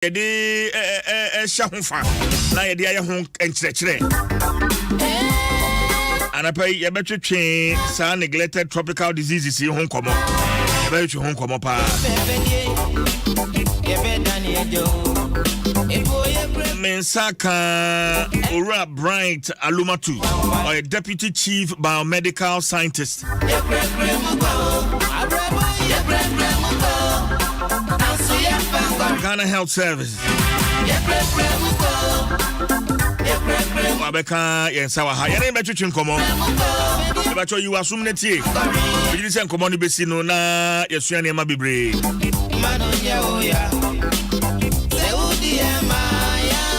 Yede shahufa na yede aye ho enkyerɛkyerɛ anapai yɛbɛtwetwe saa neglected tropical diseases yi ho nkɔmɔ yɛbɛtwe ho nkɔmɔ pa Mensaka Ora Bright Alumatu, or a deputy chief biomedical scientist. Ghana Health Service. Wabeka yensawa ha yene betwetwe nkomo bebacho you assume netie bidi se nkomo ni besi no na yesua ne ma bebre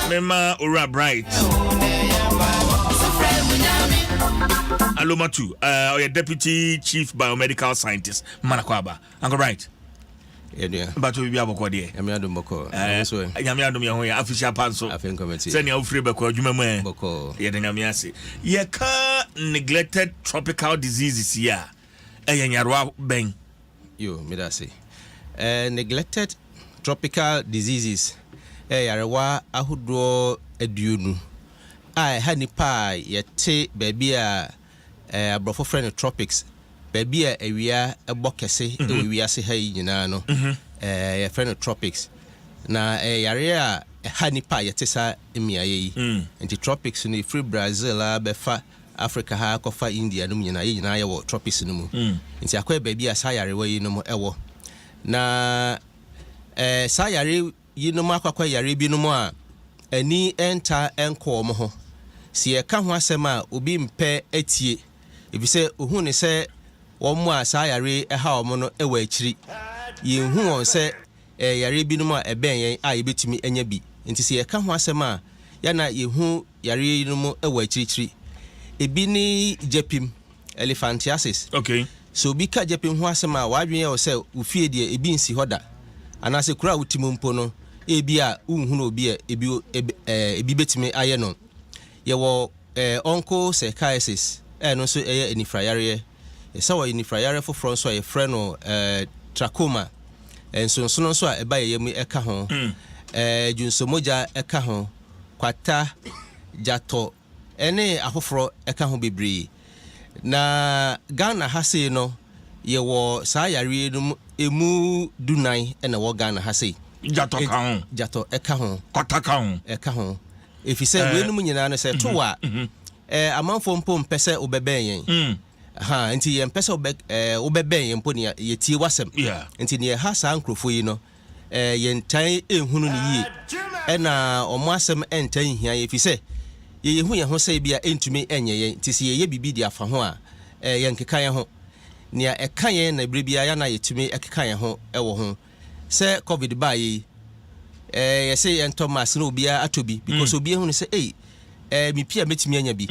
Mema Ora Bright Alomatu or a deputy chief biomedical scientist Manakwaba Uncle Bright but we be able to do. I'm not Boko. I'm not your official panso. I think committee. Send your free Boko, you remember Boko. Yadamiasi. Ye ka neglected tropical diseases here. Yarwa bang. You, Midasi. Neglected tropical diseases. Yarwa ahudro edunu. I had ni pa yete baby a brofo friend tropics. Baby a area a bokese we are say hey nyina no a friend of tropics na area hani pa yetesa emiaye nti tropics ni free Brazil befa Africa ha kofa India no nyina ye nyina ye wo tropics no mu nti akwa baby a sayare we no mu ewo na sayare yi no mu akwa yare bi no mu a ani enta enko mo ho si e ka ho asema obi mpe atie ebise ohun ne se Omo asayare eha omo no ewa akiri yenhu won se yare binom a eben yen a yebetumi enya bi nti se yeka ho asem a ya na yehu yare no ewa akiri ebi ni japim elephantiasis okay so bi ka japim ho asem a wadwen ye se ufie de ebi nsi hoda anase kura utimo mpo no ebi a unhu no obi a ebi betumi aye no ye wo onchocerciasis no so eye enifrayare Sawa inifrayare for France so a friend or trachoma and so so a eba yemi eka ho junsomoja eka ho kwata jato ene ahofro eka ho bebre na Ghana hase no ye wo saa yare no emu dunai ene wo Ghana hase jato ka ho jato eka ho kwata ka ho eka ho efise we no nyina no se towa amanfo mpom pese obeben yen ha nti ye mpese obeben ye mpo ne ye wasem nti ne ha sa nkrofo yi no ye ntan ehunu ne yi na omo asem entan hia ye fise ye hu ye ho sai bia entumi enye ye nti se ye bibi di afa ho a ye nkeka ye ho ne eka ye na brebia ya na yetumi ekeka ye ho ewo ho se covid ba yi ye se ye Thomas no bia atobi because obi hu ne se mi pia metumi anya bi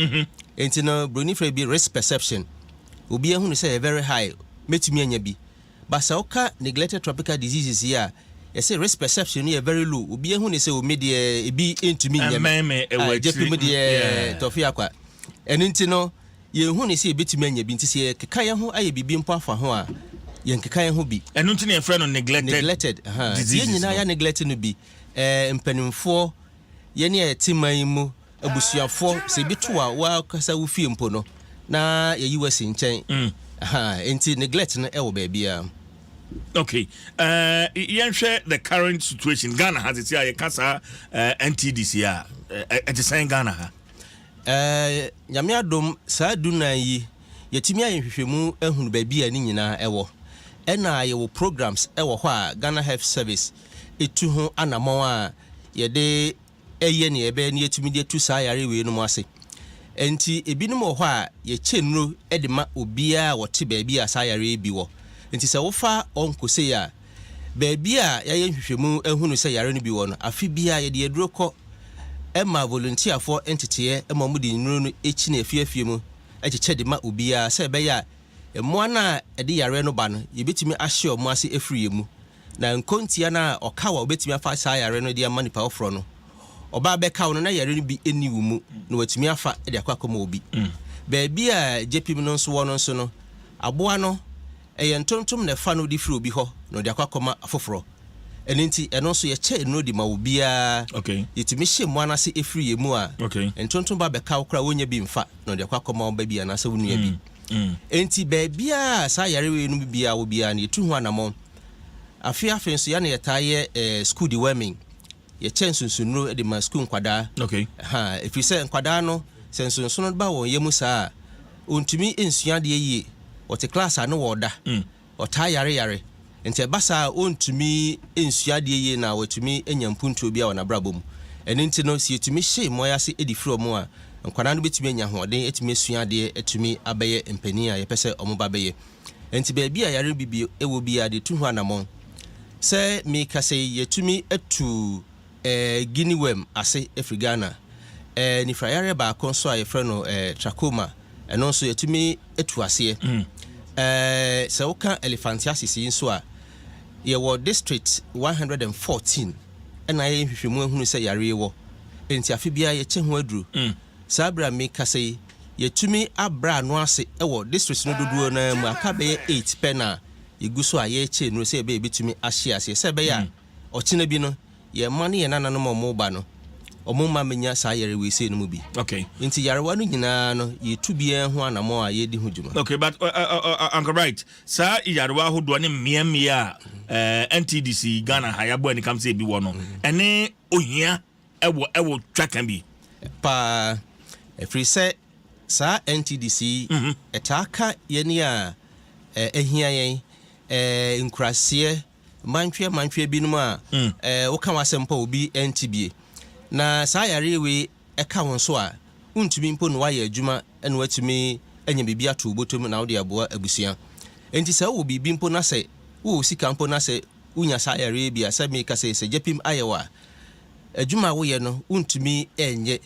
nti no bronifre bi risk perception obi ehunu say very high metumi anya bi but sa oka neglected tropical diseases here you say risk perception is very low obi ehunu say o media ebi entumi nya jepi media tofia kwa eninti no ye ehunu say betumi anya bi nti say keka ye ho aye bibi mpo afa ho a ye nkeka ye ho bi enunti ne friend no neglected diseases ye nyina ya neglected no bi mpanimfo ye ne etiman mu abusuafo se bitu a wa kasa wo fie mpo no na ye US nchen enti neglect na ewo baabia okay yenhwe the current situation Ghana has it here kasa NTDC here it is saying Ghana ha nyame adom saa dunan yi yetimi ayenhwehwemu ehunu baabia ni nyina ewo ena ye wo programs ewo ho a Ghana Health Service etu ho anamon a ye de eye ne ebe ne yetimi de tu saa yare we no mo ase enti ebinom ho a ye chenro edema obia wote baabia saa yare bi wo enti se wo fa onkose ya baabia ya yenhwehwemu ehunu se yare no bi wo no afi bia ye de eduro kɔ ema volunteer for entity ema mu di nuru no echi na afiafie mu echeche de ma obia se be ya emo na ede yare no ba no ye betimi ahye omo ase efiri mu na nkontia na okawa obetimi afa saa yare no de ama nipa ofro no oba beka wono na yare no bi eni wu mu na watumi afa de akwa obi baabi a jepim no nso wono nso no aboa no eye ntontom na fa no di firi obi ho no de akwa afoforo Enti eno so ye che no di ma obia okay yetimi hye mo anase efiri ye mu a okay entonton ba be ka okra wonya bi mfa no de kwakoma oba bi anase wonu bi enti ba bia sa yare we no bia wo bia na yetu ho anamo afi nso ya na yetaye school deworming ye che nsunsunro de ma school nkwada okay efi se nkwada no se nsunsunro ba won yemu saa ontumi ensua de yi wote class anu woda ota yare enti basa ontumi ensua de yi na watumi enyampuntu bia wona brabom eni nti no si etumi hye moya se edifro mo a nkwada no betumi enya hoden etumi esua de etumi abeye empani a yepese omoba beye enti ba bia yare bibi ewo bia de tu ho anamon se mi kase yetumi etu Guinea ase Afrigana ni frayare ba konso a yefre no trachoma eno nso yetumi etu ase se woka elephantiasis nso a ye wo district 114 ena ye hwehwemu ehunu se yare wo enti afi bia ye che ho aduru sabra mi kase yetumi abra no ase ewo district no doduo na mu aka be 8 pena iguso a ye che no se ebe betumi ahye ase se be ya ochina bi no ye mane ye nana no mo ba no omuma menya sa yare we say no mu bi okay nti yare wa no nyina no ye tu bia ho anamo a ye di ho djuma okay but Uncle Right sa yare wa hodo ne mmea NTDC Ghana hayabo ani kam say bi wo no ene ohia ewo twakan bi pa efri se sa NTDC etaka ye ni a ehia yen nkurase mantwe binum a woka wasempa obi NTBA na sa yare we eka won so a untumi mpo no waye adwuma ene watumi enya bibia to botom na wo de aboa abusia enti sa wo bibi mpo na se wo sika mpo na se unya sa yare bia sa me ka se jepim ayewa adwuma wo ye no untumi enye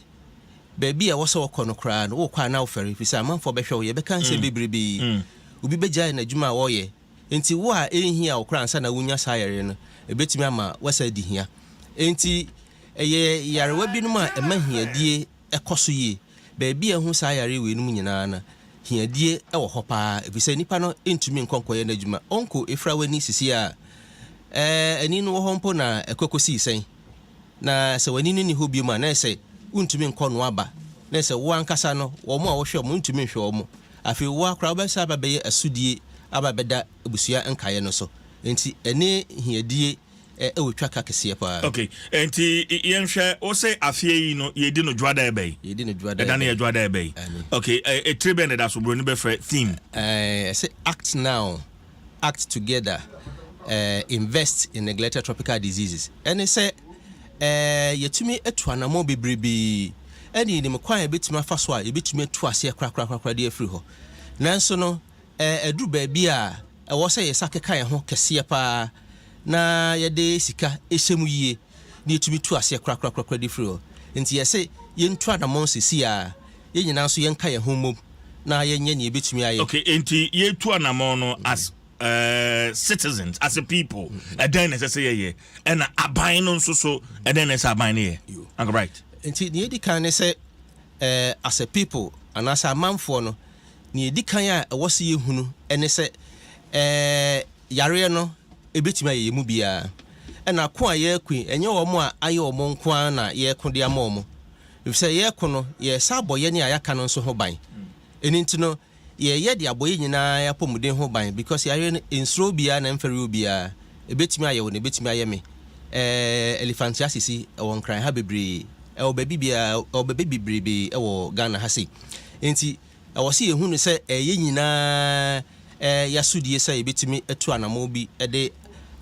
baby a wo so kono kra no wo kwa na wo fere fi sa manfo behwe wo ye beka nse bebrebe obi beja na adwuma wo ye enti wo a ehia okra ansa na wunya sayare no ebetimi ama wasa di hia enti eye yarewa binum a emahiadie ekoso yi baabi ehu sayare we num nyina na hiadie ewo hopa ebisa nipa no entumi nkonkoye na adwuma onko efra wani sisi a ani no ho mpo na ekokosi sen na se wani ni ho bioma na se untumi nkono aba na se wo ankasa no wo mo a wo hwe mo untumi hwe wo mo afi wo akra obesa aba beye asudie aba beda ebusia enkaye no so enti ene hiadie ewotwa ka kese pa okay enti yenhwe o say afie yi no yedi no dwada ebe eda na dwada ebe okay a tribe and that so bro ni be free theme say act now act together invest in neglected tropical diseases and say yetumi etuana mo bebrebe eni ni mkwan betuma fa so a yebetumi tu ase krakrakrakra de afiri ho nanso no edu ba bia wo say yesakeka ye ho kese pa na yede sika ehyemu yie ni etumi tu ase krakrakrakra de afiri ho nti yese yentu adamon sisi a ye nyina so yenka ye ho mom na yenye ne ebetumi aye okay enti yetu anamon no as citizens as a people then necessary ye and aban no so and then as aban ye right nti ne edi kan ne say as a people and as a manfo no ne edi kan a wose ye hunu ene say yare no ebetuma ye mu bia na ko a ye kwi enye wo mo a aye wo mo nko na ye ko de ama mo if say ye ko no ye sa boye ne ayaka no so ho ban eni nti no ye de aboye nyina ya pomuden ho ban because yare insro bia na mfere bia ebetumi aye wo na ebetumi aye me elephantiasis e won kran ha bebre e obabi bia obabi bibrebe e wo Ghana ha sei enti e wo se ehunu se ye nyina yasudie se ebetumi etu anamo bi e de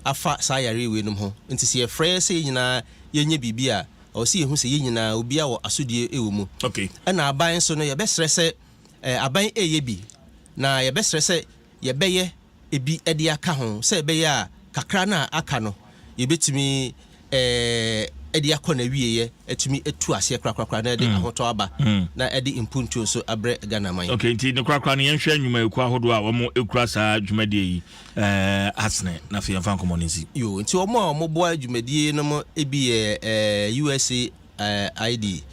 afa sa yare we num ho enti se ye frɛ se nyina yenye bibia o se ehunu se ye nyina obi a wo asudie e wo mu okay na aban so no ye besre se aban eye bi na ye besre se ye beye ebi ede aka ho se beye a kakra na aka no ye betumi ede akọ na wieye etumi etu ase krakrakra na ede ahoto aba na ede impuntu so abre Ghana man okay nti ne krakra na yenhwe anwuma eku ahodo a wo mo ekura saa dwumadie yi asne na fe yemfa nkomonisi yo nti wo mo boa dwumadie no mo ebi USA ID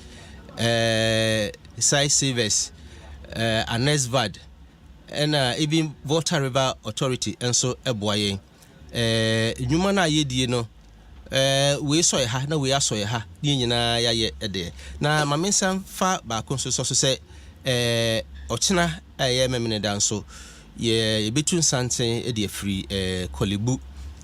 site savers Anesvad and even Volta River Authority and so eboyen nwuma na yedie no we saw ha na we aso ha ni nyina ya ye de na mamensam fa ba konso so say ochina ye memene dan so ye betun santen e de free Kolibu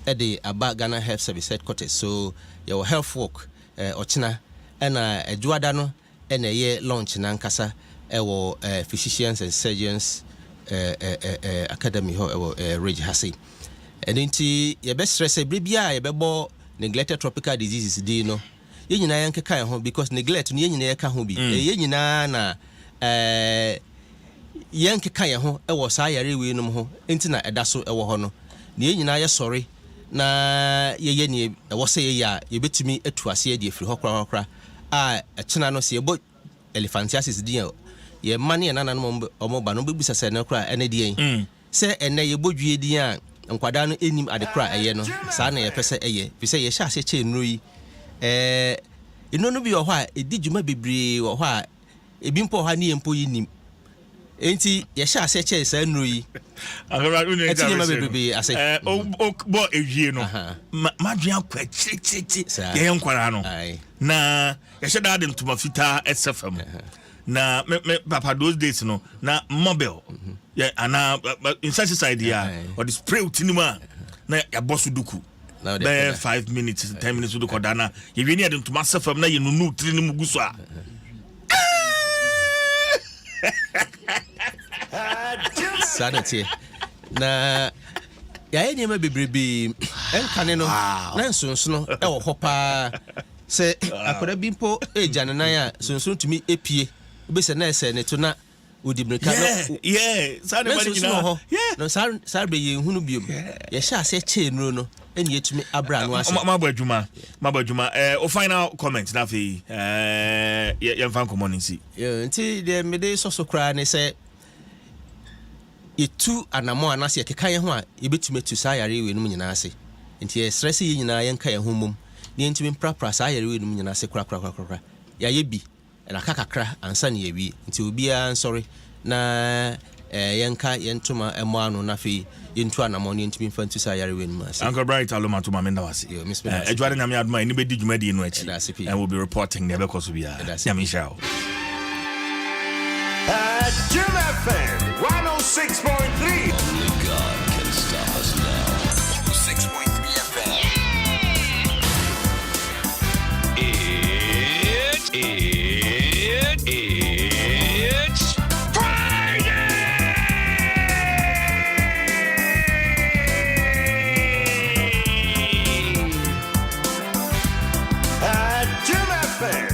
e de aba Ghana Health Service headquarters so your health work ochina na adwada no na ye launch na nkasa e wo physicians and surgeons academy ho e wo Ridge Hase enenti ye be stress ebri bia ye be bo neglected tropical diseases dey no ye nyina yan keka ho because neglect no ye nyina ye ka ho bi ye nyina na yan keka ye ho e wo saa yare we num ho enti na eda so e wo ho no na ye nyina ye sorry na ye ne e wo se ye ya ye betumi atu ase ye de firi ho kra a china no se ye bo elephantiasis dey ye mane na nanom omo ba no bebusa se na kra ene dey se ene ye bodwie dey a nkwada no enim adekra eye no saa na ye pese eye bi se ye sha ase che nro yi eno no bi wo ha edi djuma bebre wo ha ebi mpo ha ni empo yi nim enti ye sha ase che saa nro yi agora unu e ti ma bebre ase bo ewie no madua kwa chichichi ye nkwara no na ye sha da Adom tuma fita SFM na me papa those days no na mobile yeah ana insecticide ya or the spray utinima na ya boss duku be 5 minutes 10 minutes duku dana ye wi ni Adom tuma SFM na ye nunu tri ni muguso a sanity na ya enye ma bebrebe enkane no na nsonso no e wo hopa se akoda bimpo ejane nan ya sonso tumi epie obese na ese ne to na odibrika no sare mari nyina no sare be ye hunu biom ye sha ase che nuro no eni yetumi abra no ase mabadwuma o final comment na fe ye fan community nti de mede soso kra ne se itu anamo anase keka ye ho a ye betumi tu sa yare we no nyina ase nti ye stress ye nyina ye nka ye ho mum ne ntimi prapra sa yare we no nyina ase kra ya ye bi na kakakra ansa ne ye wi nti obi a sorry na yenka yentuma emo anu na fi yentu anamo ne ntimi fa tu sa yare we no ase Uncle Bright Aloma to Mamenda wase edware nyame aduma ni bedi dwumadi no achi and will be reporting the because we are nyame sha Adom FM 106.3. Only God can stop us now. 106.3 FM. It's Friday! Adom FM.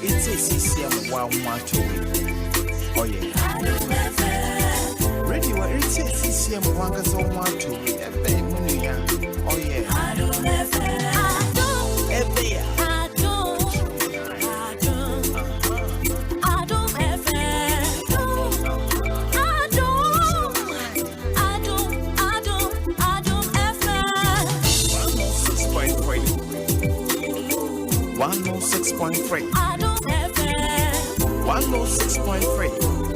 It's a CCM 112. Oh, yeah. Radio, it's a CCM 112. Oh, yeah.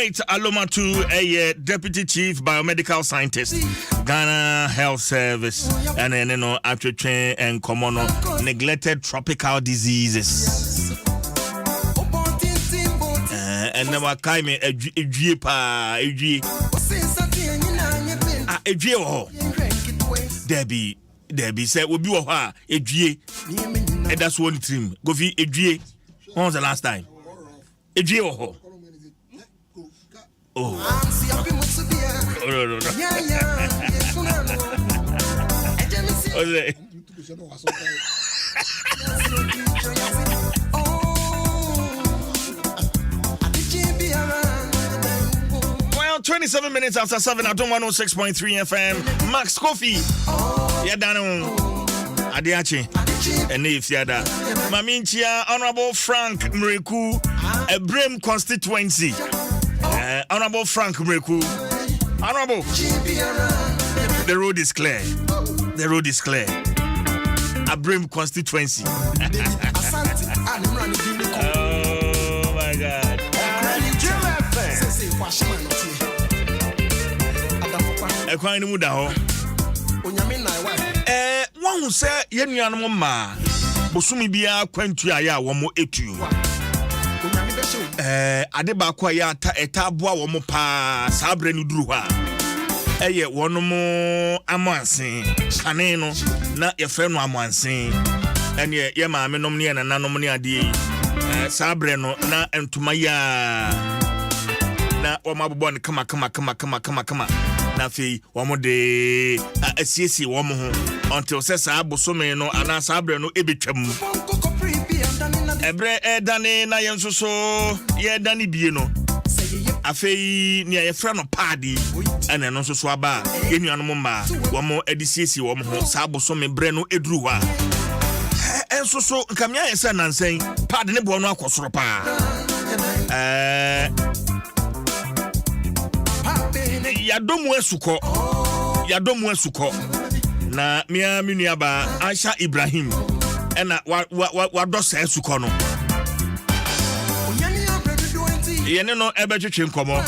It's Aloma to a Deputy Chief Biomedical Scientist, Ghana Health Service, and then after train and common neglected tropical diseases. And now I came a Debbie said, we'll be a and that's one trim. Go fi Edrie. When was the last time? Edrie oh. Oh. No. Well, 27 minutes after 7, Adom 106.3 FM. Max Coffee. Yeah, Dano. Adiachi. And if you ada, Maminchia, Honorable Frank Mreku, a Brem constituency. Honorable Frank Mreku, Honorable. The road is clear. A Brem constituency. Oh my God. ekwan ni mu da ho onyame na wa won se ye nuanom ma bosumi bia kwantu aya wo mo etu onyame be show ade ba kwa ya eta aboa wo mo pa sabre ni duru ha eye wonom amansen ane no na ye frɛ no amansen ene ye maame nom ne na nanom ne ade sabre no na entuma ya na wo mabobɔ ne kama na fi wo mo de asiesi wo mo ho until se sa bosome no ana sabre no ebetwam ebre edane na yenso so ye dane bie no afei ne ye fra no paadi ene no so aba ye nuanom ma wo mo edisiesi wo mo ho sa bosome bre no eduru wa enso so nkamia ye se nansen paadi ne bo no akosoro pa Adom 106.3 na mia minuaba Aisha Ibrahim ena wa dosa esuko no yene no ebetwetwe nkomo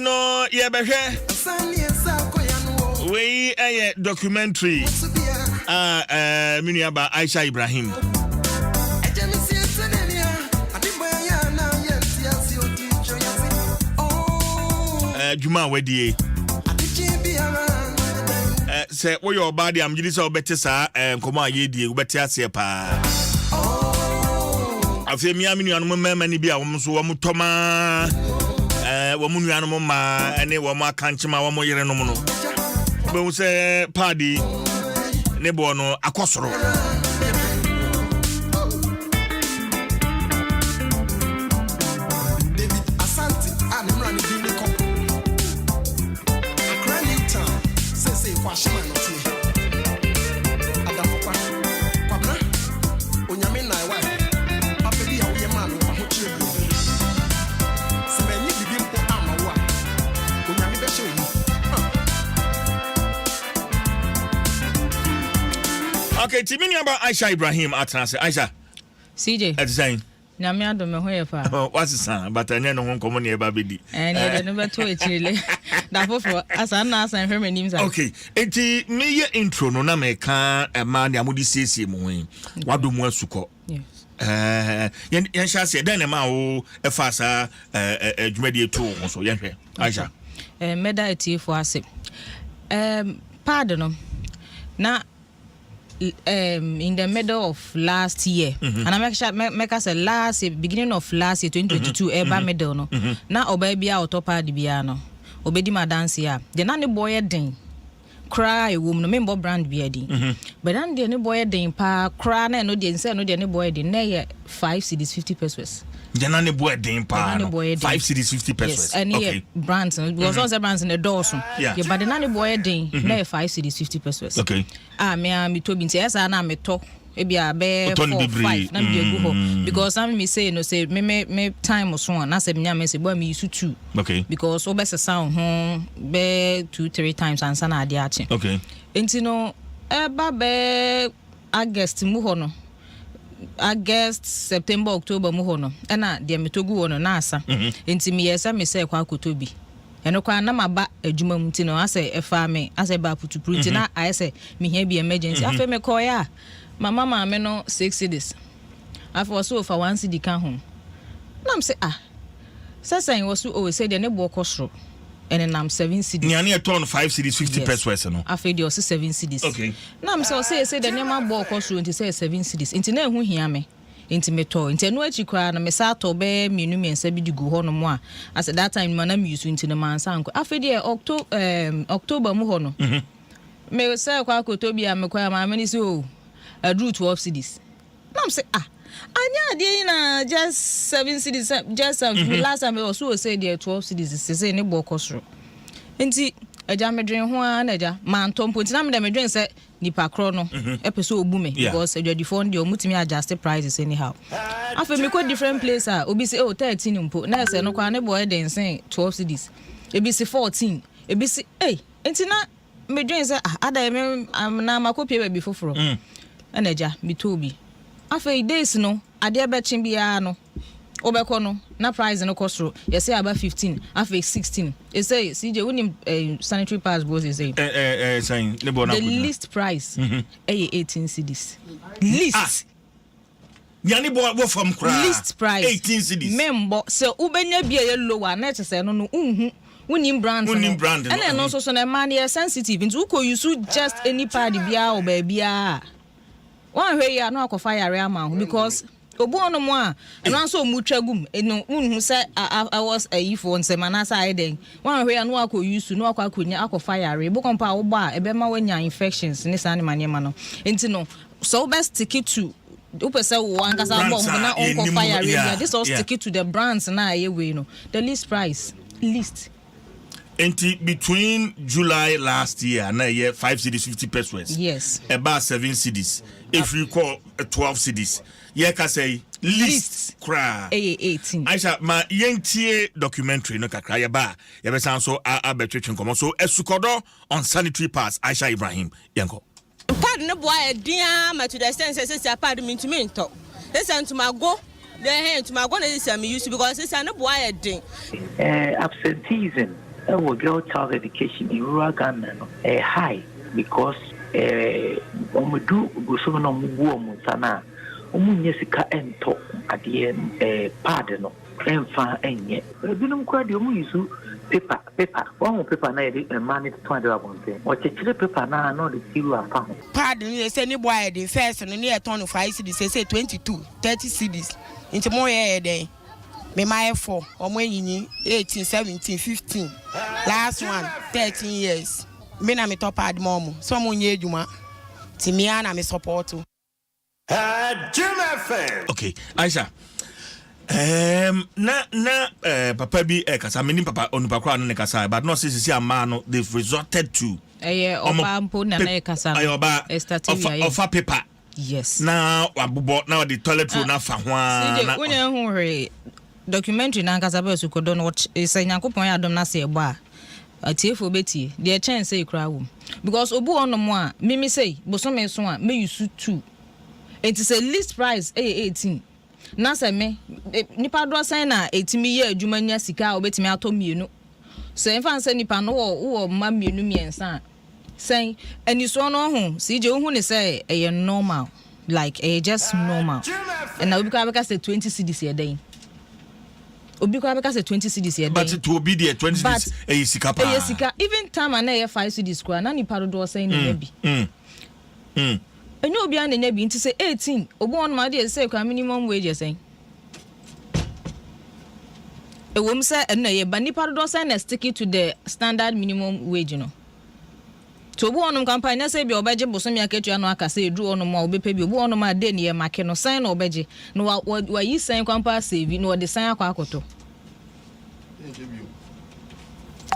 no ye behwe we a documentary minuaba Aisha Ibrahim Juma wedie say wo your body am gidi say obete sa nkomo ayedie obete ase pa afie mi aminu anu mema ni bia wo so wo mutoma wo mu nuanom ma ene wo ma kanchima wo mo yere no no be wo se party ne bo no akosoro David Asante anemra ni bi ni ko Accra Newtown say kwashima no tie adafopa kwabna onyame na wa papa bi a wo ye ma no ho chire bi Okay, timini about Aisha Ibrahim atnase Aisha CJ at saying Nyame adom ho ye fa what's the son but anya no won komo ne ba bedi ne no beto echile da fofo asan na asan hwe manim za okay enti me ye intro no na me ka ma ne amodi siesie mu hin Adom 106 yes yen sha se den ma wo e fa sa dwumadi eto so yen hwe Aisha meda etifo ase pardon no na in the middle of last year and I make us last beginning of last year 2022 eba middle no na oba bia otopa de bia no obedi ma dance ya the na ne boy den cry wom no member brand bia din but then the boy den pa cry na no de nse no de ne boy den na ye 5 cedis 50 pesos Jana ne boy den pa 5 cedis 50 pesos yes and okay brands because all the brands in the doors yeah but the na ne boy den na 5 cedis 50 pesos okay me to bin say esa na me to e bia be 4-5 na me go ho because am me say no say me time so na say me say boy me use 2 okay because obese sound ho be 2-3 times ansa na ade ache okay enti no ba be August mu ho no August September October mu ho no na de me to gu ho no na asa enti me yesa me say kwa kotobi eno kwa na maba adwuma mu ti no ase efa me ase ba putupru ti na ase me hia bi emergency afa me call ya mama me no 6 cedis afa so for 1 cedi kan ho na me say sasan wo so o say de ne bo kosoro ene nam 7 cedis nyane e turn 5 cedis 50 pesos no afa de o 7 cedis okay na me say de ne ma bo kosoro nti say 7 cedis nti na ehu hia me enti meto enti no achi kwa na me sa to be mienu mensa bi digu ho no mo a as that time man am use enti no man sa anko afede October mu ho no me say kwa koto bi am kwa ma mani so adu 12 cedis na am say anya dey na just 7 cedis just last time we so say dey 12 cedis say ne bo kosoro enti eja medwen ho a na eja man to mpo enti na me dem medwen say nipa kro no episode obu me because adwadifo ndi omutimi adjust prices anyhow afa me ko different place obi say 13 mpo na say no kwa ne boy den say 12 cedis ebi say 14 ebi say entina me dwen say ada me na makopie ba bi foforo enaja me tobi afa days no ade be chin bia no obeko no na price no cost you say about 15 afa 16 e say CJ woni sanitary pads boss e say saying ne bona the list price 18 cedis list yani bo from kra list price 18 cedis member so ubenya bia ye lower na say no unhu unim brand and no so na man ye sensitive into uko use just any pad bia or bia one way ya no akofa yare ama because obu ono mo a no so mutwagum no unhu say I was a phone say manasa I den one way no akọ use no akonya akofa yare bo kompa wo ba e be ma wanya infections ni sa ne manema no enti no so best stick to upesa wo ankasa bo na onko fire area this all stick to the brands na ayewe no the list price list between July last year and a year 5 cedis 50 pesos. Yes. About 7 cedis. If you call 12 cedis, you can say list cry. 18. Aisha, ma yentie documentary no kakra ya ba. Ya be san so arbitration come so esukodo on sanitary pads Aisha Ibrahim yanko. Pad no boy dia ma to the extent say pad me to me to. Listen to my go. Then to my go na this me use because say no boy din. Absenteeism. Girl child education in rural Ghana high because we do go so no mu sana nyesika ento ade pad no emfa enye binum kwa de use paper one paper na e man it 200 abonte o chechire paper na no de tiru afa pad ni say ni boy de first no ni e turn 5 cedis say 22 30 cedis into more dey me my 4 omo yinyi 18 17 15 last one 13 years me na me top pad mom so mo nye adwuma ti me na me support Jim FM. Okay Aisha papa bi kasa meni papa onupa kwa no ne kasa but no sisi ama no they've resorted to oba mpo na na kasa of a paper yes na wabobo na the toilet roll na fa ho na wona hu hwe documentary na nkasa ba su kodo no say Nyankopon ya Adom na se ebo a atiefo beti the chance say kra wo because obu onom a mimi say bosome so a me use 2 it is a list price 18 na say me nipa do sign na etimi ye adwuma nya sika obetimi ato mienu so enfa say nipa no wo ma mienu miensa say eni so no ho CJ hu ne say e normal like just normal and na obi ka say 20 cedis ye den obi kwa beka say 20 cedis ye but to be there 20 cedis e sika pa e sika even time na ye 5 cedis kwa na nipa do say na bi enyo obi an na bi nti say 18 obo on ma dey say kwa minimum wage say e wom say na ye ba nipa do say na stick to the standard minimum wage no to obo on campaign na say bi obeje bosomi akatua no aka say edu on ma obepe bi obo on ma dey na ye make no sign na obeje no wa yi sign kwampa save no de sign akwa akoto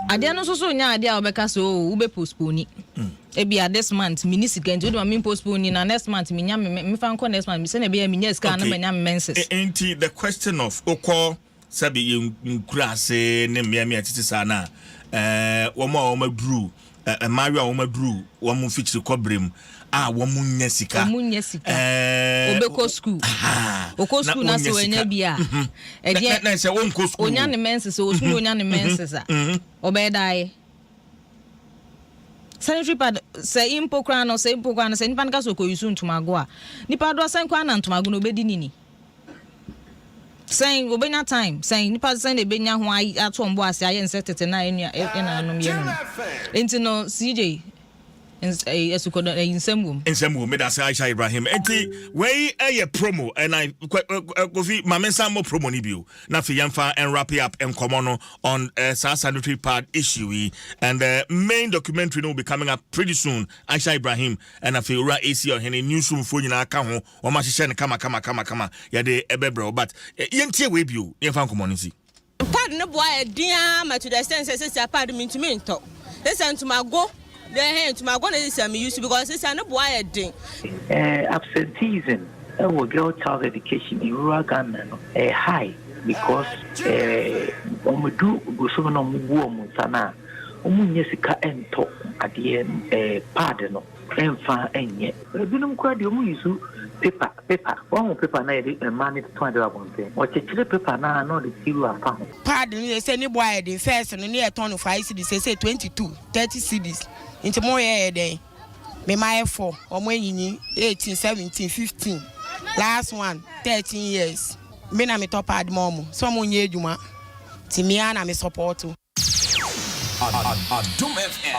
ade no so nya ade a obeka so ube postpone e bia this month minisika nti do ma postpone na next month minya me fa nko next month mi say na bia minya sika na manya menses enti the question of okọ sabi ye nkurase ne mmea titi sana wo ma duru Mario wo ma duru wo mu feature kobrem wo mu nya sika obeko school oko school na so enya bia e de na se won ko school onya ne menses o school onya ne menses a obedai sanitary pad say impo kra no say nipa nka so ko yusu ntumago a nipa do san kwa na ntumago no obedi nini saying obenya time saying nipa saying e benya ho ato mbo ase aye nsetete na enu na anom ye no enti no CJ esukodo nsem me da say Aisha Ibrahim enti we promo and I kofi mamensa mo promo ni bio na fi yamfa and wrap up and come on sanitary pad issue and the main documentary will be coming up pretty soon Aisha Ibrahim and afi ura AC on hene newsroom fo nyina aka ho o ma hye ne kama ya de ebebro but yentie we bio yemfa come on si pad no boy dia ma to the extent say pad me to me to listen to my go Then to my gonna say me used to because it's an boy thing. Absenteeism girl child education in rural Ghana high because omudu goso no mbuo musana omunye sika ento ade pad no emfa enye ebinum kwa de omu yusu paper one paper na e man it 200 abonte o chechire paper na no de tiru afa pad ni say ni boy the first no near turn 5 cedis say 22 30 cedis into more day me my 4 omo enyinyi 18 17 15 last one 13 years me na me top pad mom so mo nye adwuma ti me na me support Adom FM.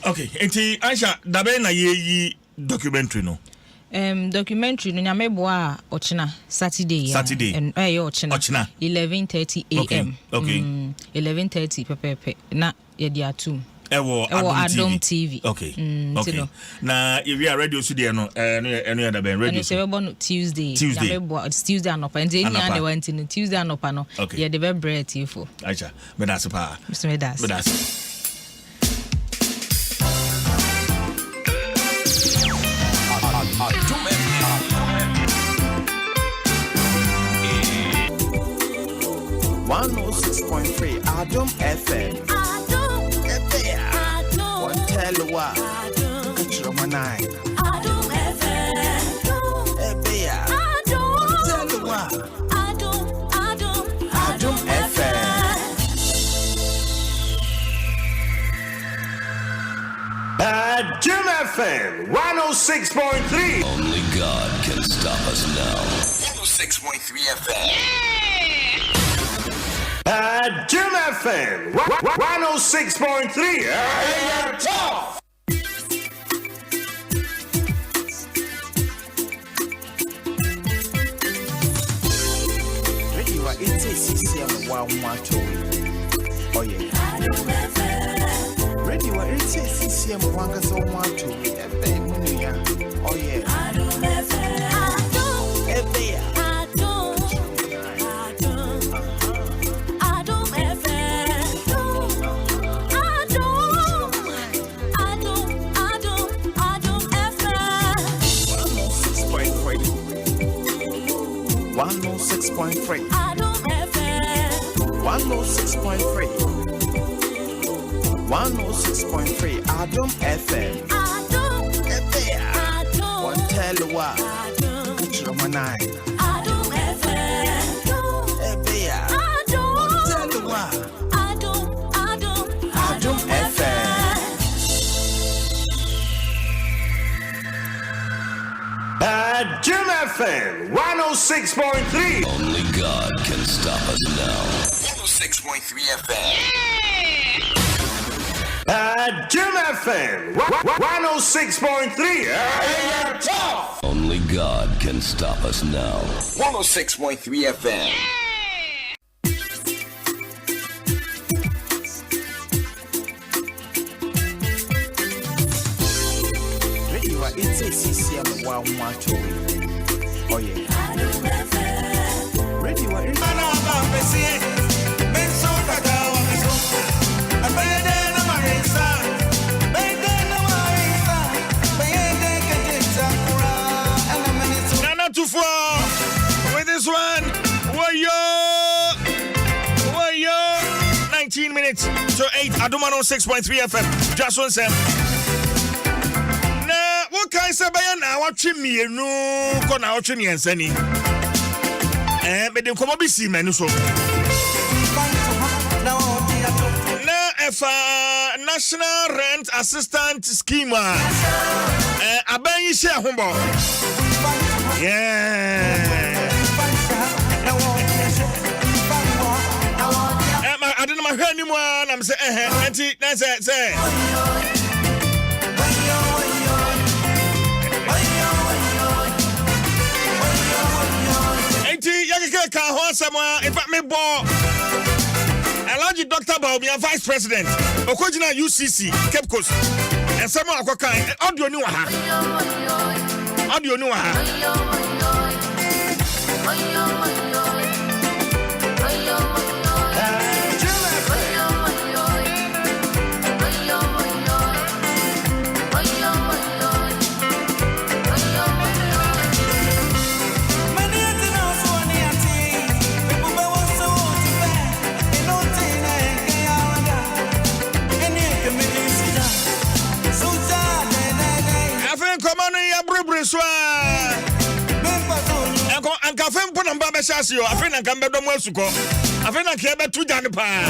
Okay, enti Aisha dabe na ye documentary no. Documentary no nyame boa ochina Saturday and ochina 11:30 am. Okay. 11:30 pepepe na ye dia atum. Ewo Adom TV. Okay. Okay. Na if you are radio studio no eno ya dabe radio. So we born Tuesday. Nyame boa it's Tuesday anopa. Enti eni ande wanti no Tuesday anopa no. Ye de be bread tifo. Aisha, me das pa. Mr. Medas. Adom FM. 106.3 Adom FM. One tell you what. Control my night. Adom FM. Tell you what. Adom FM. Adom FM 106.3. Only God can stop us now. 106.3 FM. Adom FM 106.3. Tough. Radio it's CCM 112. Oh yeah. Radio it's CCM 112. Oh yeah. Adom FM 106.3 Adom FM One tell you what Control my night Adom FM One tell you what Adom FM Adom FM 106.3. Only God can stop us now. 106.3 FM. Adom FM 106.3. Tough. Only God can stop us now. 106.3 FM. Radio it's CCM 112. Oh yeah. Radio it's Nana too far with this one. Wayo 19 minutes to 8. Adom 106.3 FM. Dwaso Nsem. What can I say by now? Watch me, no, can I watch me and Sunny? But they come up with see menu so. Now, if National Rent Assistant Scheme, I buy you share humble. Yeah. I don't know my anymore. I'm saying, that's it. Can hold someone in fact me ball. Allow Dr. Baobia Vice President. Okojina UCC Cape Coast. And someone Akokan audio new ha. Audio new ha. anka fem po namba be shase yo afi na nka be do mo asuko afi na ke be tu jan pa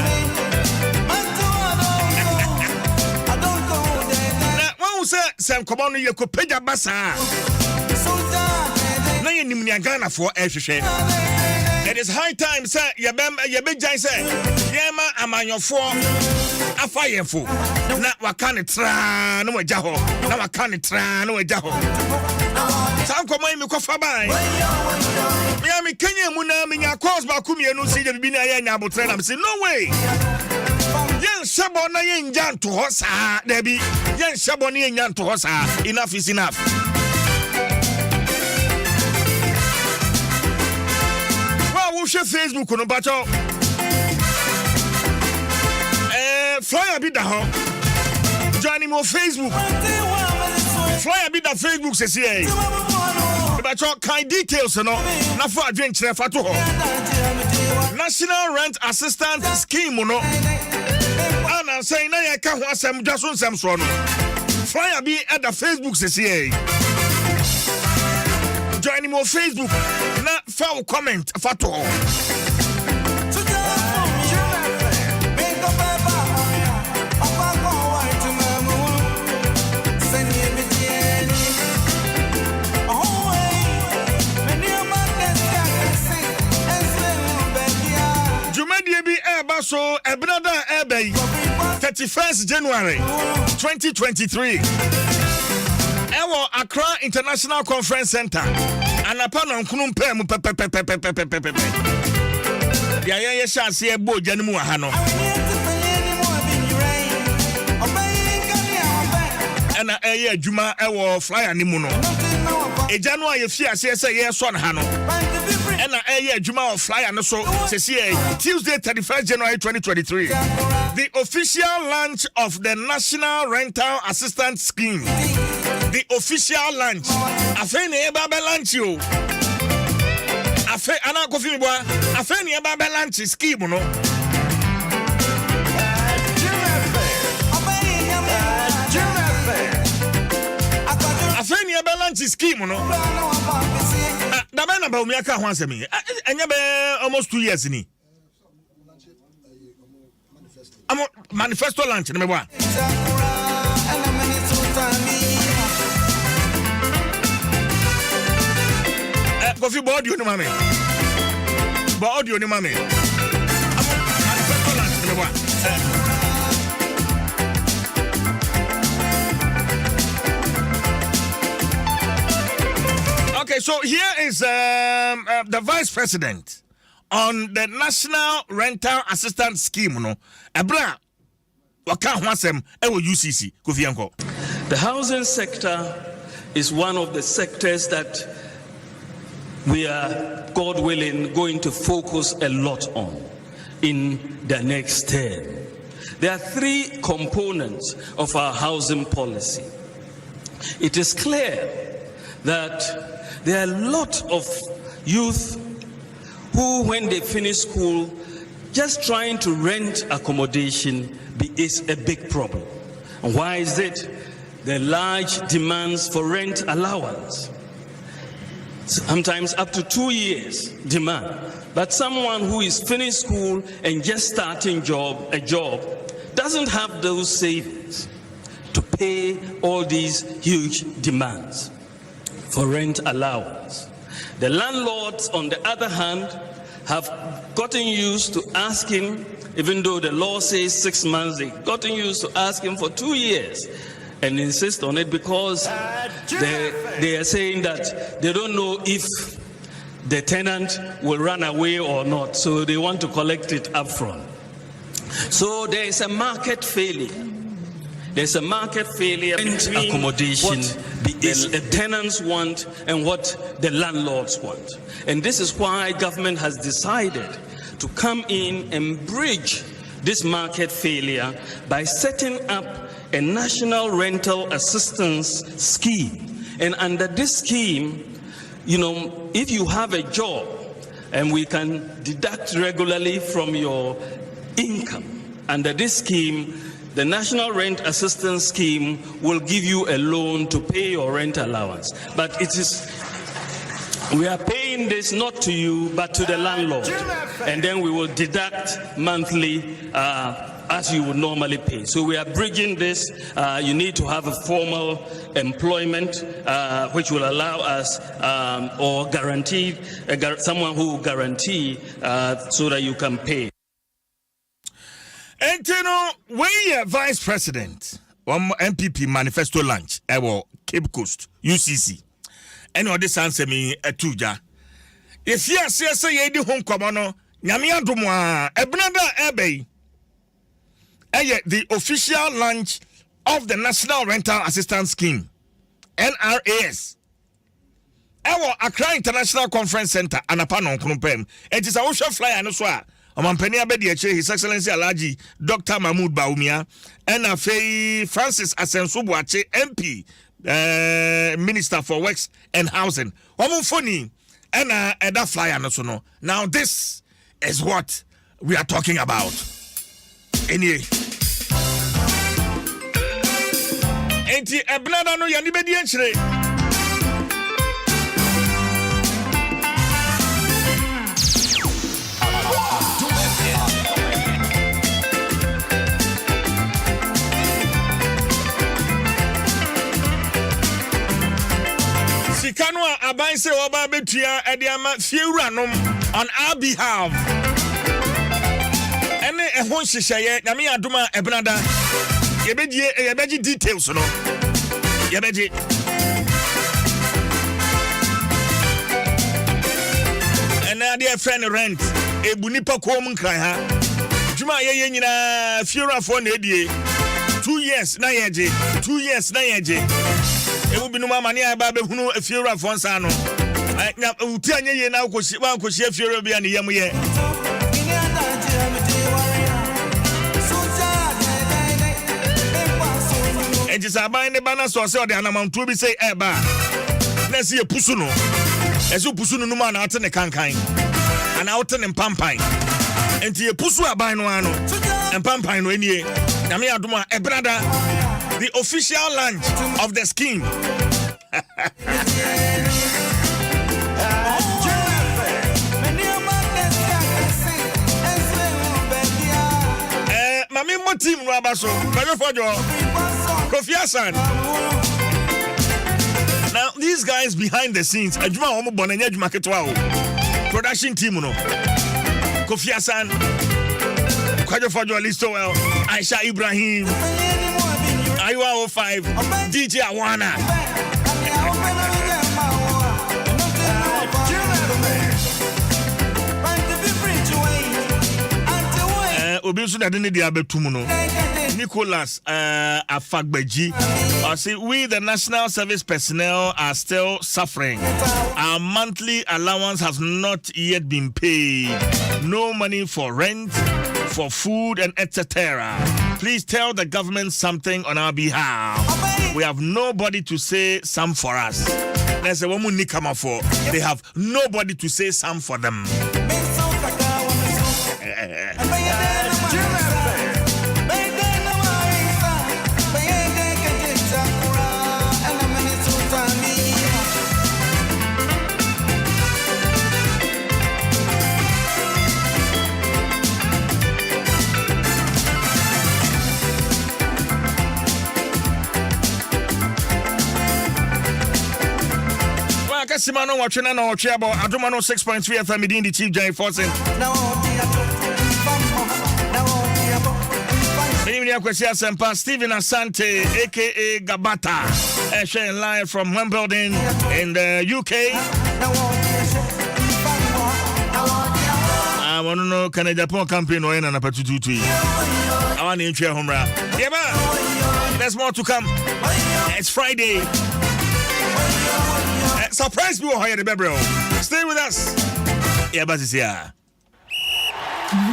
na won se nkomo no ye ko pagya basa na ye nim nya Ghana for ehwehwe. It is high time sir ye be jai say ye ma amanyofo afayefo na wakane tra na waja ho na wakane tra na waja ho sankomo mi ko fa ban me Kenya mu na me nya course ba ku mienu si je bibi na ye nya abotre na me say no way yen shabo na yen janto ho sa da bi yen shabo na yen janto ho sa enough is enough. Wa wo she Facebook no bacho flyer be da ho join me on Facebook flyer be da Facebook says here but your kind details no na for adventure fa to ho National Rent Assistance Scheme no ana say na ye ka ho asem Dwaso Nsem so no flyer be at the Facebook says here join me on Facebook na fa comment fa to ho. So Ebrada Ebe 31st January 2023 Ewo Accra International Conference Center anapana nkunu mpem pepepepepepepepe ya ye chance e bo janimu ha no ana eye adwuma ewo flyer ni mu no e January ye fia se ye so na ha no and a Juma of flyer no so Tuesday 31st January 2023 the official launch of the National Rental Assistance Scheme. The official launch afe ne eba be launch yo afe ana kofi mi boa afe ne eba be launch scheme no afe ne eba launch scheme no na ba na ba umi aka ho asemi enye be almost 2 years ni manifesto launch na me boa coffee board you no mame ba audio ni mame manifesto launch na me boa Okay, so here is the Vice President on the National Rental Assistance Scheme. No, Abra, waka hwasem ewo UCC Kofi Anko. The housing sector is one of the sectors that we are, God willing, going to focus a lot on in the next term. There are 3 components of our housing policy. It is clear that there are a lot of youth who, when they finish school, just trying to rent accommodation is a big problem. And why is it? The large demands for rent allowance. Sometimes up to 2 years demand. But someone who is finished school and just starting a job doesn't have those savings to pay all these huge demands for rent allowance. The landlords, on the other hand, have gotten used to asking, even though the law says 6 months, they've gotten used to asking for 2 years and insist on it because they are saying that they don't know if the tenant will run away or not, so they want to collect it up front. So there is a market failure. There's a market failure between accommodation the tenants want and what the landlords want. And this is why government has decided to come in and bridge this market failure by setting up a national rental assistance scheme. And under this scheme, if you have a job and we can deduct regularly from your income, under this scheme, the National Rent Assistance Scheme will give you a loan to pay your rent allowance. But it is We are paying this not to you, but to the landlord. And then we will deduct monthly as you would normally pay. So we are bridging this. You need to have a formal employment, which will allow us or guarantee someone who will guarantee so that you can pay. And you know, we Vice President, MPP manifesto launch, Cape Coast, UCC. And all this answer me a tuja. If you say ye di home komono, nyame adomwa ebnada ebe. The official launch of the National Rental Assistance Scheme, NRAS. Our Accra International Conference Center, Anapano Krumpem. It is a ocean flyer and so Omampenia Bediache, His Excellency Alaji, Dr. Mahmoud Baumia, and Afei Francis Asensubuache, MP. Minister for Works and Housing. Omufoni and that flyer no so no. Now this is what we are talking about. Anyway. Enti ebnada no yani bedi enchire. Sikanwa abanse oba betua ediama fiewuranom on our behalf. Ene ehon hyehyeye nyame adoma ebnada yebeji details no. Yebeji ena dia friend rent ebunipa kom nkran ha. Juma ye nyina fiewurafo na edie 2 years na yeje 2 years na yeje. Ewu binu mama ni aba be hunu afiewura fonsa no na uti anye ye na koshi afiewura bia ne yam ye enti saban ne bana so se o de anamantu bi sei eba na se epusu no esu pusu no numa na ate ne kankan ana ate ne mpampan enti epusu aban no ano mpampan no enie na me adoma ebrada. The official launch of the scheme. Mami mo team no abaso. Kofi Hassan. Now these guys behind the scenes, adjuma omo bonanya adjuma ketwa o. Production team no. Kofi Hassan. Kwajo Fojo Listowell, Aisha Ibrahim. Iwa 05, DJ Awana. Obisu da dene dia betum no. Nicholas Afagbeji. Say we the national service personnel are still suffering. Our monthly allowance has not yet been paid. No money for rent, for food and etc. Please tell the government something on our behalf. We have nobody to say some for us. There's a woman nikama for. They have nobody to say some for them. Simano watching and watch about Adom 106.3 FM in the Chief Giant Force. Stephen Asante, aka Gabata, sharing live from Wimbledon in the UK. I want to know can a Japan campaign or in an opportunity. I want to enter home rap. Yeah, man. There's more to come. It's Friday. Surprise me here the Bebro. Stay with us. Yeah, but it's here.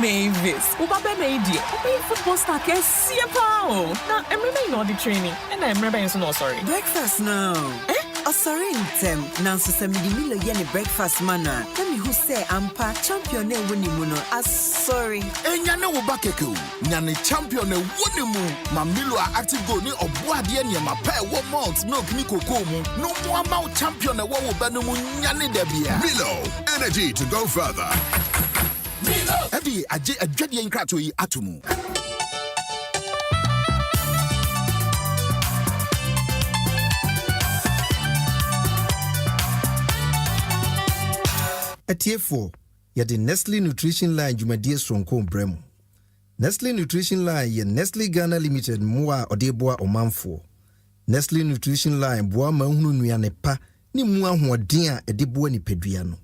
Mavis, Ubabe Mady, Obe football star can see a power. Now, I'm remaining all the training, and I'm remaining so sorry. Breakfast now. Eh? Sorry, Nsem. Nanso Samidi Milo Yenny breakfast manna. Let me who say Ampa champion Wunimuno. Sorry. Enyane Wobakeko. Nyane champion Wunimu. Mamilo active go ni Obuadi and Yamape wo malt milk ni kokomu. No more mouth champion wo Benumu Nyane Debia. Milo, energy to go further. Milo. Ebi a jadi enkrato yi atumu. Etiefo, yɛde Nestle Nutrition Line dwumadie sonko bremu. Nestle Nutrition Line yɛ Nestle Ghana Limited mmoa ɔde boa ɔmanfoɔ. Nestle Nutrition Line boa manhunu nuane pa ne mu ahoɔden a ɛde boa nipadua no.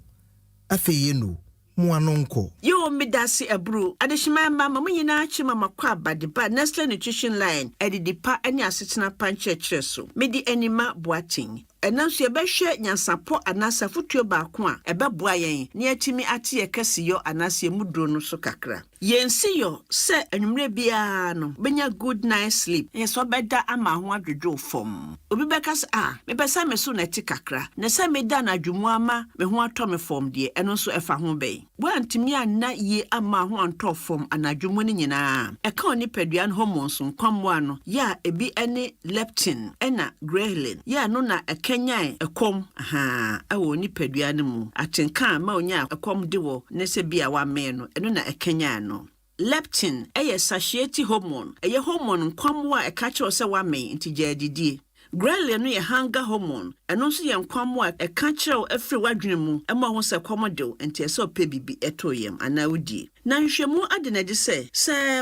Afei yɛno Muanonko. Yo midasi ebru. Adeshima mama munyina chima makwa badiba Nestle Nutrition Line. Edidipa eni asitena panche cheso. Midi enima boating. Enanso yebehwe nyansapo anasa futuo baako a ebeboa yen ne atimi ate yekasiyo anasa emuduro no so kakra. Yensiyo se enwumre bia no benya good night sleep. Yeso beda ama ho adwodwo fom. Obi bekas me pesa me so na ti kakra. Ne se me da na adwumu ama me ho atɔ me fom de eno so efa ho bɛn. Bo antimi anna ye ama ho antɔ fom anadwumu ne nyinaa. Eka oni paduan hormones nkwamwa no ya ebi ene leptin ena ghrelin. Ya no na Kenya ekom awo ni padua ne mu atenka ma onya ekom de wo ne se bia wa me no eno na Kenya no leptin eye satiety hormone eye hormone nkwamwa ekache se wa me nti jadidie ghrelin no ye hunger hormone eno so ye nkwamwa ekache afri wadwene mu ema ho se komodo nti ese ope bibi etoyem ana udi na nhwemu adenade se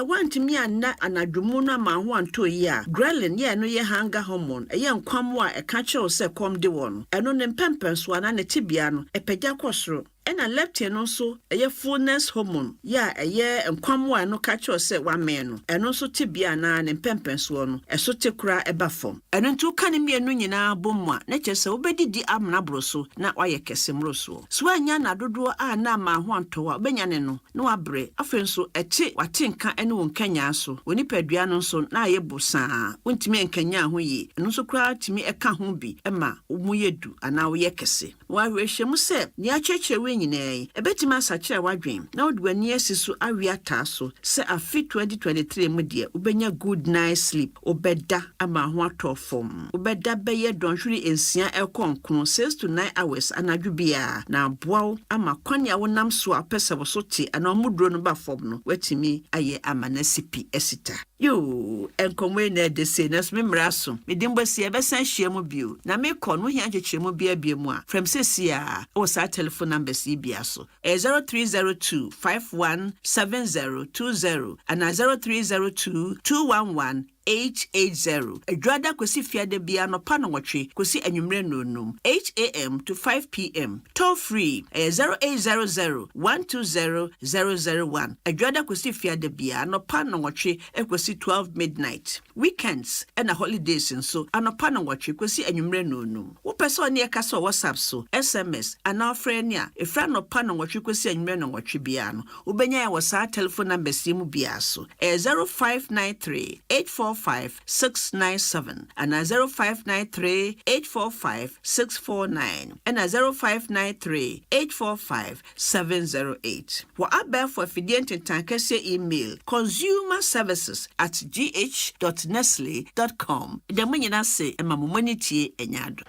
wantimi anna anadwomu no ma ho anto yi a ghrelin ye no ye hunger hormone eye nkwamwa ekache se komde won eno ne mpempenso ana ne tibia no epagya kosoro ena leptin no so eye fullness hormone ya eye nkwamwa no kache se wa me no eno so tibia na ne mpempenso no eso tekura eba fom eno ntu kan mienu nyina bomwa na kyese obedidi amna broso na waye kesemro so anya na dodo a na ma ho anto wa obenya ne no na wabre afenso eti watenka ene won kanya so oni padua no so na aye busa wontimi enkanya ho yi eno so kura timi eka ho bi ema mu yedu ana wo ye kese wa hwehwemu se ni achechewe nyinaa ebetima asache wadwen na odwani asisu awi ata so se afi 2023 mu de obenya good night sleep obeda ama ho atofom obeda beye donhwiri ensia ekonkron 6 to 9 hours anadwo bia na boaw ama kwanya wonam so apese wo so ti ana omuduro no ba fom no watimi aye amanasipi esita yo enkomwe na de se na so memraso medimbosi ebesan hyiamu bio na me kɔ no hia kyekyeemu bia mu a from sesia o sa telephone number si bia so 0302 517020 and 0302 211 880. Adwada kwesi fiade bia no pa no nwotwe kwesi anwumre nonum 8 a.m. to 5 p.m. toll free 0800 120 001. Adwada kwesi fiade bia no pa no nwotwe kwesi 12 midnight. Weekends and holidays nso anopa no nwotwe kwesi anwumre nonum. Wo person ne ka so WhatsApp so SMS ana friend ya efra no pa no nwotwe kwesi anwumre no nwotwe bia no ubenya ya wasa telephone number simu bia so 0593 845-697 and 0593-845-649 and 0593-845-708. Wa abel for fidient and tankese email consumerservices@gh.nestle.com. The money na say e mamumaniti enyado.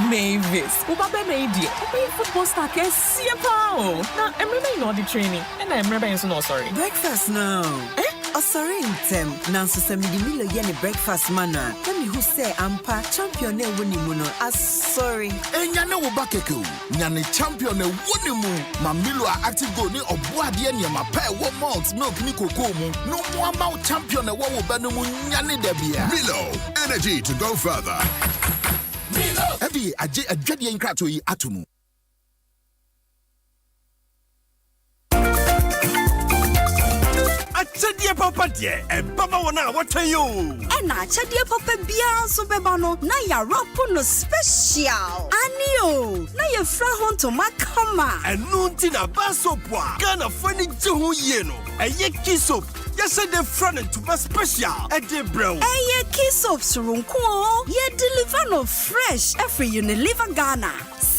Mavis, ubabe meidi. Obi football star ke siapa. Na emrebe no the training. And emrebe nso no sorry. Breakfast now. Sorry, Nsem. Nanso Samidi Milo Yenny breakfast manna. Let me who say Ampa champion Wunimuno. Sorry. Enyane Wobakeko. Nyane champion Wunimu. Mamilo active go ni Obuadi and Yamape wo malt milk ni kokomu. No more mouth champion wo Benumu Nyane Debia. Milo, energy to go further. Milo. Ebi a jadi enkrato yi atumu. Chadie papa die e baba wona wotan yo na chadie papa bia so beba no na ya rapo no special anio na ye fra hon to makama enu nti na ba soap a Ghana fani je ho ye no eye ki soap Yes, the front into my special. Eddie bro. Hey, kiss of Surunko. Ye deliver no fresh every Unilever Ghana.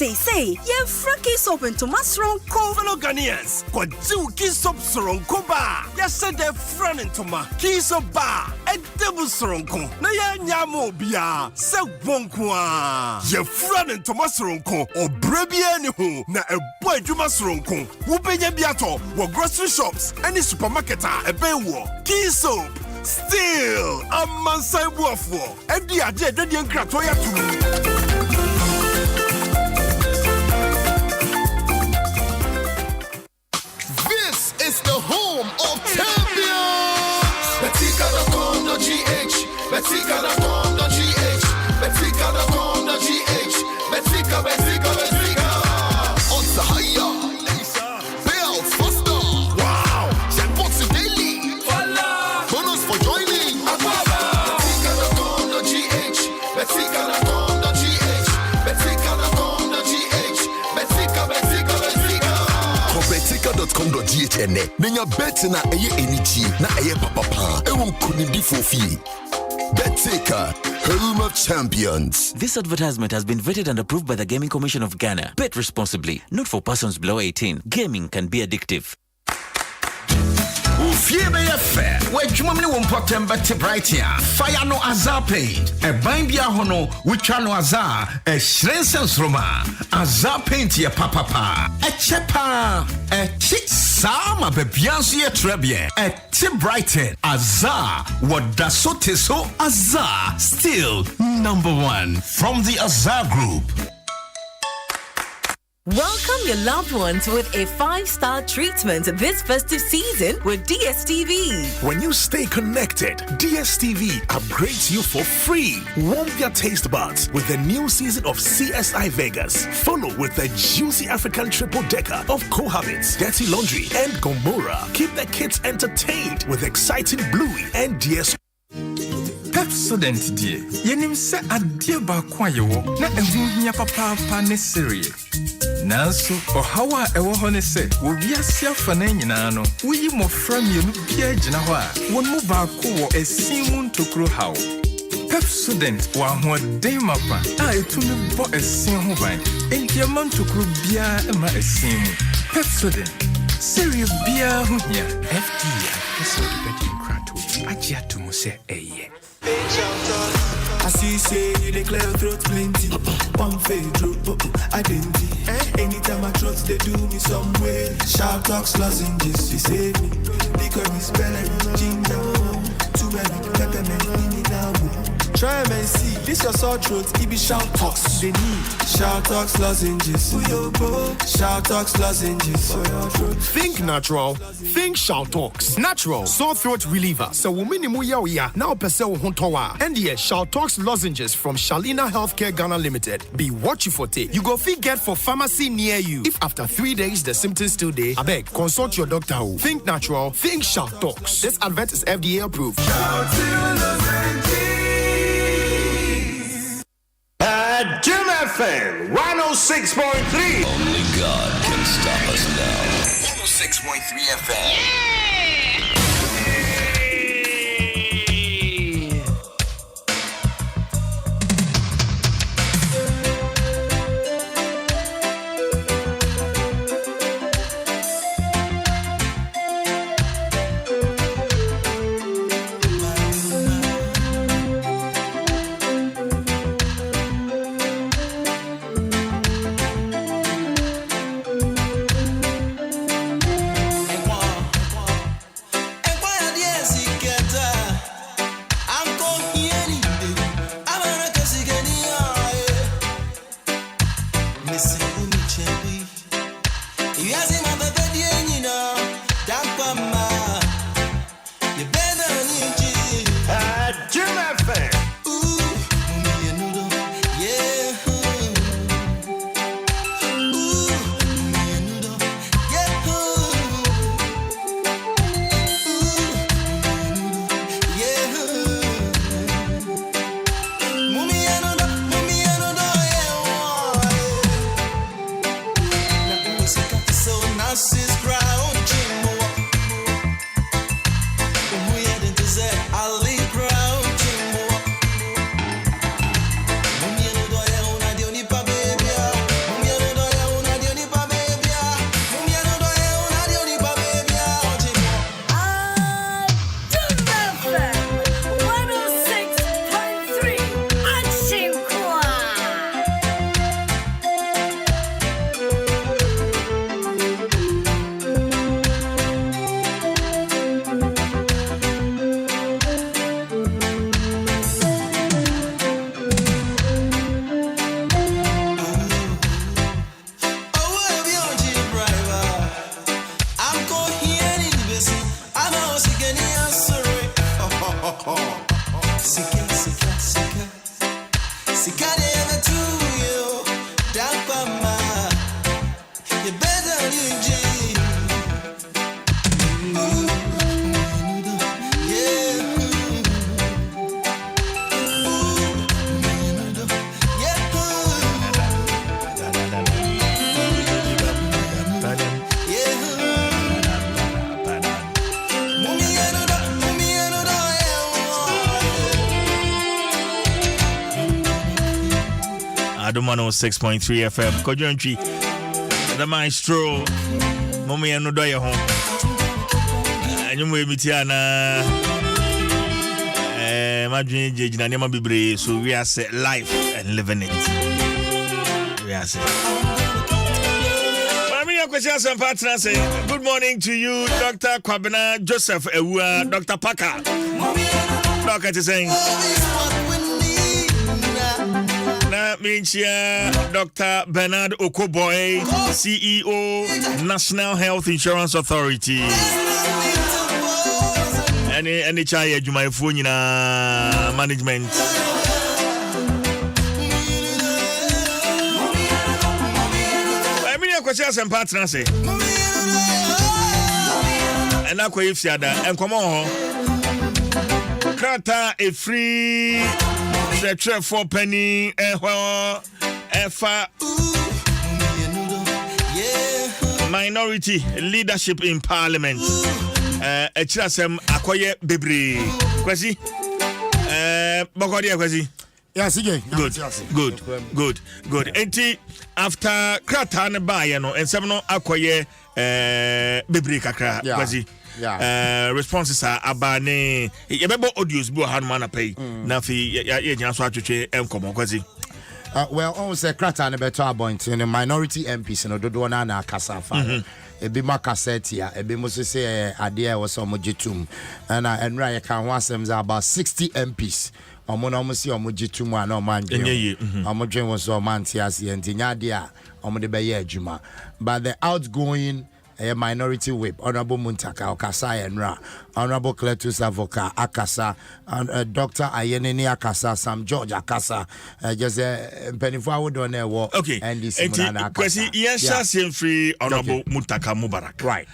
Say, ye fracky soap into Masronko. Fellow Ghanaians, got 2 kiss of Soronko bar. Yes, the front into my kiss of bar. A double Soronko. Na ya nyamo bia. Se wonkwa. Ye front into my Soronko. Or brebi anyho. Na a boy Juma Soronko. Wubenya biato. Wa grocery shops. Any supermarket a bewo. Kiss soap. Still a man say wofo. Edi aje dedi enkrato ya tu. It's the home of champions. Betika.com.gh. Betika.com.gh. Betika.com.gh. Betika. Odds are higher. Payouts faster. Wow. Jackpots daily. Bonus for joining. Betika.com.gh. Betika.com.gh. Betika.com.gh. Betika. Betika.com.gh Nenya bet na eye enichi na eye papa ewon kunidi fofi. Betika, home of champions. This advertisement has been vetted and approved by the Gaming Commission of Ghana. Bet responsibly, not for persons below 18. Gaming can be addictive. Fie be ye fair. We dwuma me won potem bet bright here. Fire no azar paint. E bind bia ho no we twa no azar. E shrensens roma. Azar paint ye papa. E chepa. E chi sama be bianso ye trebie. E ti brighten. Azar wadaso teso azar still #1 from the Azar Group. Welcome your loved ones with a 5-star treatment this festive season with DSTV. When you stay connected, DSTV upgrades you for free. Warm your taste buds with the new season of CSI Vegas. Follow with the juicy African triple-decker of Cohabits, Dirty Laundry, and Gomorrah. Keep the kids entertained with exciting Bluey and DS. Pepsodent dear, yenim se adie ba kwa yewo na ehu hia papa ne serie. Nanso ohawa ewo ho ne se wo wiase afa na nyina no woyi mofra mienu bia gina ho a won mu ba ko wo esin mu ntokro hawo. Pepsodent wa ho den mapa a etumi bo esin ho ban entia man ntokro bia ma esin mu. Pepsodent serie bia ho hia FDA episode beti krato agia to mo se eye. I see say you declare throat plenty. One fade through, identity. Anytime I trust, they do me some way. Sharp talks, lozenges, you save me. Liquor is spelling, ginger, too many peppermint, mini now. Try and see, this your sore throat, it be shout talks. They need shout talks, lozenges. Shout talks, lozenges. Think natural, think shout talks. Natural, sore throat reliever. So minimum ya now percent hontowa. And yes, shout talks lozenges from Shalina Healthcare Ghana Limited. Be what you for take. You go fit get for pharmacy near you. If after 3 days the symptoms still there, I beg consult your doctor. Think natural, think shout talks. This advert is FDA approved. Adom FM 106.3. Only God can stop us now. 106.3 FM. Adom 106.3 FM. Kojontri, the maestro, Mommy and Nodoya home. And you may be Tiana. Imagine Jajina Nema Bibre, so we are set life and living it. We are set. Good morning to you, Dr. Kwabena Joseph Ewa, Dr. Parker. Dr. Tiseng. Na Minchia, Dr. Bernard Okoboy, CEO, National Health Insurance Authority. Any chaya Jumai Funina management. Questions and partners say, and I quite if and come on, Krata a free the 4 penny minority leadership in Parliament. A chasem acquire Bibri. Quasi, Bogodia Quasi. Yes, again. Good. Enti after Kratan Bayano and Semono acquire Bibri Kakra Quasi. Responses are abane. Yabebo audios bo hanmana pay. Nafi ye swatche and come Quasi. Well, almost a Kratan better point in the minority MPs and Dodona na Kasafa. A bima cassetia, a bimus say idea was some mojitum, and Raya can want them about 60 MPs. Omonomusi omujitum ano manje. Omojwen was so mantiasi and tinyadia omodebeye juma. But the outgoing minority whip, Honorable Muntaka Okasa Enra, Honorable Cletus Avoka Akasa, and Dr. Ayenini Akasa, Sam George Akasa, just Penifua would on their walk. Okay, and this Akasa. Yes, free Honorable Muntaka Mubarak. Right.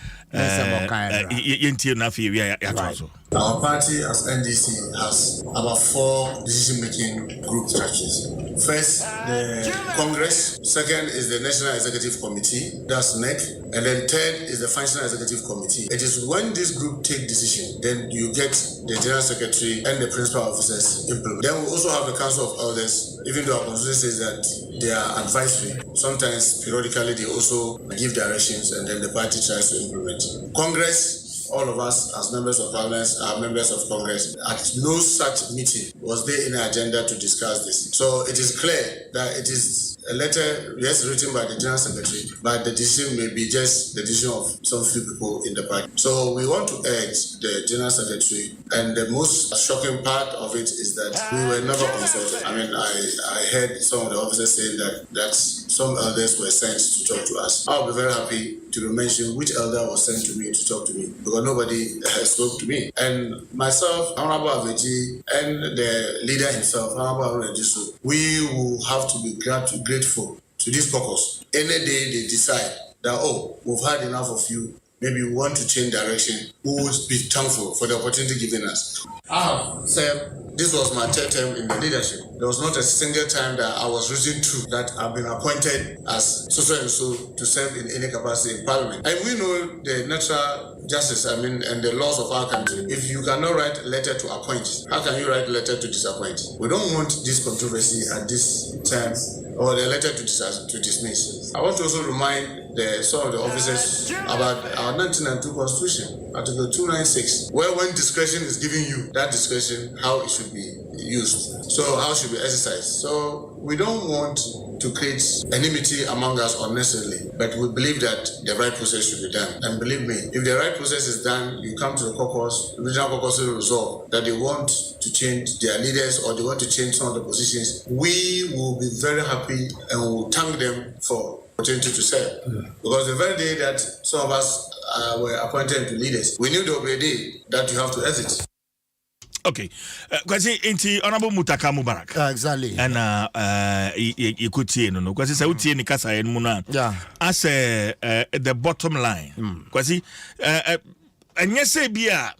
Our party as NDC has about 4 decision-making group structures. First, the Congress. Second is the National Executive Committee, that's NEC. And then third is the Functional Executive Committee. It is when this group take decision, then you get the General Secretary and the Principal Officers implement. Then we also have the Council of Elders, even though our constitution says that they are advisory. Sometimes, periodically, they also give directions and then the party tries to implement. Congress, all of us as members of Parliament are members of Congress. At no such meeting was there any agenda to discuss this. So it is clear that it is a letter, yes, written by the General Secretary, but the decision may be just the decision of some few people in the party. So we want to urge the General Secretary, and the most shocking part of it is that we were never consulted. I mean, I heard some of the officers saying that some elders were sent to talk to us. I'll be very happy to mention which elder was sent to me to talk to me, because nobody spoke to me. And myself, Honorable Aveji, and the leader himself, Honorable Regiso, we will have to be grateful to this caucus. Any day they decide that, we've had enough of you, maybe we want to change direction, we will be thankful for the opportunity given us. Sir, this was my 3rd term in the leadership. There was not a single time that I was written to that I've been appointed as so and so to serve in any capacity in Parliament. And we know the natural justice, and the laws of our country. If you cannot write a letter to appoint, how can you write a letter to disappoint? We don't want this controversy at this time, or the letter to dismiss. I want to also remind some of the officers about our 1992 Constitution, Article 296, where when discretion is given you, that discretion, how it should be used. So how should be exercised. So we don't want to create enmity among us unnecessarily, but we believe that the right process should be done. And believe me, if the right process is done, you come to the caucus, regional caucus will resolve that they want to change their leaders or they want to change some of the positions. We will be very happy and will thank them for opportunity to serve. Because the very day that some of us were appointed to leaders, we knew there would be a day that you have to exit. Okay, kwasi inti Honorable Mutaka Mubarak. Exactly. And you could see no kwasi say utie ni kasa yen mu na. Yeah. As the bottom line. Kwasi enye say bia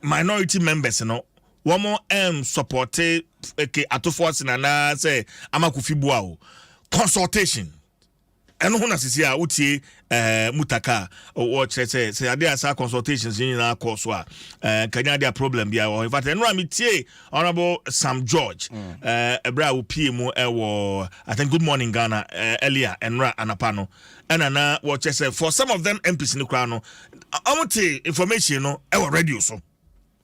minority members no one more support atofo na say amakufi bua o consultation ɛno ho na sisi a wotie mutaka o say ade asa consultations in na course so a kanya dia problem bia in fact ɛno a metie Honorable Sam George ebra wo pie mu ɛwɔ I think Good Morning Ghana earlier enra anapa no ɛna na wo say for some of them MPs ni kra no amote information no ɛwɔ radio so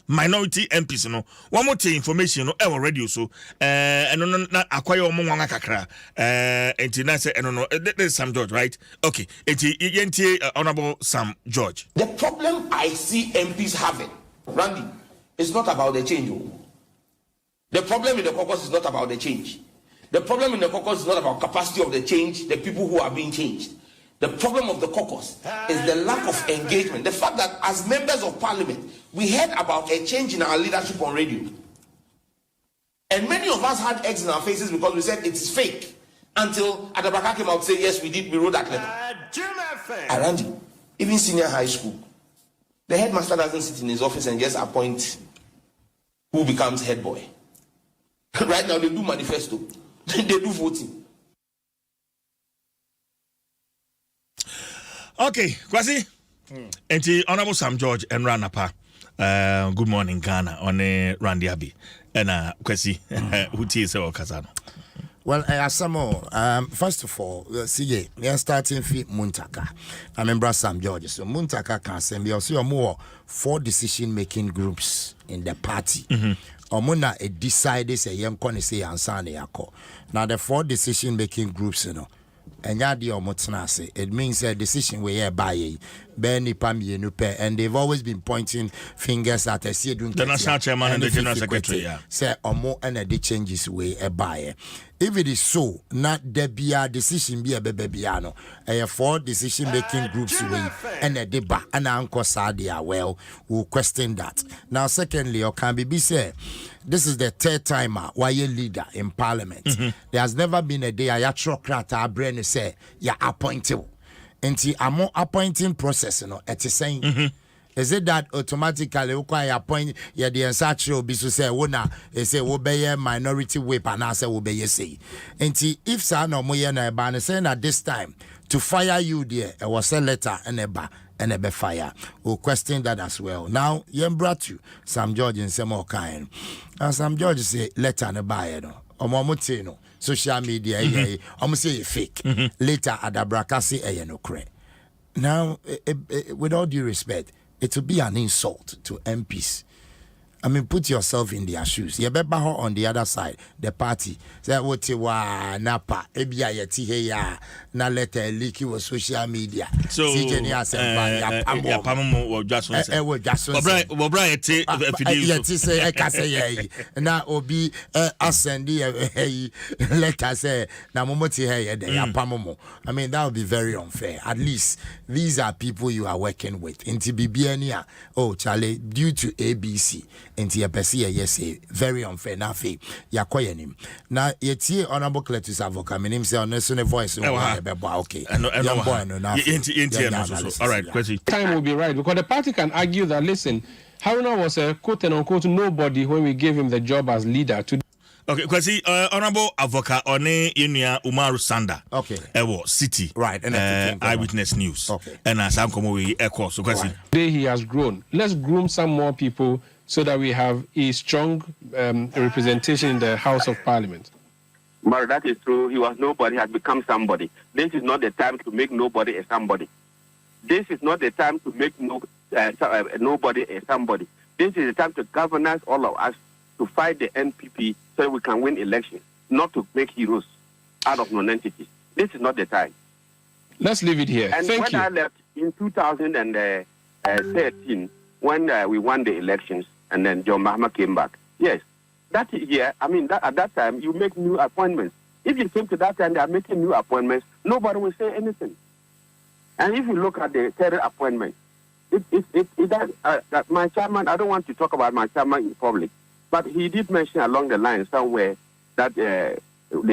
minority MPs no one more information no ever radio so no na akwaye omo nwa kakra enti na say no this is Sam George, right? Okay, enti yenti Honorable Sam George. The problem I see MPs having, Randy, is not about the change. The problem in the caucus is not about the change. The problem in the caucus is not about capacity of the change, the people who are being changed. The problem of the caucus is the lack of engagement. The fact that as members of parliament, we heard about a change in our leadership on radio. And many of us had eggs in our faces because we said it is fake. Until Adabaka came out and said, yes, we did, we wrote that letter. Arandi, even senior high school, the headmaster doesn't sit in his office and just appoint who becomes head boy. Right now, they do manifesto. They do voting. Okay, Kwasi. Enti Honorable Sam George and Ranapa. Good Morning Ghana on Randy Abbey. And Kwasi, who is our Kazano? Well, first of all, see, we are starting with Muntaka. I remember Sam George. So Muntaka can send me also more 4 decision-making groups in the party. Omuna decided say young kone say ansane yako. Now the 4 decision-making groups, you know. It means a decision we are by Benny Pamianupe, and they've always been pointing fingers at a the national chairman and the general secretary. Say or more and the changes we a buyer. If it is so, not there be a decision be a babyano, a 4 decision making groups way and a deba and Uncle Sadia well will question that. Now, secondly, or can be said, this is the 3rd time why you leader in parliament. There has never been a day a yatrocrat our brain say you're appointable. And a more appointing process, you know, at the same. Is it that automatically require appoint the answer be to say wona say obey minority whip and answer obey say. And if sa no moye na ba say na this time to fire you there it was a letter and a be fire. We'll question that as well. Now brought you Sam George and some kind. And Sam George say letter and buy no. No social media say fake. Later Adabraka say no cre. Now with all due respect, it will be an insult to MPs. I mean, put yourself in their shoes. You better on the other side, the party. Say what you want, napa, ebia yeti heya, na letter leak was social media. So, Pamumo just yeti say I can say na obi ascendi letter say na momoti heya de Pamumo. I mean, that would be very unfair. At least these are people you are working with. Inti bibiania, oh Charlie, due to ABC. Inti yepesi yes, very unfair. Na fe yakoye nim. Na yeti honorable Cletus Avoka. Minim say on a voice. Okay. All right. Time will be right because the party can argue that listen, Haruna was a quote and unquote nobody when we gave him the job as leader. Okay, Kwesi, honorable Avoka One Inia Umaru Sanda. Okay. Ewo City. Right. And Eyewitness News. Okay. And Sam Komowe Echo. So Kwesi. Today he has grown. Let's groom some more people so that we have a strong representation in the House of Parliament. But that is true. He was nobody, has become somebody. This is not the time to make nobody a somebody. This is not the time to make nobody a somebody. This is the time to galvanize all of us to fight the NPP so we can win elections, not to make heroes out of non-entities. This is not the time. Let's leave it here. And Thank you. I left in 2013, when we won the elections, and then John Mahama came back. Yes, that year, I mean, at that time, you make new appointments. If you came to that time, they are making new appointments, nobody will say anything. And if you look at the third appointment, my chairman, I don't want to talk about my chairman in public, but he did mention along the line somewhere that they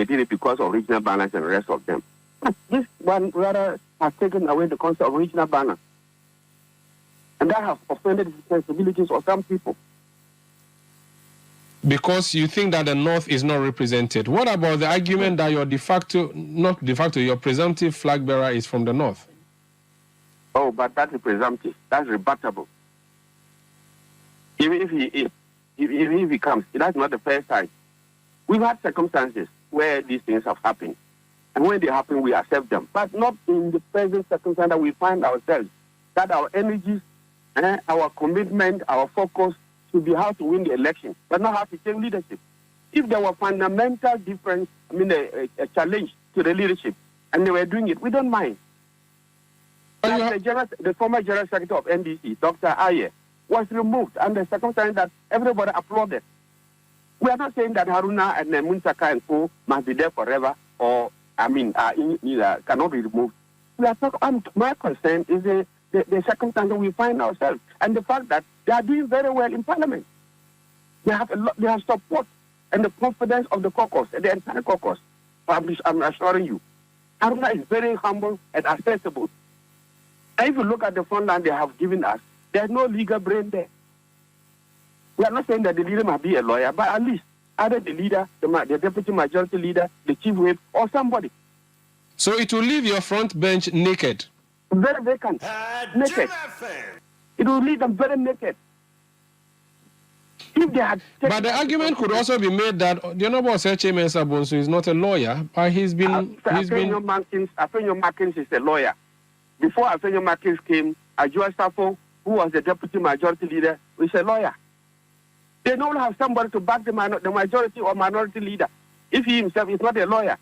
did it because of regional balance and the rest of them. But this one rather has taken away the concept of regional balance. And that has offended the sensibilities of some people. Because you think that the North is not represented. What about the argument that your your presumptive flag bearer is from the North? Oh, but that is presumptive. That's rebuttable. Even if he comes, that's not the first time. We've had circumstances where these things have happened. And when they happen, we accept them. But not in the present circumstance that we find ourselves. That our energies, our commitment, our focus should be how to win the election, but not how to change leadership. If there were fundamental difference, a challenge to the leadership, and they were doing it, we don't mind. The former General Secretary of NDC, Dr. Ayer, was removed under circumstances that everybody applauded. We are not saying that Haruna and Muntaka and Co must be there forever, or cannot be removed. We are talking. My concern is the circumstance that we find ourselves, and the fact that they are doing very well in Parliament. They have support and the confidence of the caucus, the entire caucus. I'm assuring you, Haruna is very humble and accessible. And if you look at the front line they have given us, there's no legal brain there. We are not saying that the leader must be a lawyer, but at least either the leader, the deputy majority leader, the chief whip, or somebody. So it will leave your front bench naked? Very vacant. Naked. It will leave them very naked. If they had but the argument could also be made that the Honorable Seche Mensah Bonsu is not a lawyer, but he's been... Afenyo Markins is a lawyer. Before Afenyo Markins came, Ajua Safo, who was the deputy majority leader, was a lawyer. They don't have somebody to back the majority or minority leader if he himself is not a lawyer.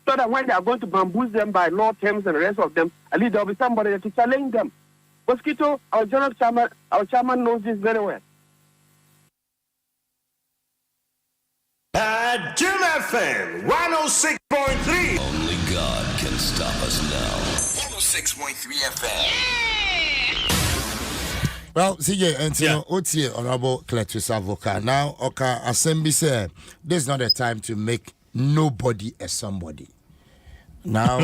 So that when they are going to bamboozle them by law terms and the rest of them, at least there will be somebody to challenge them. Mosquito, our chairman knows this very well. Jim FM 106.3. Only God can stop us now. 106.3 FM. Well, CJ, and Otie, Honorable Cletus Avoka. Now, Oka Assembly said, this is not a time to make nobody a somebody. Now,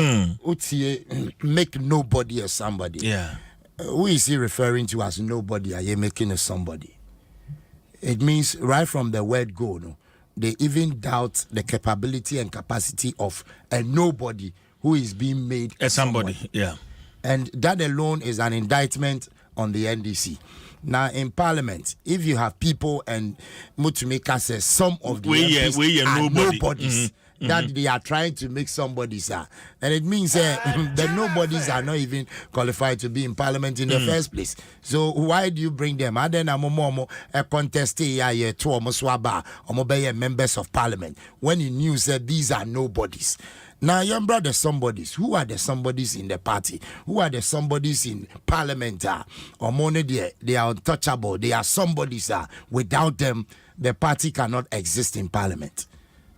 Otie, make nobody a somebody. Yeah. Who is he referring to as nobody? Are you making a somebody? It means right from the word go, no, they even doubt the capability and capacity of a nobody who is being made a somebody. Yeah. And that alone is an indictment on the NDC. Now, in Parliament, if you have people, and Mutumeka says some of the MPs are nobodies, that they are trying to make somebodies, and it means the nobodies are not even qualified to be in Parliament in the first place. So why do you bring them? And then a contested members of Parliament when you knew that these are nobodies. Now, young brother, somebodies. Who are the somebodies in the party? Who are the somebodies in Parliament? Or money, they are untouchable. They are somebodies. Without them, the party cannot exist in Parliament.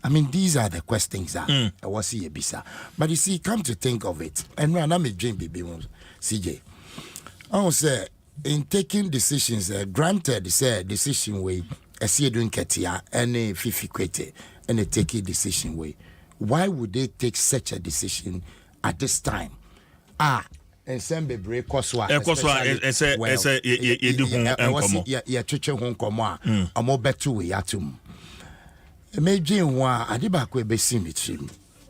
I mean, these are the questions. But you see, come to think of it, and when I'm a dream, baby, CJ, I will say, in taking decisions, granted, say decision way, I see doing Ketia, any Fifi Kwete, and they take a decision way. Why would they take such a decision at this time? And some baby Koswa.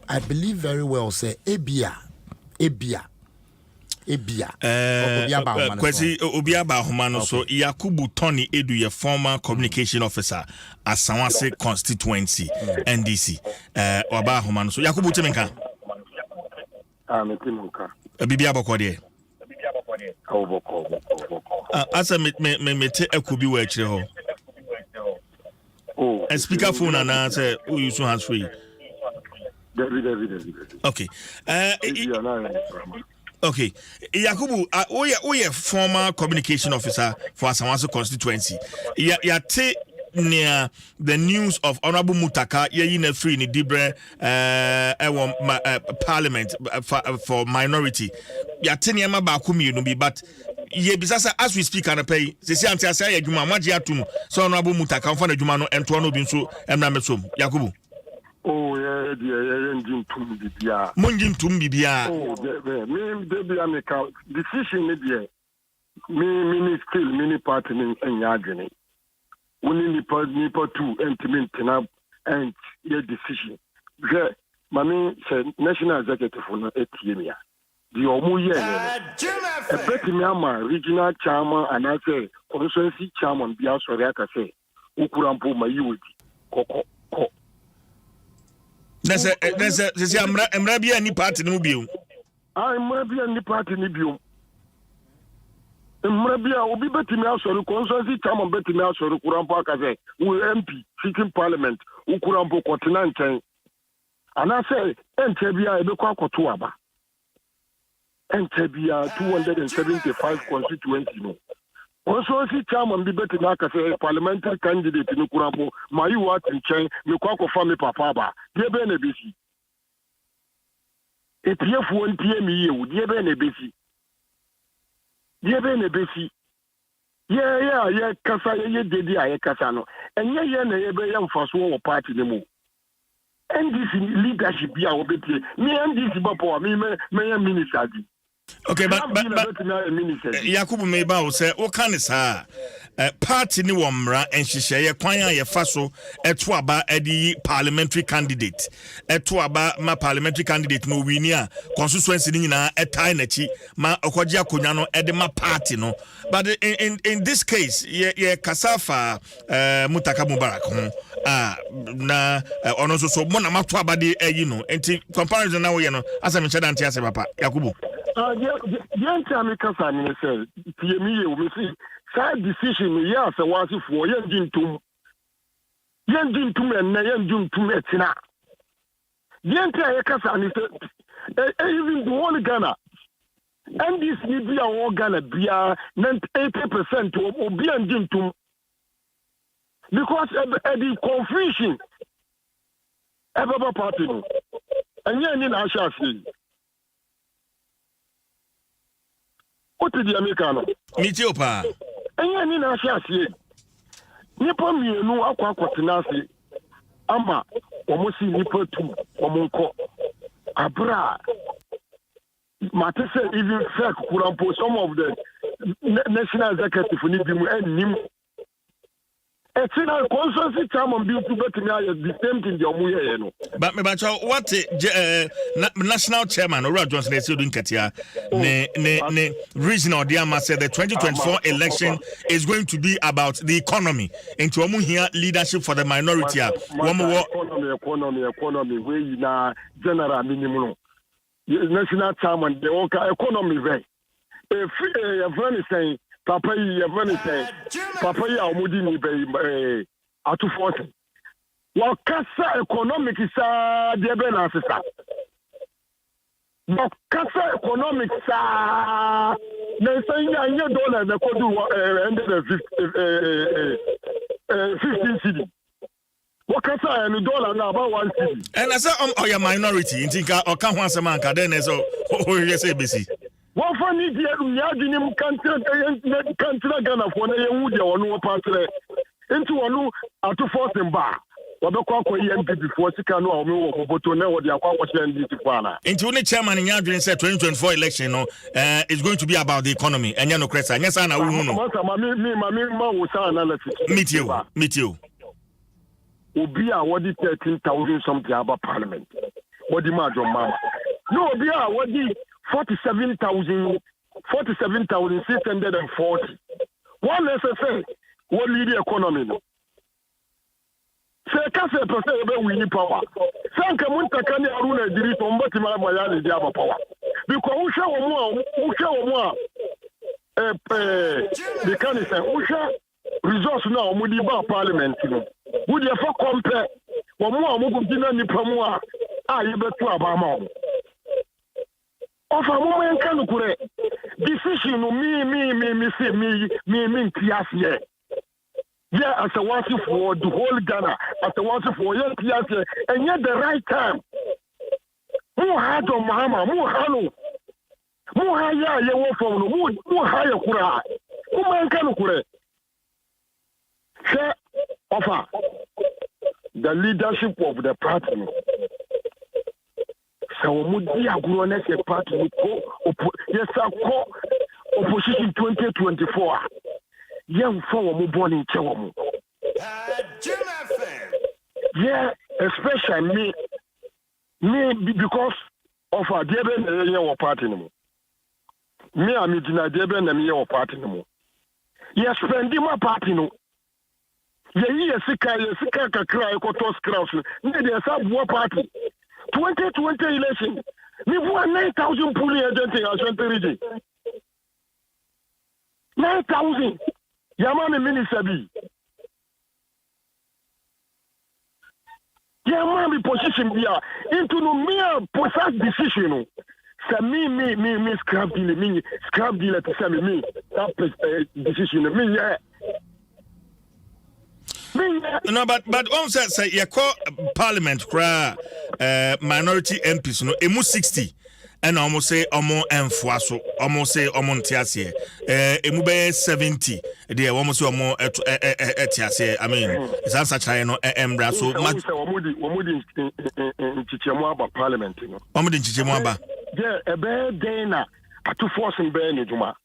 I believe very well say Ebia. Kwesi Obiaba Homano so Yakubu Tony Edu ye former communication officer at Sanwase constituency NDC. Oba Homano so Yakubu Temenka. Bibia Bokode. Asa me te ekubi we kire ho. Oh, a speaker phone and answer who you so hands free. Okay. Okay. Yakubu, we former communication officer for Asawaso constituency. Ya te near the news of Honorable Mutaka ye free ni dibre Parliament for minority. Ya te near ba kumi no be but ye bisasa as we speak and pay se anti asa ya djuma maji atum so Honorable Mutaka on fa na djuma no ento no bi nso emna mesom Yakubu. Oh, yeah, bibia. Munjin tum bibia. Oh, me baby America decision me still party in Yadrini. Only nipa two and and your decision. Mami said national executive for ATMia. The Omuye a Betimama regional chairman and I say constituency chairman Bia Soriaka say Ukurampo Mayudi Koko. There's a Mrabia any party no bill. I'm Mrabia any party nibium. Mrabia will be Betimia Sori constituency chairman Betimia Sori Ukurampo Kaze who MP sitting parliament Ukurampo Continental. And I say, Entebia, a Beko Kotuaba. Entebia, 275 constituency. Also, see, Chairman Bibet Naka say, parliamentary candidate in Ukurampo, Mayu in Chen, Nukako family Papa, dear Benebisi. A PF1 PME, dear Benebisi. Dear Benebisi. Yeah, Kasa, yeah, Casano. And yeah, young first war party the move. NDC leadership be our baby. Me NDC bapo me minister. Okay, but Yakubu Meba say what kind of party ni wamra and shishaya kwanya ye faso etwaba edi parliamentary candidate etwaba ma parliamentary candidate no winia constituency ni nyina etai na chi ma okwaji akonya no edi ma party no but in this case ye kasafa Mutaka Mubarak na ono so mo na matwaba de ayi no enti comparison na wo ye no asem cheda ntia se papa Yakubu the answer Kasa ni say TME we see side decision yes was for yendintum and yendintum etina the answer Kasa ni say even the whole Ghana and this need be our Ghana be 80% of be yendintum because the confusion ever party and yen in Asha see. What did the American? Mitiopa. And you know, she Nippon, you know, Aqua Quatinasi, Ama, almost Nippo to Omonco, Abra. Matter said, even fair Kurampo, some of the national executive need him and Nim. It's in our consensus time on beauty, but the same thing, your Muye. But what national chairman or Johnson is doing Katia, ne regional Diama said the 2024 election is going to be about the economy. Into here leadership for the minority. Economy, where you now general minimum. National chairman, the economy very. If everyone is saying, Papa, everyone is saying, Papa, Mudi, at 240. Well, Kasa economic is the benefit. But Kasa economic they say $100 they could do 15 cedi. What Kasa and $1 now about 1 cedi. And I said, your minority in Tinka or come once a month, then there's ABC. What funny dear, we are in him country Ghana for the Woody or no part into a new at 240 bar. What the Quaco EMP before Sikano or Moboto know what the Aqua and Ditipana. Into the chairman in Yadrin said 2024 election is going to be about the economy and Yano Cressa. Yes, I know. Meet you. Obi a what the 13,000 something about parliament. What the margin, Mama? No, Obi a what the 47,640. One SSA, what lead the economy? Say, Kasa per we need power. Sanka Muntakani Aruna did it on Batima Mayani Diaba power. Because Usha Omoa, the Canisa, Usha resource now, Mudiba Parliament. Would you for compare one more Mugina Nipamua? You bet to Abama. Of a woman can correct decision me Piasia. Yeah, as a watch for the whole Ghana, as a watch for young Piasia, and yet the right time. More hard on Mahama, more Halo, more higher, you from more higher Kura. Woman can correct. Share offer the leadership of the party. So Mudi Agroness a party yes, I call opposition 2024. Young for born in Chawam. Yeah, especially me because of a deben and your party no more. Me a midina deben and your party no more. Yes, spending my party no. Yeah, sika cry kotos cross. Maybe a sub war party. 2020 election. Me won 9,000 polling agents in Ashanti region. 9,000. Yamani minister be. Yamani position be into no mere possess decision. So me scrap deal to say me that decision me yeah. No, but on say you call Parliament minority MPs no emu 60 and almost say enfuaso almost say ntiase emu be 70 dey almost say etiase I mean it's answer chai no embra so omudi nchichemu aba Parliament no omudi nchichemu aba yeah ebe dey na to force be ni juma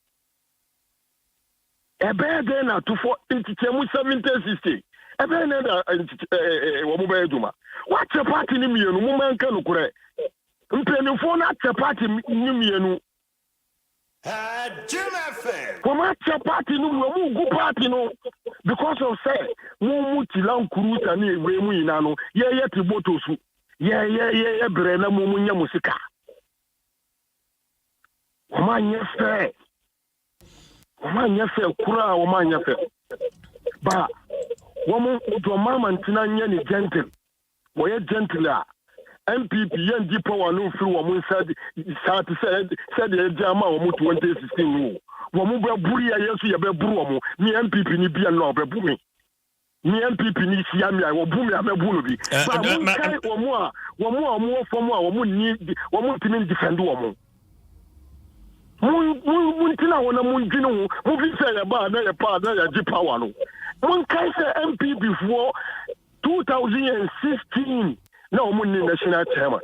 ebe dey na to force nchichemu 70-60 ebe na da wo be juma what the party ni mienu mu man kan kure mpenifo na the party ni mienu From a party no mu go party no because of say mu tilan kuruta ni we mu ina no ye tiboto su ye bre na mu nya musika o ma nya fe kura o ma nya fe ba wo mu to mama ntina nya ni gentle wo ye gentle a MPP yen di power no free wo mu said the jama wo mu 2016 no wo mu be buri ya yesu ye be buru wo mu ni MPP ni bia no be bu mi ni MPP ni sia mi wo bu mi amebu no bi ba mu kai wo mu fom a wo mu ni wo mu timi defend wo mu mun tina wona mun dwene ho mu bi say ya ba na ya pa na ya di power no mun kai say MPP for 2016 no money national chairman.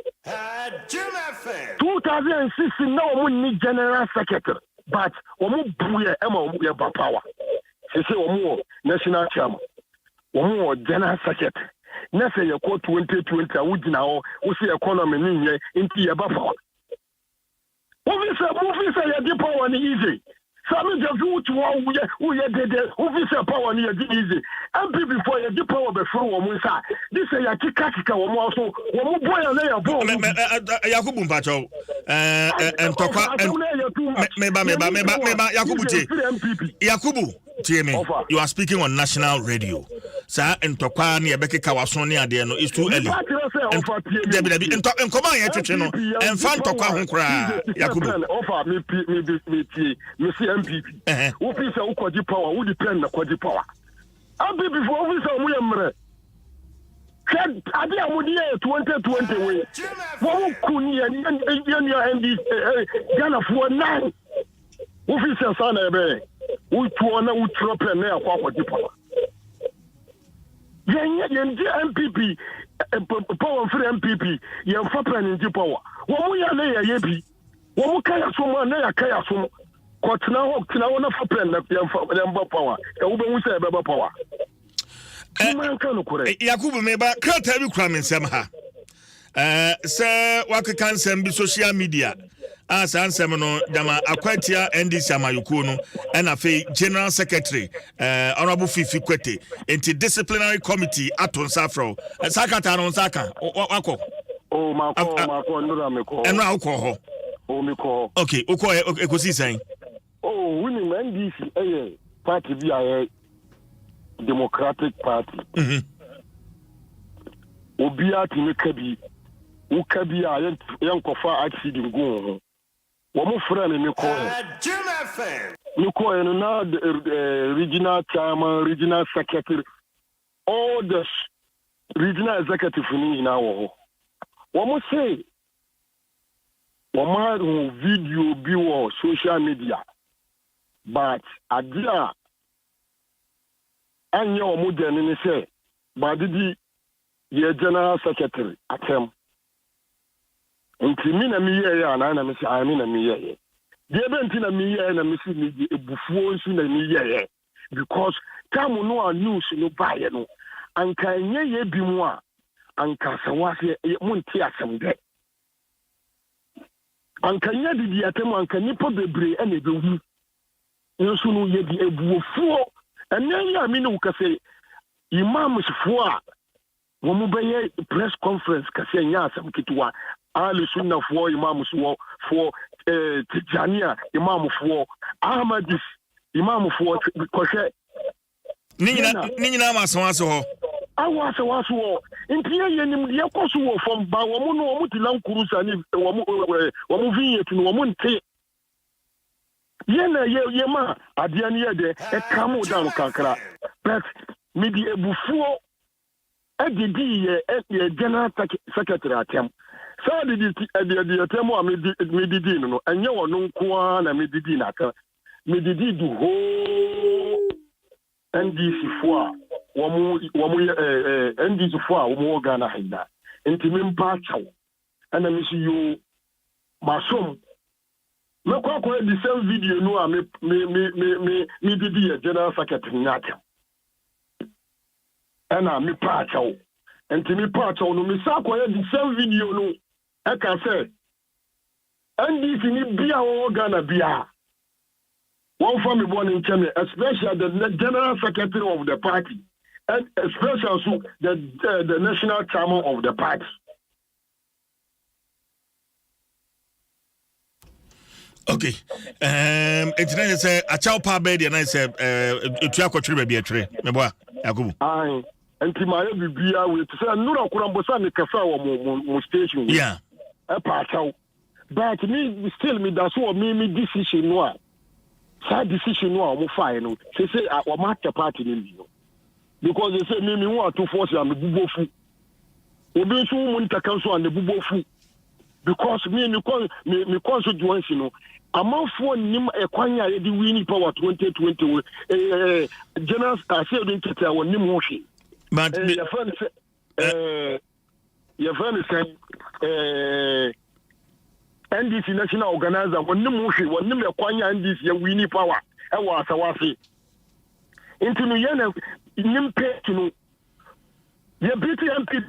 2016 no money general secretary, but omo buye ema omo ye ba power. Say omo national chairman, omo general secretary. Na say ye ko 2020 awudina ho, wo say economy ni nye nti ye ba power. Movie say ye di power ni easy. Sami just to who ye did who power ni easy. MP before you give power before woman sa. This say ya kika woman also woman boy na ya bo. Yakubu Mpacho and Tokwa meba Yakubu T. Yakubu TMA, you are speaking on national radio. Sir and Tokwa ni ebeke kawasoni ade no is too early. Debi en koma ye twetwe no en fan Tokwa ho kra Yakubu. Offer me see MPP. Who feels who kwaji power, who depend na kwaji power. MPP before who say mu yemre. Said ade amudi 2020 we. Wo kuni ya ND Ghana for 9. Who feels sana ebe. Who tuona who trope na kwa kwaji power. Yen MPP power free MPP yen fa plan ndi power. Wo mu ya na ye bi. Wo mu kaya so mu na ya kaya so. Kotna ho tina wona fa plan na yen ba power. E wo be hu say be ba power. Yakubu meba krata bi kura mensem ha. Se wakeka nsem bi social media. As ansem no dama akwatia NDC amayuko no and afi general secretary honorable Fifi Kwete into disciplinary committee aton safro sakata no saka wako mako ndura meko enra uko ho meko okay uko ekosi sen winning NDC party bi Democratic Party obia timekabi ukabi yankofa accident go ho womo frane ni ko ni ko na regional chairman, regional secretary, all the regional executive ni na wo womo say womo video bi wo social media but adia anya womo jeni ni say badidi ye general secretary atem nti mi na mi ye ya na mi say mi na mi ye de be nti na mi ye na mi si mi ebufuo nsi na mi ye because time no news no buy no anka nye ye bi mu a anka sawase munti asem de anka nya didi atem anka nipa bebre ene bewu nso no ye di ebuofuo ene ya mi no kase imams fo a wo mu beye press conference kase nya asem kitwa ali sunna fo imams fo Tijania imam fo Ahmadis imam fo kohwe Nina maso ho awaso ho ntiye yenim de yakoso wo fom ba wo mu no wo mu tilan kurusa ni wo mu vinye tu no wo mu nte ye ma ade ani ye de e kam down kakra but me di ebufuo agidi ye general secretary atem so the atem o me didi no enye wo no nko na me didi na ka me didi du ho NDC fo womu NDC fo a womu Ghana haida enti me mpa chaw ana me si yo masom me kwa the same video no a me didi ye general secretary nyata ana me pa chaw enti me pa chaw no me sa kwa the same video no e ka say NDC ni bia wo Ghana bia one family born in Kenya, especially the general secretary of the party, and especially also the national chairman of the party. Okay. It's say a chow pa bed and I said it's a quadri be a tree. Meboa, Yakubu. Aye. And Timaya Bibia with say Nura Kurambosa ni kasa mo station. Yeah. A parchow. But me still me that's what me decision no. That decision no am fine no say our market party no because they say me want to force am bubofu obi so mu ntaka so an bubofu because me constituency no amanfo nim ekwan ya de win power 2020 general say don tete won nim ho hwe but your friend say NDC national organizer wonnim hwe wonnim ekwanya NDC ya wini power e wa asawase into no ye na nim page no ye BTMP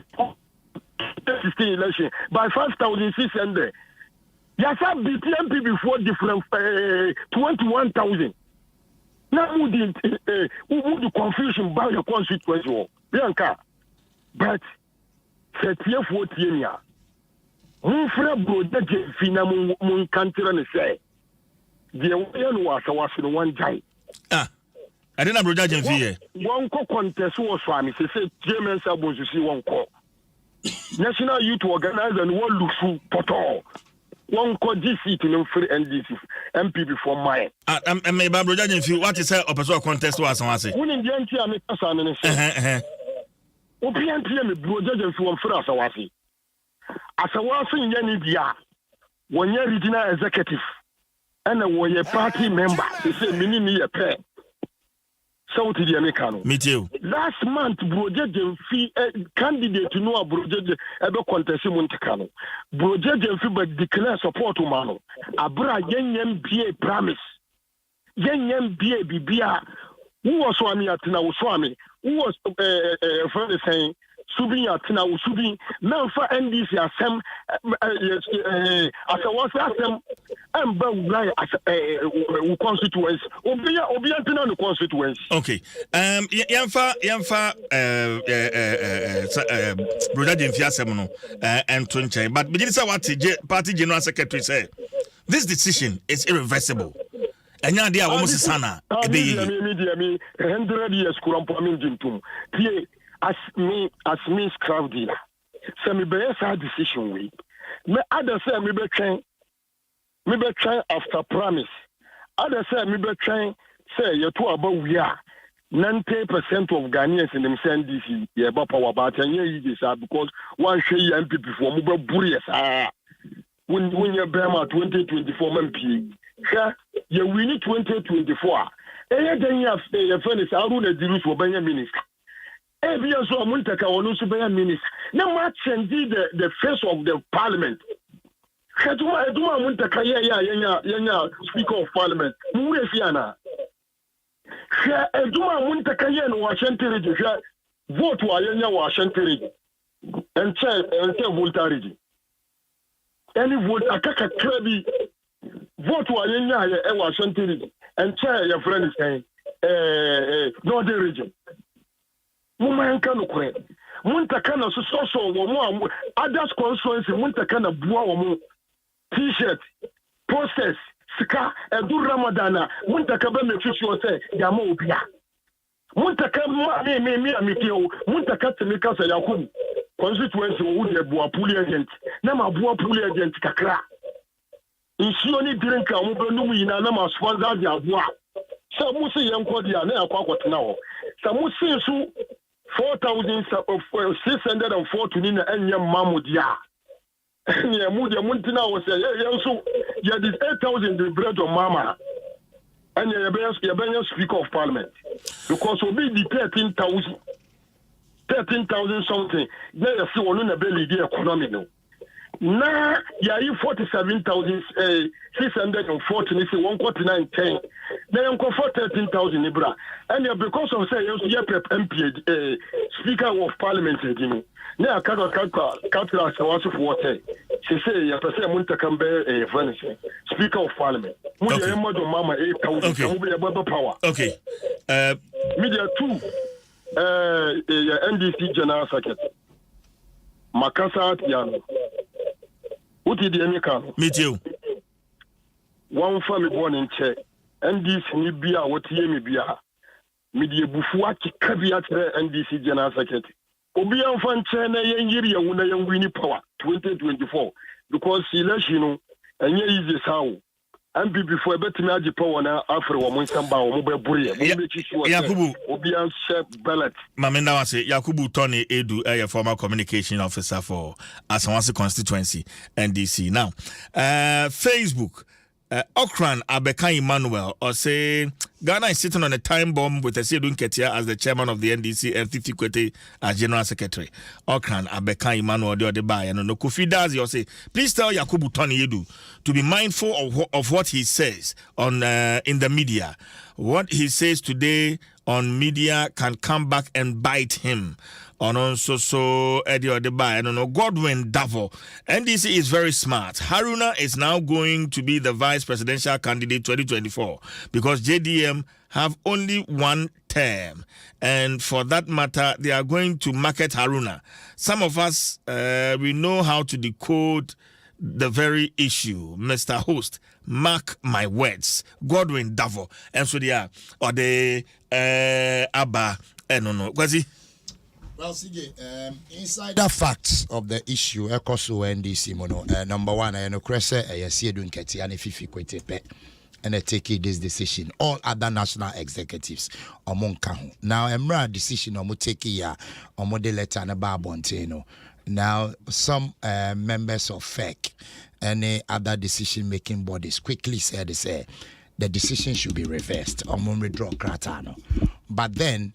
16 election by 5,600 ya sa BTMP before different 21,000 now who the confusion about your constituency bianca but set here for tienia Mufra brodaje fina mun kantira ne say de wo no wasawase no one jai I didn't brodaje fi one ko contest wo so ami say James Abonsusi won ko national youth organizer no lufu poto won ko DC to no free NDC MP before mine me ba brodaje fi what is say opeso contest wo asawase woni de anti ami kasa ne say obi anti me brodaje fi won free asawase Asawasi nyani dia wonye regional executive and woye party member they say minini ye pay so to the Americano me too last month broje fi candidate no broje ebe contest muntikano broje fi but declare support mano abra yenyem bia promise yenyem bia bibia who was swami atina wo swami who was friend saying Subi atina usubi na fa NDC asem asawase asem amba ulai as constituency obi atina no constituency. Okay. Yamfa brother Jemfi asem no and Tunchen but begin say what party general secretary say this decision is irreversible. Enya dia wo musisana ebe yi. Me 100 years kurampo amin jintum. Tie as me scrap dealer. So me be a decision we. Me other say me be train after promise. Other say me be train say you two about we are 90% of Ghanaians in them send this ye ba power but and ye because one share MP before me be burious when you be ma 2024 MP. You win 2024. Then you have your friend is Aruna Dirus for Benya minister. Every year so Muntaka or Lusubaya minister. Now much indeed the face of the parliament. Eduma Muntaka speaker of parliament. Murefiana. hwɛ adwuma muntaka yɛ no Washington region hwɛ vote wa yɛnya Washington region ɛnkyɛ Volta region any vote akaka krabi vote wa yɛnya yɛ Washington region ɛnkyɛ yɛ friend is Northern region mumanka no kore muntaka na so wo mo others constituency muntaka na bua wo mo t-shirt posters sika edu Ramadana muntaka ba me fusu say ya ma obia muntaka me amitio muntaka temika say Yakubu constituency wo de bua puli agent na ma bua puli agent kakra nsuo ni drink a mo benum yina na ma sponsor dia bua so mo se yenko dia na akwakotena ho so mo se su 4,604 ni na enya mamudia yeah, Mudia Muntina was so yeah, this 8,000 the bread of mama. And you're Speaker of Parliament. Because we'll be the 13,000 something. There you see one a belly the economy no. Now yeah, 47,640 is 149.10. Then you go for 13,000 Ibra. And because of say you MP Speaker of Parliament now calculate was for she say you say muntaka be furniture Speaker of Parliament. Mudia yamado mama 8,000 power. Okay. Media 2 NDC General Secretary. Makasa Tiano. Uti di emeka. Meet you. One family born in Che. NDC ni bia wotie mi bia. Media bufu akika bia tere NDC General Secretary. Obi amfa nche na yiri ya wuna ya wini power 2024 because election no enye easy sawo. MPP before betimi agi power na afre wo nsamba wo be buri e mo chichi wo Yakubu obi an share ballot Mamenda wase Yakubu Tony Edu a former communication officer for Asawase constituency NDC. Now Facebook Okran Abeka Emmanuel or say Ghana is sitting on a time bomb with Esiedun Ketia as the chairman of the NDC and Fifi Kwete as general secretary. Okran Abeka Emmanuel the Odebai and no Kofi Dazi or say please tell Yakubu Tony Edu to be mindful of what he says on in the media. What he says today on media can come back and bite him. On also so Eddie Odebai and no Godwin Davo. NDC is very smart. Haruna is now going to be the vice presidential candidate 2024 because JDM have only one term, and for that matter they are going to market Haruna. Some of us we know how to decode the very issue. Mr. Host, mark my words. Godwin Davo and so they are or the Abba no Kwazi. Well, CJ, insider facts of the issue, Ekoso NDC mono. Number one, I know Cresse, I see doing Keti and Fifi Kwete, and I take this decision. All other national executives among Kahu. Now, Emra decision on Muteki on Mode letter and Babonteno. Now, some members of FEC and other decision making bodies quickly said the decision should be reversed or withdraw Kratano. But then,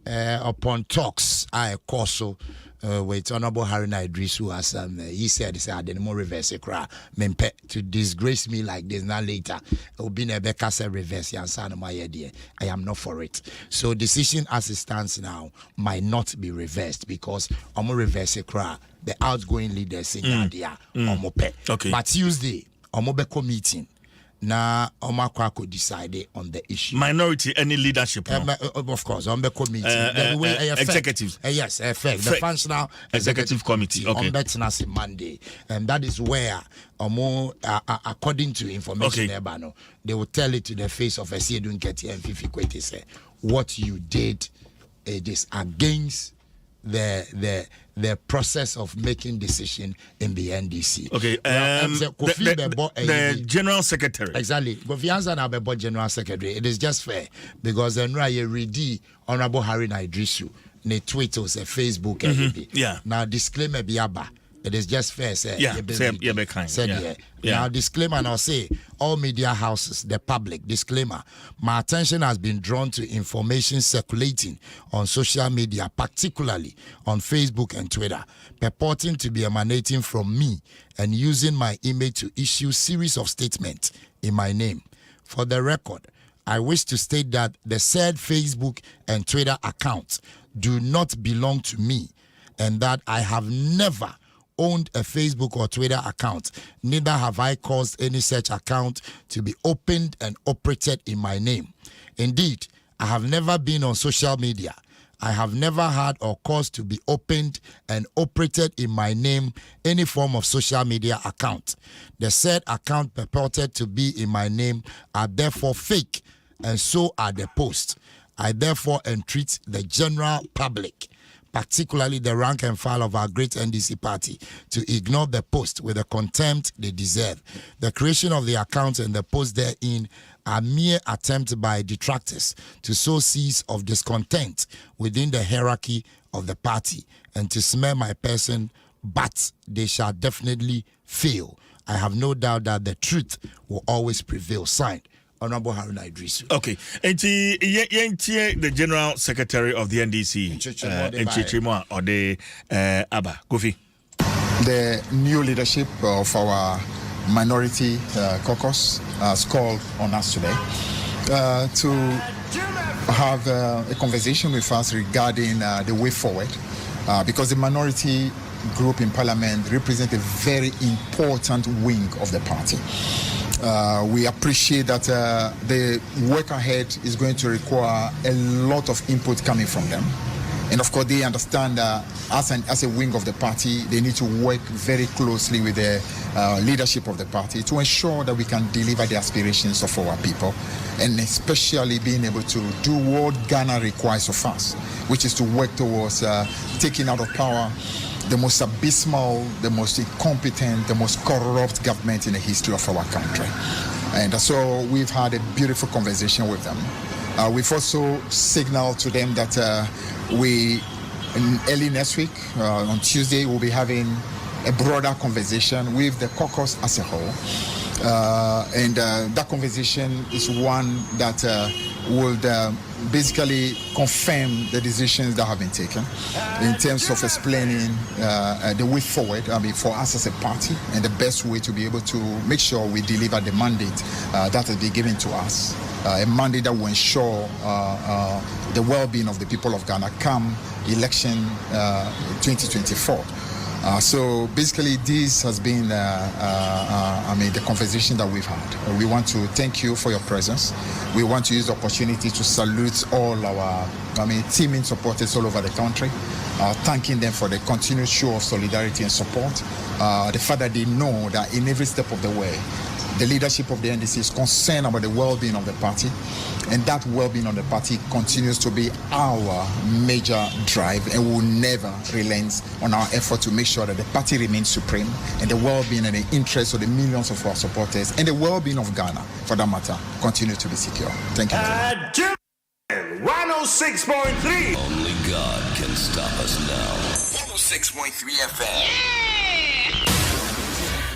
upon talks, I also with Honorable Haruna Idrisu as he said, I didn't more reverse a cry. To disgrace me like this now later, Obinebeka said reverse Yansan my idea. I am not for it. So decision as it stands now might not be reversed because I'm going reverse a cry. The outgoing leaders in Nadia okay. But Tuesday, Omobeko meeting. Na Omakwa could decide on the issue. Minority, any leadership? Of course, on the committee. Executives. Yes, effect. The functional executive committee. Okay. On that's Monday. And that is where, according to information, they will tell it to the face of Esiedun Keti and Fifi Kwete say, what you did is against the process of making decision in the NDC. Okay. The general secretary. Exactly. Kofi Ansan Abebo general secretary. It is just fair because Enra ready Honorable Haruna Idrisu ne tweet or say Facebook yeah. Now disclaimer biaba. It is just fair, say. Yeah. Now, disclaimer, and I'll say, all media houses, the public, disclaimer, my attention has been drawn to information circulating on social media, particularly on Facebook and Twitter, purporting to be emanating from me and using my image to issue series of statements in my name. For the record, I wish to state that the said Facebook and Twitter accounts do not belong to me, and that I have never owned a Facebook or Twitter account. Neither have I caused any such account to be opened and operated in my name. Indeed, I have never been on social media. I have never had or caused to be opened and operated in my name any form of social media account. The said account purported to be in my name are therefore fake, and so are the posts. I therefore entreat the general public, particularly the rank and file of our great NDC party, to ignore the post with the contempt they deserve. The creation of the account and the post therein are mere attempts by detractors to sow seeds of discontent within the hierarchy of the party and to smear my person, but they shall definitely fail. I have no doubt that the truth will always prevail. Signed, Honorable Haruna Idrisu. Okay, and the General Secretary of the NDC, Nchichimwa or the Abba Kofi. The new leadership of our minority caucus has called on us today to have a conversation with us regarding the way forward, because the minority group in Parliament represents a very important wing of the party. We appreciate that the work ahead is going to require a lot of input coming from them. And of course, they understand that as a wing of the party, they need to work very closely with the leadership of the party to ensure that we can deliver the aspirations of our people, and especially being able to do what Ghana requires of us, which is to work towards taking out of power the most abysmal, the most incompetent, the most corrupt government in the history of our country. And so we've had a beautiful conversation with them. We've also signaled to them that early next week, on Tuesday, we'll be having a broader conversation with the caucus as a whole. And that conversation is one that would basically confirm the decisions that have been taken in terms of explaining the way forward, for us as a party, and the best way to be able to make sure we deliver the mandate that has been given to us. A mandate that will ensure the well-being of the people of Ghana come election 2024. So basically, this has been the conversation that we've had. We want to thank you for your presence. We want to use the opportunity to salute all our teaming supporters all over the country, thanking them for the continued show of solidarity and support. The fact that they know that in every step of the way, the leadership of the NDC is concerned about the well-being of the party, and that well-being of the party continues to be our major drive, and we will never relent on our effort to make sure that the party remains supreme, and the well-being and the interests of the millions of our supporters, and the well-being of Ghana, for that matter, continue to be secure. Thank you. Adom 106.3. Only God can stop us now. 106.3 FM.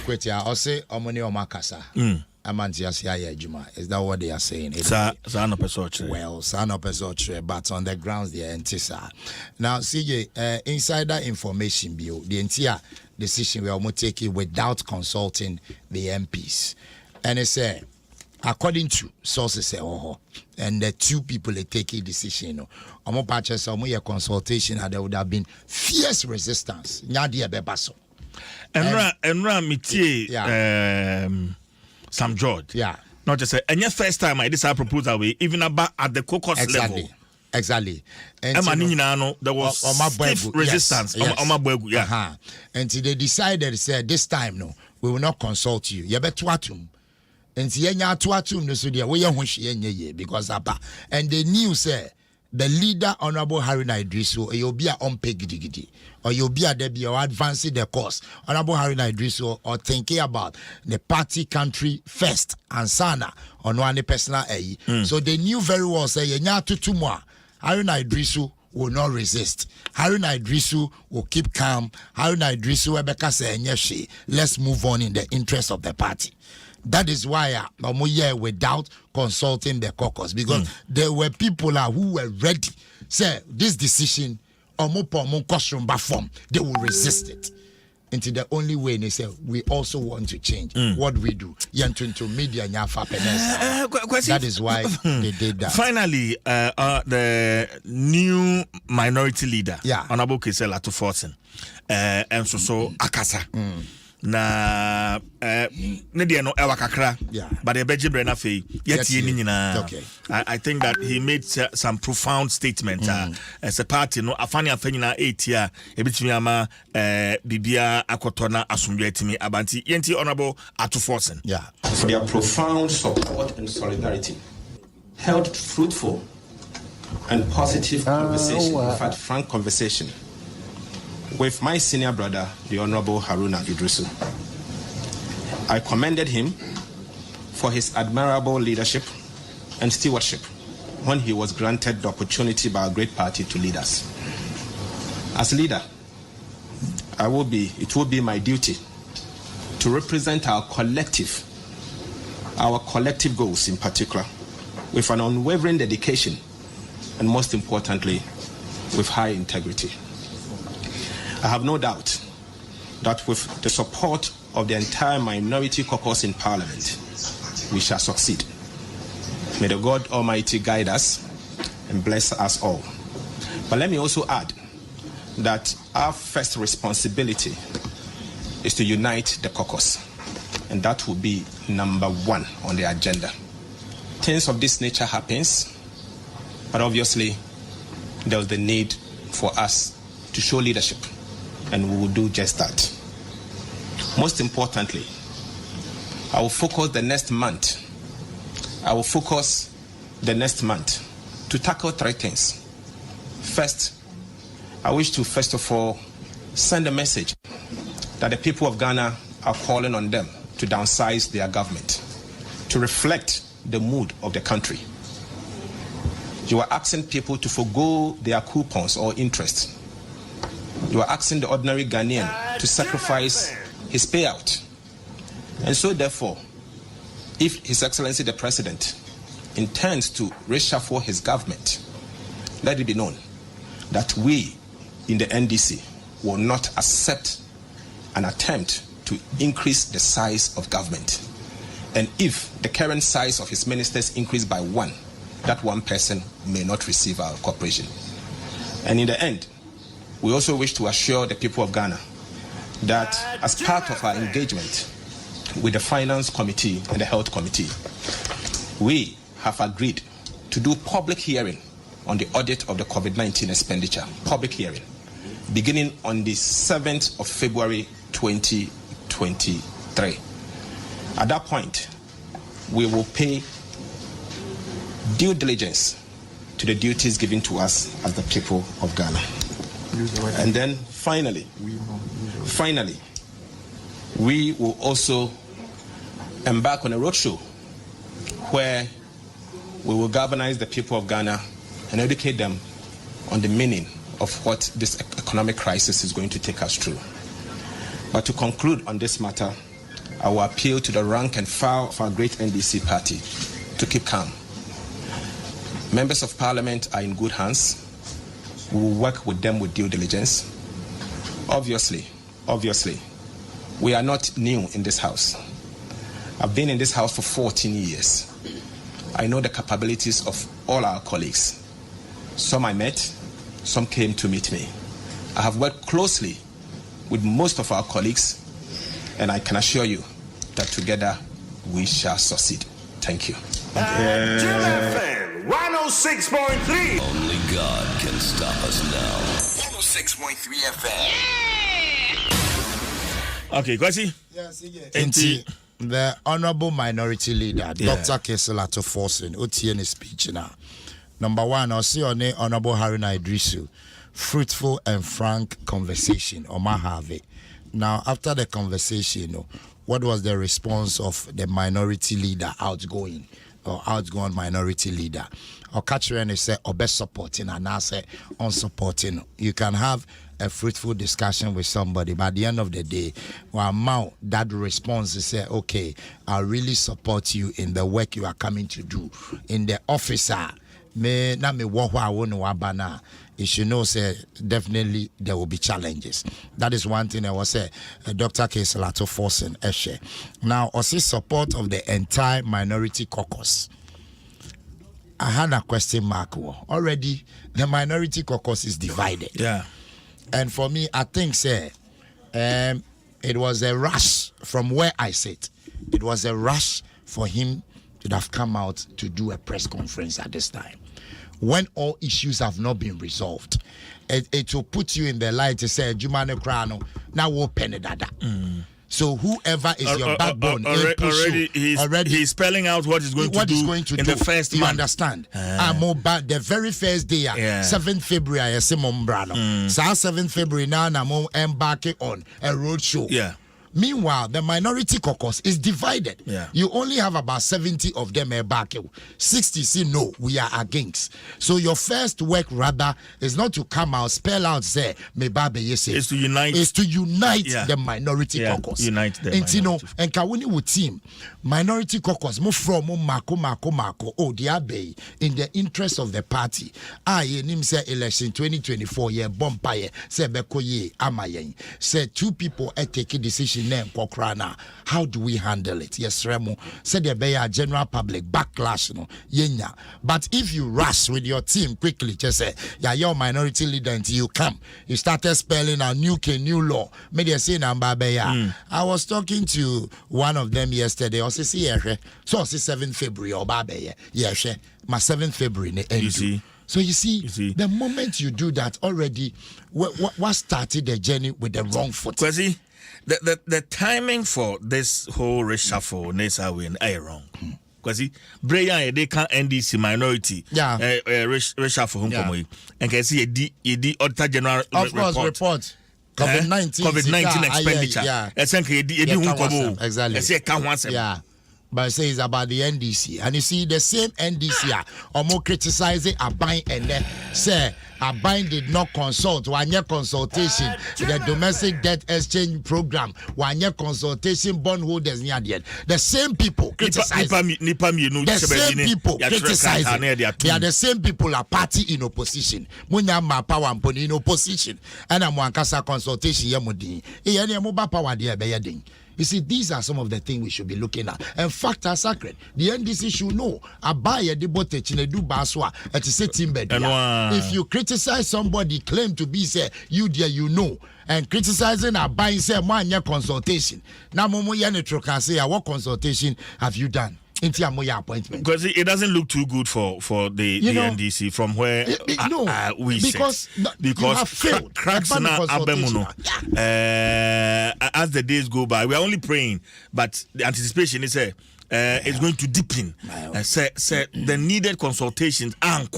Kwetia, I say omoni omakasa. Amanti asiya juma. Is that what they are saying? Well, but on the grounds they are antisa. Now, CJ, insider information bill, the entire decision we are taking without consulting the MPs. And it said, according to sources, and the two people they take a decision, consultation, and there would have been fierce resistance. Nyadia bebaso. Enra Mitier, Sam George. Yeah. Not just say, and your first time I decided to propose away, even about at the caucus level. Exactly. And there was stiff resistance. Yes. And they decided, said, this time, no, we will not consult you. You better watum. And because and they knew, say, the leader, Honorable Haruna Idrisu, you'll be on peg or you'll be at the or advancing the cause. Honorable Haruna Idrisu, or thinking about the party country first and sana on one personal A. So they knew very well, say, Haruna Idrisu will not resist. Haruna Idrisu will keep calm. Haruna Idrisu, Rebecca say, let's move on in the interest of the party. That is why without consulting the caucus, because there were people who were ready. Say this decision, they will resist it. Into the only way they say we also want to change. What we do, to media that is why they did that. Finally, the new minority leader, Honorable Kisela to Fortin, and so Akasa. Na ne de no ewa kakra but the beje brena fe yeti nyina. I think that he made some profound statements as a party no afani afanyina 8 year ebitimi ama bibia akotona asumdwe etimi abanti yenti Honorable Atuforsen for their profound support and solidarity held fruitful and positive conversation, in fact frank conversation with my senior brother, the Honorable Haruna Idrisu. I commended him for his admirable leadership and stewardship when he was granted the opportunity by a great party to lead us. As leader, it will be my duty to represent our collective goals in particular, with an unwavering dedication and most importantly, with high integrity. I have no doubt that with the support of the entire minority caucus in Parliament, we shall succeed. May the God Almighty guide us and bless us all. But let me also add that our first responsibility is to unite the caucus, and that will be number 1 on the agenda. Things of this nature happens, but obviously there was the need for us to show leadership. And we will do just that. Most importantly, I will focus the next month to tackle 3 things. First, I wish to first of all send a message that the people of Ghana are calling on them to downsize their government, to reflect the mood of the country. You are asking people to forgo their coupons or interests. You are asking the ordinary Ghanaian to sacrifice his payout. And so therefore, if His Excellency the President intends to reshuffle his government, let it be known that we in the NDC will not accept an attempt to increase the size of government. And if the current size of his ministers increase by 1, that 1 person may not receive our cooperation. And in the end, we also wish to assure the people of Ghana that as part of our engagement with the Finance Committee and the Health Committee, we have agreed to do public hearing on the audit of the COVID-19 expenditure, public hearing, beginning on the 7th of February 2023. At that point, we will pay due diligence to the duties given to us as the people of Ghana. And then finally, we will also embark on a roadshow where we will galvanize the people of Ghana and educate them on the meaning of what this economic crisis is going to take us through. But to conclude on this matter, I will appeal to the rank and file of our great NDC party to keep calm. Members of Parliament are in good hands. We will work with them with due diligence. Obviously, we are not new in this house. I've been in this house for 14 years. I know the capabilities of all our colleagues. Some I met, some came to meet me. I have worked closely with most of our colleagues, and I can assure you that together we shall succeed. Thank you. FM 106.3. Only God can stop us now. 106.3 FM. Okay, Kwasi. Yes, the Honorable Minority Leader, Dr. Kesela Atuforsen, OTN speech now. Number 1, I'll see on the Honorable Haruna Idrisu. Fruitful and frank conversation, Omar Harvey. Now, after the conversation, what was the response of the minority leader, outgoing minority leader? Or Katrin say, or best supporting, and I say, unsupporting. You can have a fruitful discussion with somebody, but at the end of the day, that response is say, okay, I really support you in the work you are coming to do in the officer. me wo ho a wo no abana. You should know, say, definitely there will be challenges. That is one thing I was say, Dr. Keselato forcing Eshe. Now, also support of the entire minority caucus. I had a question mark. Already, the minority caucus is divided. Yeah. And for me, I think, say, it was a rush from where I sit. It was a rush for him to have come out to do a press conference at this time. When all issues have not been resolved, it will put you in the light to say, Jumane Krano, now we'll penny dada. So whoever is your backbone, already he's spelling out what he's going to do in the first month. You understand? The very first day, 7th February, Simon Brano. So 7th February now, I'm embarking on a road show. Yeah. Meanwhile, the minority caucus is divided. Yeah. You only have about 70 of them back. 60 say no, we are against. So your first work rather is not to come out, spell out, say, it's to unite. It's to unite the minority caucus. Unite the minority. And Kawuni with team, minority caucus, move from Mako, oh, the bay, in the interest of the party. Nim say election 2024, Bompaye, say Bekoye, Amayen. Say two people take a decision. How do we handle it? Yes, Remo said there be a general public backlash, yenya. But if you rush with your team quickly, just say, your minority leader until you come, you started spelling a new law. Maybe say I was talking to one of them yesterday. I said, so 7th February or Babe, my 7th February. You see. So you see, the moment you do that already, what started the journey with the wrong foot? Kwesi, the timing for this whole reshuffle Nessa win wrong. Because Brian they can NDC minority reshuffle and can see a auditor general report. COVID-19 expenditure. Exactly. Yeah. But say it's about the NDC. And you see the same NDC or more criticizing Abine and then say Abine did not consult 1 year consultation the domestic debt exchange program 1 year consultation bondholders near the end. The same people criticize. The same people criticizing. They are the same people are party in opposition. Munyama power and in opposition. And I'm Wankasa consultation yamudi. Power there. You see, these are some of the things we should be looking at. And facts are sacred. The NDC should know. If you criticize somebody, claim to be say you there, you know, and criticizing a buying say 1 year consultation. Now, can say, what consultation have you done? Appointment. Because it doesn't look too good for the NDC from where we because you have failed. Cracks in our as the days go by, we are only praying, but the anticipation is it's going to deepen. Say the needed consultations and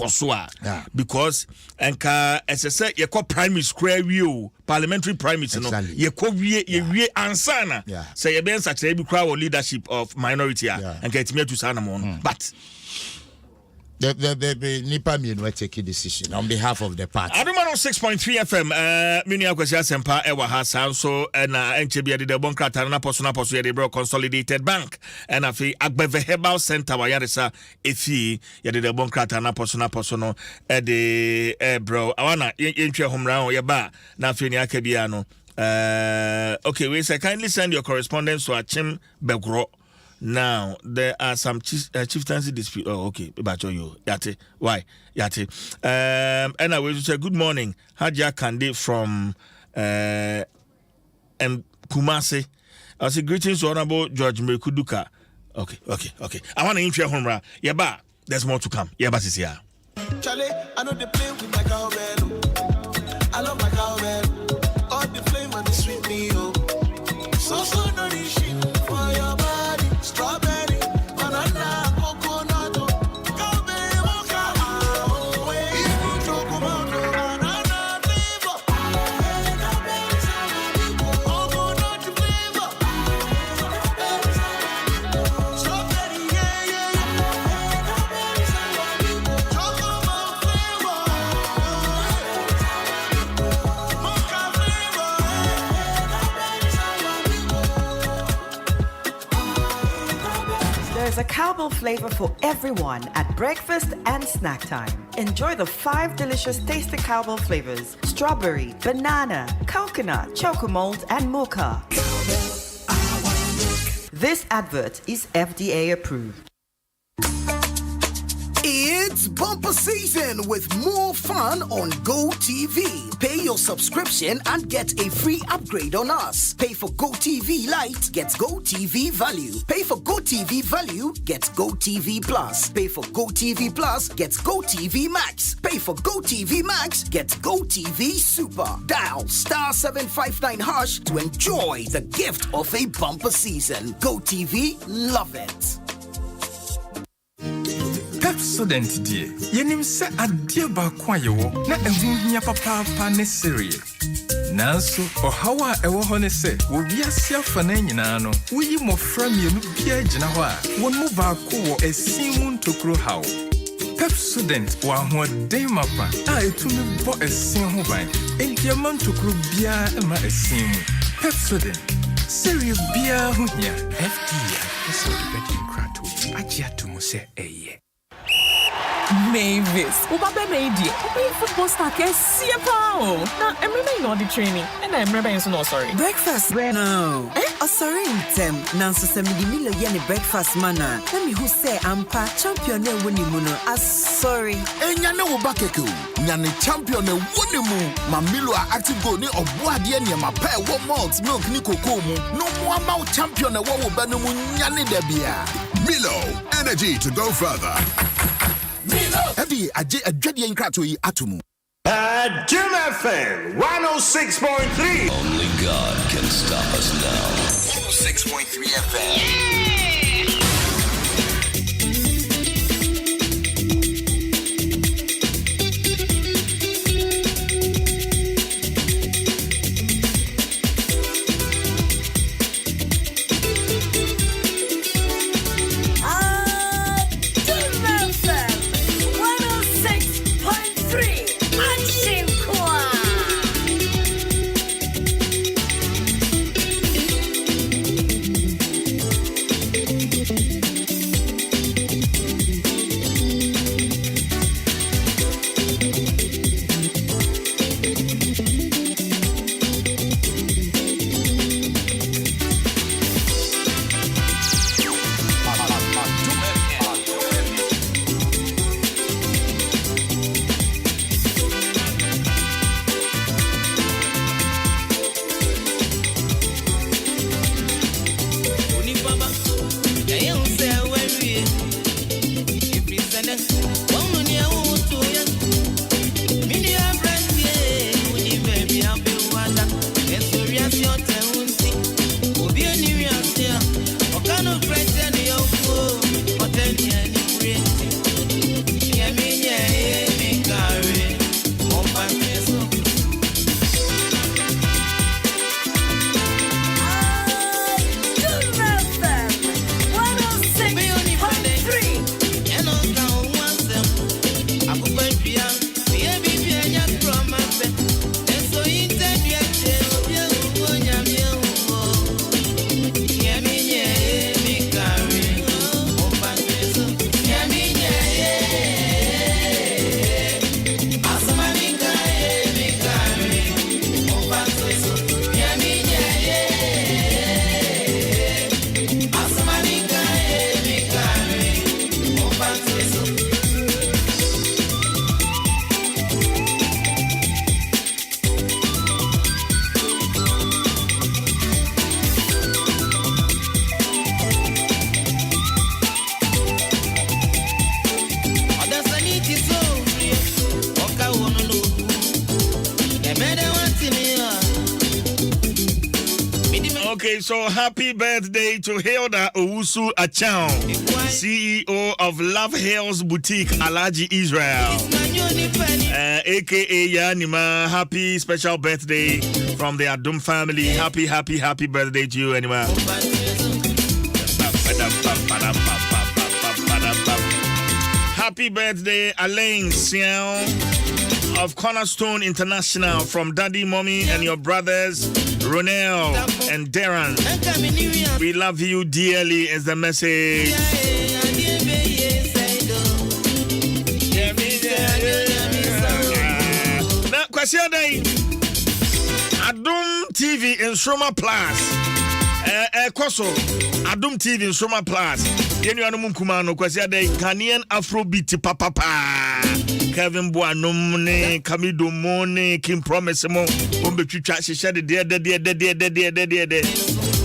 because as I said, you call primary square view, parliamentary primary, you call we answer. Say you been such a crowd leadership of minority and get me to Sanamon, but. The Nipa will take a decision on behalf of the party. Adom 106.3 FM. Minia Kwasia Sempa Ewa Hasan so na NCB de Bonkrata na poso de bro Consolidated Bank and afi Agbeve Herbal Center wa yaresa efi de Bonkrata na poso no de bro awana yentwe homran ye ba na afi ni akabia no. Okay, we say kindly send your correspondence to Achim Begro. Now there are some chieftaincy dispute. Oh, okay. Yate. Why? Yate. And I will say good morning. Haja Kande from Kumasi. I say greetings to Honorable George Mekuduka. Okay. I want to intro home. Yaba, there's more to come. Yaba is here. Charlie, I know they play with my cowbell. I love my cowbell. All the flame and the sweet me, oh. So no shit for your body. Strawberry, banana, coconut, cowbell, mocha, even chocolate, banana flavor, coconut flavor, strawberry, chocolate flavor, mocha flavor. There's a cowbell flavor for everyone at breakfast and snack time. Enjoy the 5 delicious tasty cowbell flavors: strawberry, banana, coconut, chocolate, and mocha. This advert is FDA approved. It's bumper season with more fun on GoTV. Pay your subscription and get a free upgrade on us. Pay for GoTV Lite, get GoTV Value. Pay for GoTV Value, get GoTV Plus. Pay for GoTV Plus, get GoTV Max. Pay for GoTV Max, get GoTV Super. Dial *759# to enjoy the gift of a bumper season. GoTV, love it. Pepsodent die. Yenim se adie ba kwa yewo na ehu hia papa ne serie. Nanso ohawa ewo ho ne se wo wiase afa na nyina no. Woyi mofra mienu bia gina ho a won mu ba ko wo esimu ntokro hawo. Pepsodent wa ho den mapa a etumi bo esin ho ban. Entiama ntokro bia ma esimu. Pepsodent serie bia ho hia. FDA so debeti krato. Achia tumo se eye. Mavis, Ubabe Mady, football star can see a pow. Now, I'm remaining the training, and I'm remaining so sorry. Breakfast, no. Sorry, Nsem. Nanso se midi milo yene breakfast mana. Let me who say ampa champion ne woni muno. Sorry. Enya ne wo bakeke. Nyane champion ne woni mu. Mamilo active go ni obuade ne ma pa wo malt milk ni cocoa mu. No mo ama champion ne wo banu mu nyane da bia. Milo, energy to go further. Eddie, Adjedi Nkrato yi atumu. Adom FM 106.3. Only God can stop us now. 106.3 FM. Okay, so happy birthday to Hilda Owusu Achao, CEO of Love Hills Boutique, Alaji Israel, aka Yanima. Happy special birthday from the Adom family. Happy birthday to you, Anima. Happy birthday, Alain Sian of Cornerstone International, from Daddy, Mommy, and your brothers, Ronel and Darren. We love you dearly is the message. Kwasia Day Adom TV Instruma Plus Koso Adom TV Instruma Plus Yenu anu kumano Kwasia Day Ghanaian Afrobeat papa Kevin Boanom ne Kamido Mone Kim Promise mo Ombetwitwa hyehyɛ de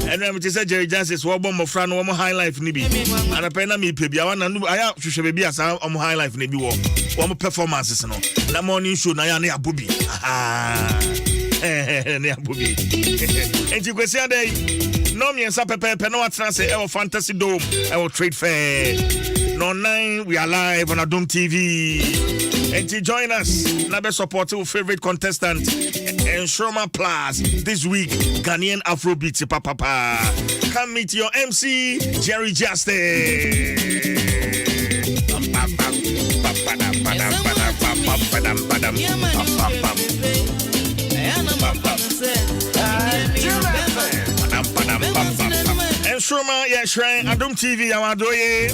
and I'm just Jerry Jansis wo mo fra no wo high life ni bi anapɛ na me pebia wa na aya hwehwɛ bebia asa wo high life ni bi wo mo performances no na morning show na ya na abobi ne abobi enti Kwasia Day no me ensa pepe no atena se e Fantasy Dome e Trade Fair no 9 we are live on Adom TV and to join us na be support your favorite contestant Instruma Plus this week Ghanaian Afrobeat papa come meet your MC Jerry Justice Instruma shrine Adom TV awadoye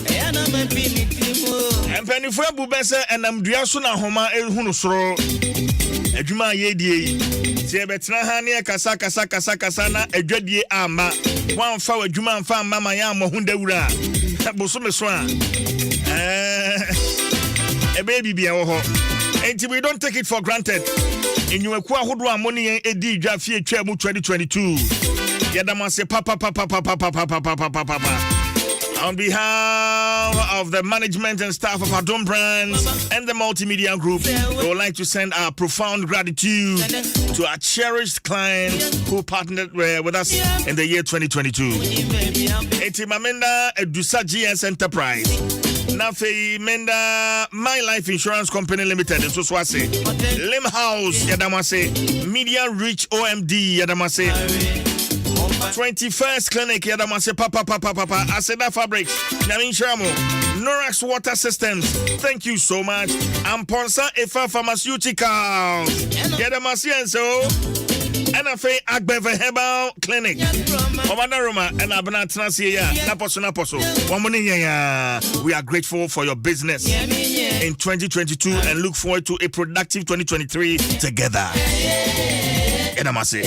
Empenifo abubese enam duaso na homa ehunu soro adwuma yedie tie betena ha ne kasa na adwadie ama wanfa adwuma amfa mama ya amohundawura boso meso a ebe bibia wo ho enti we don't take it for granted enyueku ahodo amoni edi dwa fie twa mu 2022 yadamase papa on behalf of the management and staff of Adom Brands and the multimedia group, we would like to send our profound gratitude to our cherished client who partnered with us in the year 2022. Eti Mamenda Edusa GS Enterprise. Nafe Menda My Life Insurance Company Limited in Suswase. Lim House Yadamase. Media Reach OMD Yadamase. 21st Clinic Yadamase Papa Aseda Fabrics Namin Shamo Norax Water Systems. Thank you so much. Amponsa Efa Pharmaceuticals Yadamase and so NFA Agbeve Herbal Clinic Omana Roma and Abana Transia Naposo we are grateful for your business in 2022 and look forward to a productive 2023 together. Edamase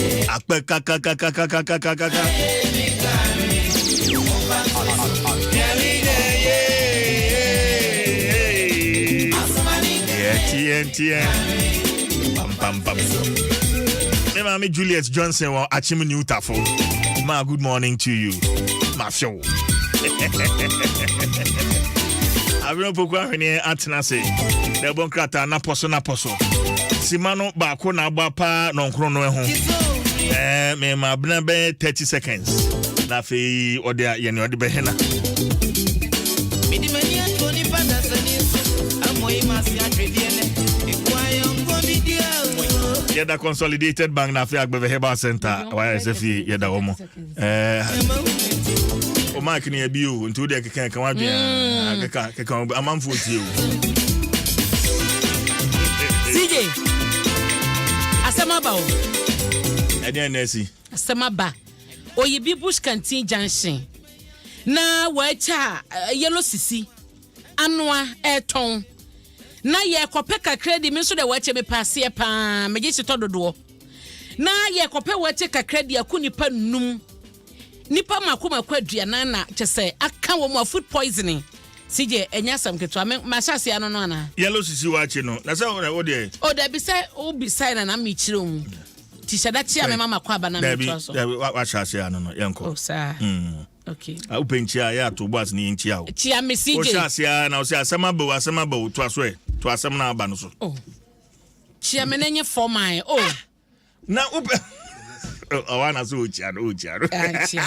Mama Juliet Johnson wa Achim Newtafo. Ma good morning to you. Ma show. Avino pokwa hwene atena se. De bon krata na poso. Simano ba ko na agba pa no nkro no eho. Me ma bna be 30 seconds. Na fe ode ye ne ode be hena. Midi mani atoni pada sani. Amoy masi atwediele. Yeda Consolidated Bank na fe Agbeve Herbal Center YSF yeda omo o mark ni ebio nti de keka kan wadwen keka amamfo tie o CJ asama ba o ede nesi asama ba oyibi Bush Canteen Junction na wacha yellow sisi anoa eton na ye kopeka credit me so de wache me passe pa me gi sito dodo na ye kope wache ka credit akunipa num nipa makoma kwaduana na chese aka wo mo food poisoning CJ enya sam keto ma hyase ano no na yellow sisi wache no na say o de o da bi say o bi say na me chire mu ti shada chia me mama kwa ba na me to so wa hyase ano no yenko o sa okay upenchia ya to boss ni nchia o chia me CJ o hyase na o say asema bo to aso e to asem na aba no so oh chia me nenye for my na upe awana so chia chia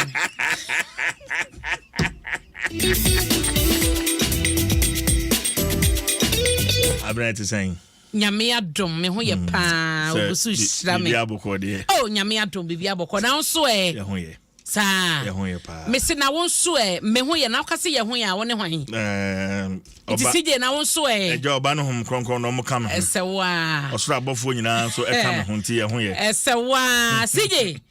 Abrante saying nyame adom me ho ye pa obusu hira me oh nyame adom bibi aboko na nso ye ho ye sa ye ho ye pa me se na wonso me ho ye na kase ye ho ye a wone hwan ti CJ na wonso ejo oba no hom kronkron no mo ka no esewa osoro abofo nyina so e ka no ho nti ye ho ye esewa CJ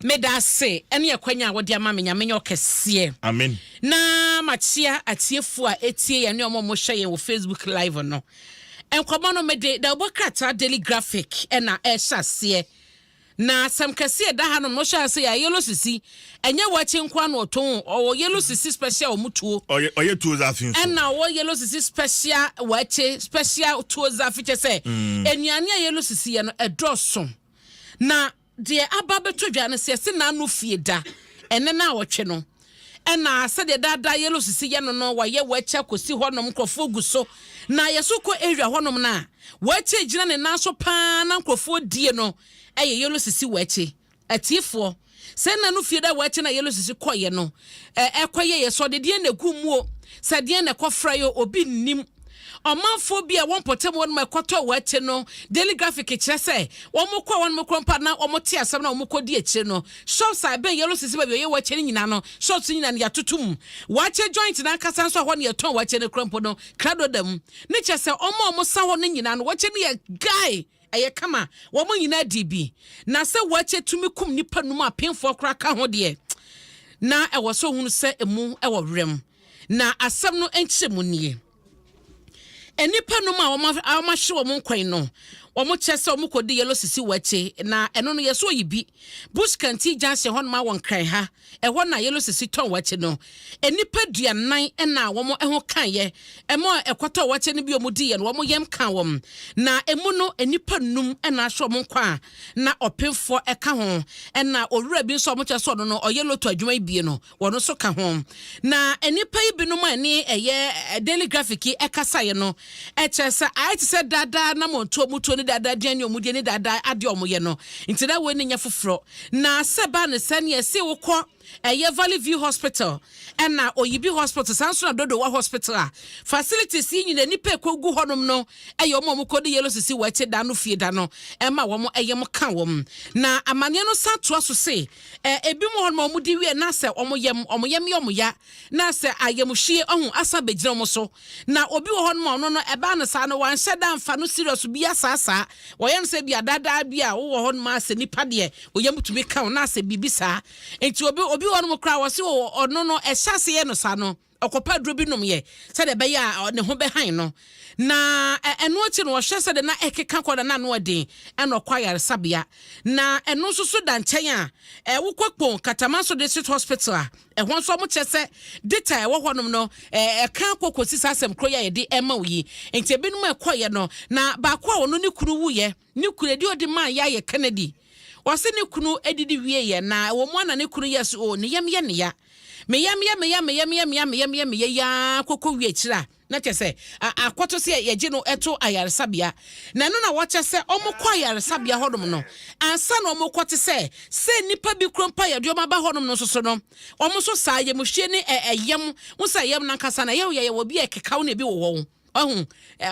me da se ene ye kwanya a wode ama me nyame nye okese amen na machia atiefo a etie ye ne omo hwe ye wo Facebook live no enkomo no mede da obokrata daily graphic na ehyasie na samkase da hanom no hyase ya yellow sisi enye wachi nkwa no oton o yellow sisi special omutuo oye tuo zafin so na o yellow sisi special wachi special tuo zafi chese enuane yellow sisi ye no edoso na de aba beto dwane se na no fie da ene na awotwe no ena sede dada yellow sisi ye no wa ye wacha kosi honom krofo guso na yesuko area honom na wachi gina ne naso pa na krofo die no eye yellow sisi wachi atifo se na no fie da wachi na yellow sisi koye no ekoye ye so de die na gumu se de na kofra yo obi nim omanfo bia won potem won makoto wachi no daily graphic kire se won mokwa won mokrompa na omote asem na omokodi akire no shops I ben yellow sisi ba ye wachi nyina no shops nyina ya tutum wachi joint na kasa nso ho ne yeton wachi ne krompo no krado dam ne kire se omo sa ho ne nyina no wachi ne ye guy eye kama wo mo nyina dibi na se wache tumi kum nipa num apemfo kra ka ho de na ewo so hunu se emu ewo rem na asem no enkyemu nie enipa num a wo ma hye wo mo kwan no wo mo chese wo mo kodi yellow sisi wache na eno no yeso yibi bush kanti janse hon ma won kran ha eho na yellow sisi ton wache no enipa duanan na wo mo eho kan ye emo ekoto wache ne bi omudi ye no wo mo yem kan wo na emu no enipa num na hye wo mo kwa na opemfo eka ho na owura bi so mo chese no no yellow to adwuma bi no wo no so ka ho na enipa ibi no ma ni eye daily graphic ekasa ye no chese I said dada na mo to muto ni dada diani omudie ni dada ade omoye no nti da we ni nya foforo na seba ne sane ese wo kɔ Valley View Hospital na Oyibi Hospital sanso na Dodo wa Hospital facilities yi nyina nipa ekogu honom no omo kodi yellow sisi wache da no fie da no ma wo mo mo ka wo na amane no santo so se ebi mo honom mo di wie na se omo yem ya na se ayemhwie ohun asa begire mo so na obi wo honom no no eba no sa no wan hyeda mfa no serious bi asasa wo yem se bi adada bi a wo honom ase nipa de wo yem tumi ka na se bibisa enti obi won mo kra wose ono no ehyase ye no sa no okopa dro bi nom ye se de be ya ne ho be han no na eno achi no hwese de na ekeka koda na no odin eno kwayare sabia na eno susu da nchen a wokopon Katamanso District Hospital ho so mo chese data wo honom no kan kokosi sasem kroya ye de ema wi enti ebinum ekoye no na ba kwa wono ne kunu wuye ne kunu de odi man ya ye Kennedy wase ne kunu edidi wie ye na wo mo na ne kunu yes o ne yam ye ne ya me yam ya kokko wie kira na chese akwoto se ye je no eto ayaresabia na no na wo chese omokọ ayaresabia hodom no ansa na omokọ se nipa bi krompa ye de omaba hodom no soso no omoso sa ye mohwe ne eyem wo sa yem na kasa na ye wo bi ekekaw na bi wo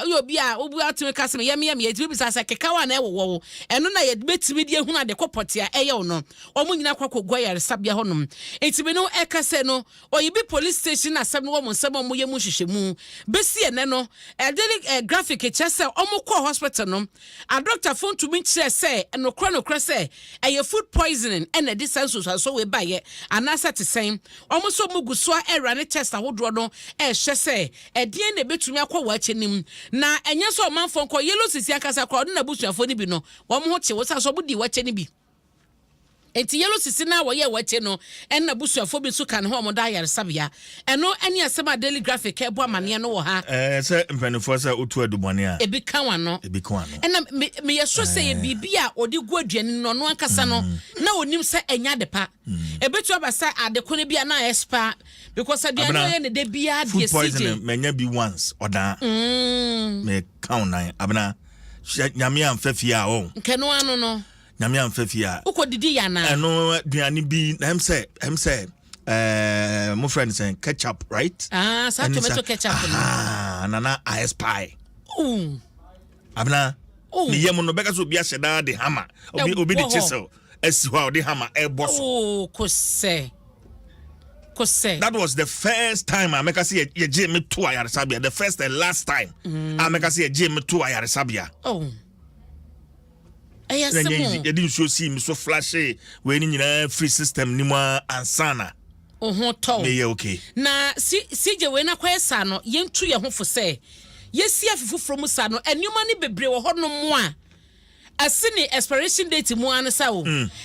yo bia obu atime kasem yam ye tibi sasa kekawa na ewo eno na ye betimi die hu na de kopotia eye no omu nyina kwakogwa yare sabia honom etibi no ekase no Oyibi police station na asem no wo nsem omu ye mu hwehwemu besi ene no daily graphic chese omu ko hospital no a doctor phone to me chese say no kra say eye food poisoning and the sense so we buy ye anasa te same omu so mu gusua era ne test ahodro no hye say edie na betumi akọ wachenim na enye so manfo nko yellow sisi akasa kwa na busuafo ni bi no wo mo che wo sa so budi wache ni bi enti yellow sisi na wo ye wache no en na busuafo bi so kan ho mo da yare sabia eno ene asema daily graphic ebo amane no wo ha se mpanifo sa otu adubone a ebi kan wano ena me yeso se ye bibia odi gu aduane no no akasa no na onim se enya de pa ebetu abasa adeko ne bia na expa because aduane ne de bia de CJ menya bi once oda me count nine abna nyame amfafia o nkeno ano no nyame amfafia ukodidi ya na eno aduane bi na em say my friend saying ketchup, right? Sa tomato ketchup. Nana ice pie. Abna. Ni yemu no beka so bia sheda de hammer. Obi de chisel. Esi wa de hammer e boso. Kose. That was the first time I make see ye Jimmy to Ayaresabia. The first and last time I make see ye Jimmy to Ayaresabia. Yes, you didn't show see me so flashy when in free system ni mwa ansana. To me okay. Na CJ we na kwesa no yentu ye ho fo se yesi afufufro mu sa no enuma ne bebre wo ho no mo a asini expiration date mu an sa wo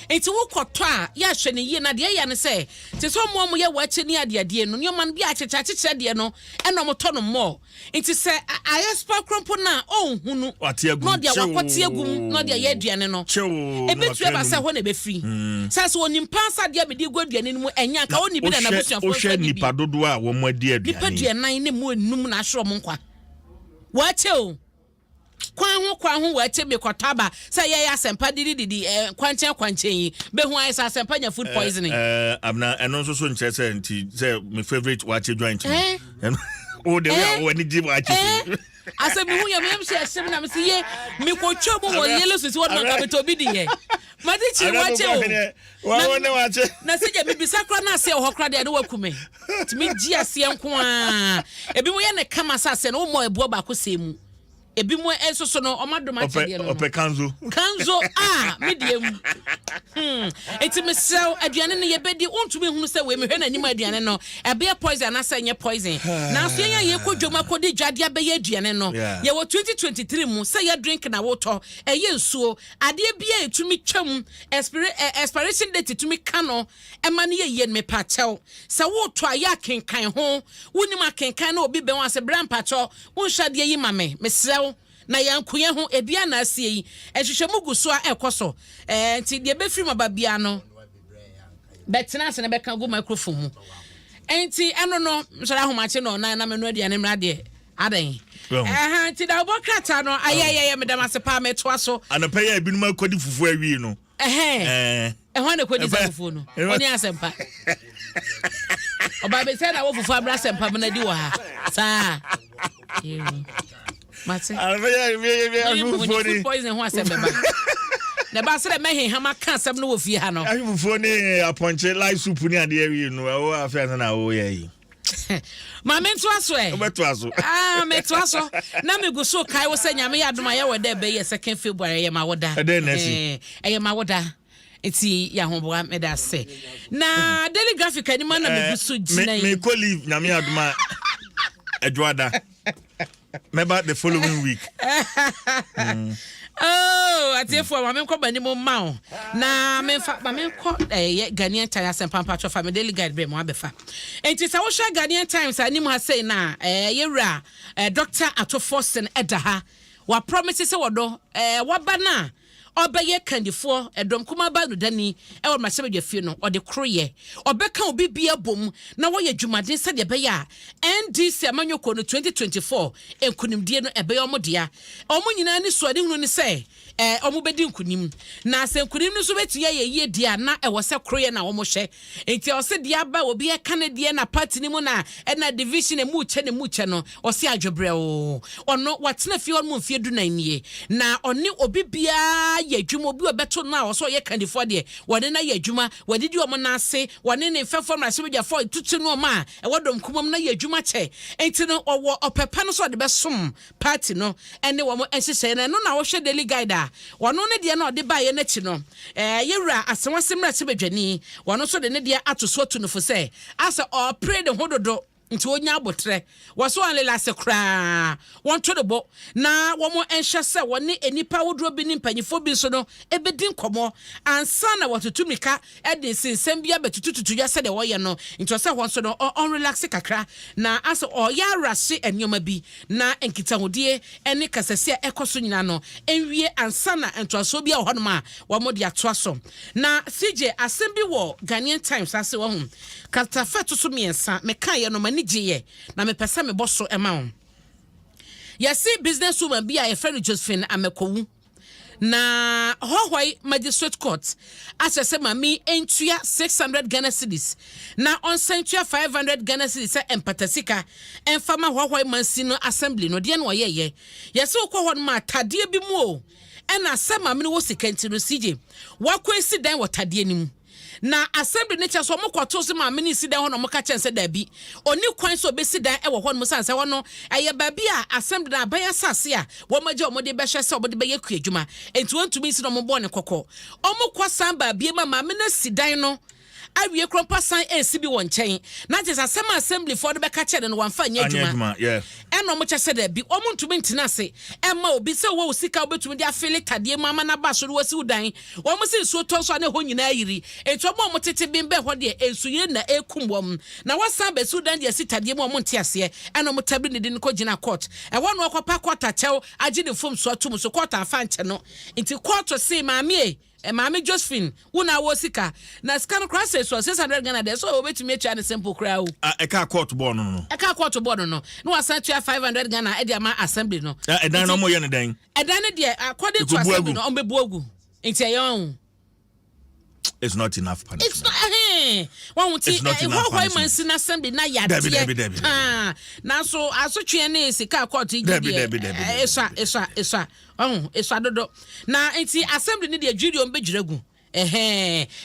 enti wo kwoto a ya hwe ne yie na de ya ne se te so mo mo ye wa che ni ade no nyoma no bi acheche de no eno mo to no mo enti se ayespa krompo na ohunu no de wakote agum no de ye aduane no ebetu eba se ho na be free sa so onimpa sa de be di guaduane no mu enya ka oni bi na busuafo o hwe nipa dodo a wo mo ade aduane nipa duanan ne mu enum na ahro mo nkwa wa che o kwan ho wa che me kwataba say ye asempa didi kwanchen yi be hu ai sa asempa nya food poisoning abna eno so nche say nti say my favorite wa che joint o de we ni give wa che asa me hu ya me se asem na me se ye me ko twa mo wo yelo so wo na ka beto bi di ye ma di chi wa che o wa che na se je me bisa kra na se ho kra de wa kume ti me gi ase enko a ebi mo ye ne kama sa se no mo ebuo ba ko se mu ebi mo enso no omadoma chede no ope kanzo medium eti mesel aduane ne yebedi ontumi hunu se we mehwe nanim aduane no ebe poison na se nye poison na so ye kodwoma kodi dwade abe aduane no ye wo 2023 mu se ye drink na woto eye nsuo ade bia etumi twam expiration date etumi kano ema ne ye me patel se woto aya kenkan ho wonim akenkan na obi be wan se brampa cho wonhade yi mame mesel na yankuye ho ebia na asie yi ehwehwemu guso a ekoso nti de be free mababia no betina se na be kan go microphone mu enti eno no nsara homache no na menu aduane mra de adan nti da obokrata no ayeye medam asepa metoa so anapa ya ebinuma akodi fufu awi no ehwan na kodi fufu no oni asempa oba be se na wo fufu abra asempa na di wo ha sa Mate. Food poison ho asem beba. Na ba se me he hama ka asem no wo fie ha no. Fufu ni aponche live soup ni ade awi no wo afia na wo ye yi. Ma mentu aso e. Metu aso. Metu aso. Na me go so kai wo se nyame ya adoma ye wo da be ye 2nd February ye ma woda. Ye ma woda. Eti ya homboa me da se. Na daily graphic ani ma na me go so gina yi. Me ko leave nyame adoma Edwada. Maybe the following week. Oh, I tell for my men come anymore mouth. Na men call Ghanaian Times and Pampacho family daily guide be mo abefa. And it is our Ghanaian Times animu ha say na yera Dr. Atoforsen edaha. Wa promises se wodo wa bana obeye kandifo Adom kuma ba no dani e wo masebe dwafie no ode kroye obeka obi bia bom na wo ye dwumaden se de beya NDC amanyoko no 2024 enkunimdie no ebe omodea omo nyina ni so ade hunu ni se omo bedi nkunim na se nkunim no so betia ye dia na e wo se kroye na wo mo hye enti o se dia ba obi e kanadie na party ni mu na na division e mu che no o se adwobre o ono watena fie on mu fie du na nie na oni obi bia ye dwuma obi obeto na o so ye kandifo de wone na ye dwuma wadidi o mo na ase wone ne fefo na se bia fo tutu no ma e wodom kumam na ye dwuma che enti no owo opepa no so de besom party no ene wo mo ehye na no na wo hwe daily guide a wono ne de na ode ba ye na chi no yewura asewasem na se bedwani wono so de ne de atoso to no fo se asa o pray de hododo nti onya abotre waso anlela se kra won to de bo na wo mo enhye se woni enipa wodro bi ni mpanyifo bi so no ebedin komo ansa na watotumika ede sinsem bia betututu ya se de wo ye no nti se won so no on relax kakra na aso o ya rase enyoma bi na enkitahodie ene kasase ekoso nyina no enwie ansa na entoaso bia ho no ma wo mo de atoaso na CJ asem bi wo Ghanaian Times ase wo hu katafeto so miensa meka ye no mani giye na me pesa me boso ema on yesi business woman bi a friend Josephine amekowu na hohoi magistrate court asese mami entua 600 Ghana cedis na on sentua 500 Ghana cedis empatasika enfama hohoi mansino assembly no de na oyeye yesi okwo ma tade bi mu o ena sema mami no sikanti no CJ wakwesi dan wotade ni mu na assembly ne cheso mo kwato se ma mini sida ho no mo ka chense da bi oni kwan so be sida e wo ho no sanse ho no eye ba bi a assembly na baya sase a wo maje o mo de be hwe se o mo de be yaku adwuma enti won tumi si no mo bo ne kokko o mo kwasan ba bi ma mini sida no awie krompa san esibi won chen na je asema assembly for the beka che no wanfa nya adwuma eno mo che se da bi omo ntumi ntina se emma obi se wo sika obetumi dia fele tade mu ama na ba so wasi udan omo se nsuo to so na ho nyina yiri ento mo tete bimbe ho de ensuye na ekum wom na wasan be sudan dia sitade mu omo nte ase eno mo tabi ne din ko gina court e wono okopa court achew agi ne fom so atum so court afa nche no nti court se maami Mami Josephine, una wosika. Na scan crosses so 600 Ghana there so obetumi atua ne simple kra o. E ka court board no. E ka court board no. No asan tua 500 Ghana e dia ma assembly no. E dan no mo ye ne dan. E dan ne dia according to assembly no on bebu agu. Nti ayon. It's not enough punishment. It's not one ti why man sin assembly na ya tie. Na so asotwe na esika court igi dia. Esa esa dodo. Na enti assembly ni dia judi on begiragu.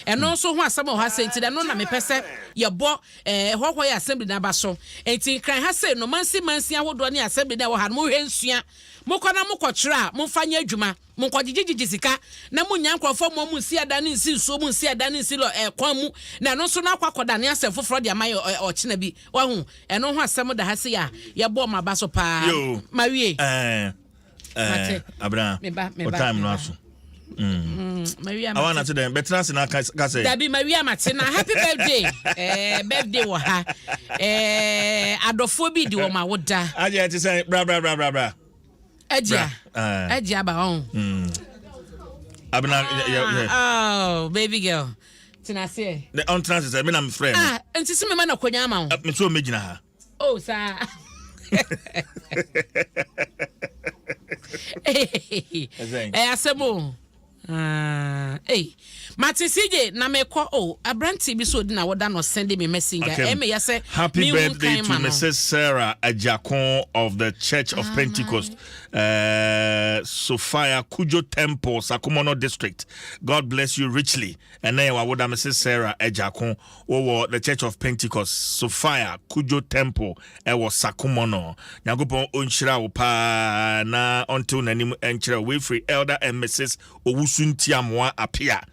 Eno so ho asem ho asenti da no na mepese ye bo hwahwa ya assembly na ba so. Enti kran ha say no mansi ahodo ne assembly na wo ha mo hwensua. Mokona mokotwera momfanya adwuma monkogigigi sika na munya nkrofo mo munsi adane nsi nso munsi adane nsi lo kwan mu na no so na akwakoda ne asem foforo de amaye ochena bi wahu eno ho asem da ha se ya ye bo ma ba so pa mawie Abraham o time no aso Maria I want to them better na ka say Dabi Maria Martina happy birthday birthday wo ha adofo bi di wo ma woda aje ti say bra Edia ba on. Oh, baby girl. Tina say. The on trans say me na my friend. Enti se me ma na kwanya ma me so me gina ha. Oh, sir. Asemo. Mate CJ na me ko abranti bi so di na woda no send me messenger me ya say happy birthday to Mrs. Sarah Ajakon of the Church of Pentecost Sophia Kujo Temple Sakumono District. God bless you richly. And then woda Mrs. Sarah Ajakon over the Church of Pentecost Sophia Kujo Temple was Sakumono. Nyagopo onchira opa na until nanim enchira we free elder and Mrs. Owusuntiamwa apia.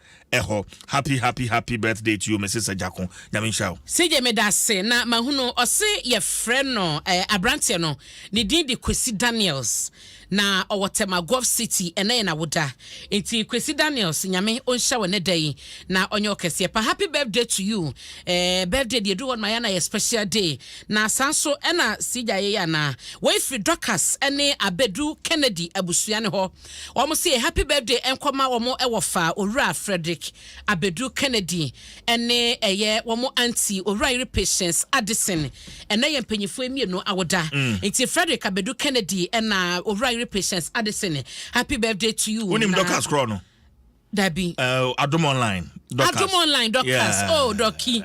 Happy birthday to you, Mrs. Ajakon. Nyaminshaw. CJ medase na mahuno ose ye friend no abrantie no ni din de Kwesi Daniels na owotema Gulf City ene na woda enti Kwesi Daniels nyame onsha wone dai na onye okese pa happy birthday to you birthday dey do on my na special day na sanso ena sija ye na we free Dorcas ene Abedu Kennedy abusua ne ho omo say happy birthday enkoma omo ewofa Owura Frederick Abedu Kennedy ene eye womo auntie Owura Patience Addison ene ye mpanyifo emienu awoda enti Frederick Abedu Kennedy ena Owura Patience Addison happy birthday to you. Unim Dorcas Chrono. Dabi. Adom Online. Adom Online Dorcas. Yeah. Oh, Doki.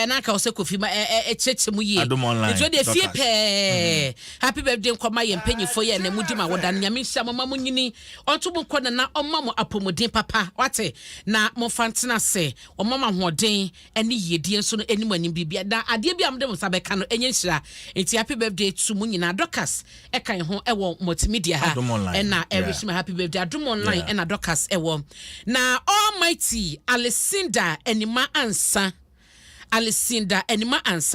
Na ka ose kofi ma echechemu ye. Adom Online. Eto de fie pe. Happy birthday nkoma ye mpanyifo ye na mudi ma woda nyame hia mama mo nyini. Onto mo nkɔ na ɔma mo apomodin papa. Wate na mo fantena se ɔmama hoɔden ene yedie nso no enimu anim bibia. Da ade bia mo de mo sabeka no enye nhira. Enti happy birthday to mo nyina Dorcas. Ekan ho ewo multimedia ha. Ena wish me happy birthday Adom Online ena Dorcas ewo. Na Almighty Alicinda Enima Ansa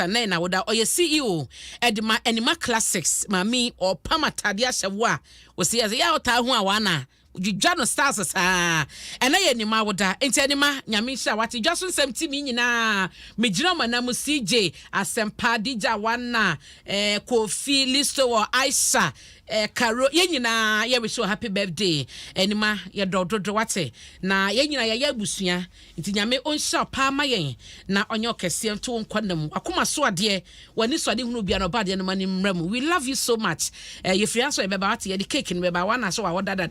na woda oye CEO Edima Enima Classics mami o pamatadia shewa wosi ya ota ho awana Jano stars ena ye nima woda enti enima nyamisha wati Dwaso Nsem timi nyina mejira manamu CJ asempa dija wana Kofi Listo wa Aisha Karo ye nyina ye wish happy birthday enima ye dododo wate na ye nyina ye abusua nti nyame onsha pa ma yen na onye okese nto nkwanam akoma so ade wani so ade hunu bia no bade no mani mramu. We love you so much ye free so ye beba wate ye the cake ni beba wana so wa dada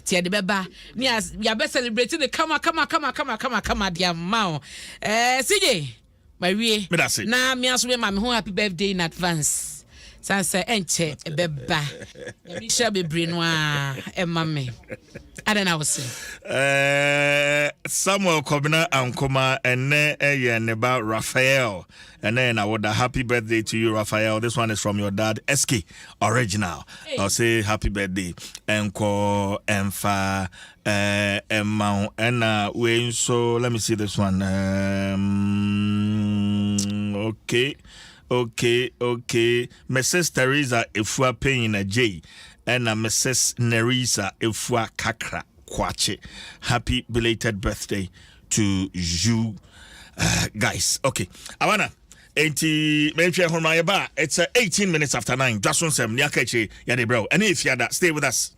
ti de beba ni ya be celebrate the kama dia mao CJ my wie me that's it na me aso be ma me ho happy birthday in advance Sansa enche beba. Me shall be brinwa e mame. I don't know what to say. Samuel Kobina Ankoma and about Raphael. And then I would happy birthday to you, Raphael. This one is from your dad, Eski Original. Hey. I'll say happy birthday. Enko, Enfa, Emma, and Wayne. So let me see this one. Okay. Mrs. Teresa, if we're paying a J. And Mrs. Nerissa Ifwa Kakra Kwache. Happy belated birthday to you guys. Okay. Awana. It's 18 minutes after 9. Dwaso Nsem Niakeche Yade bro. And if you that, stay with us.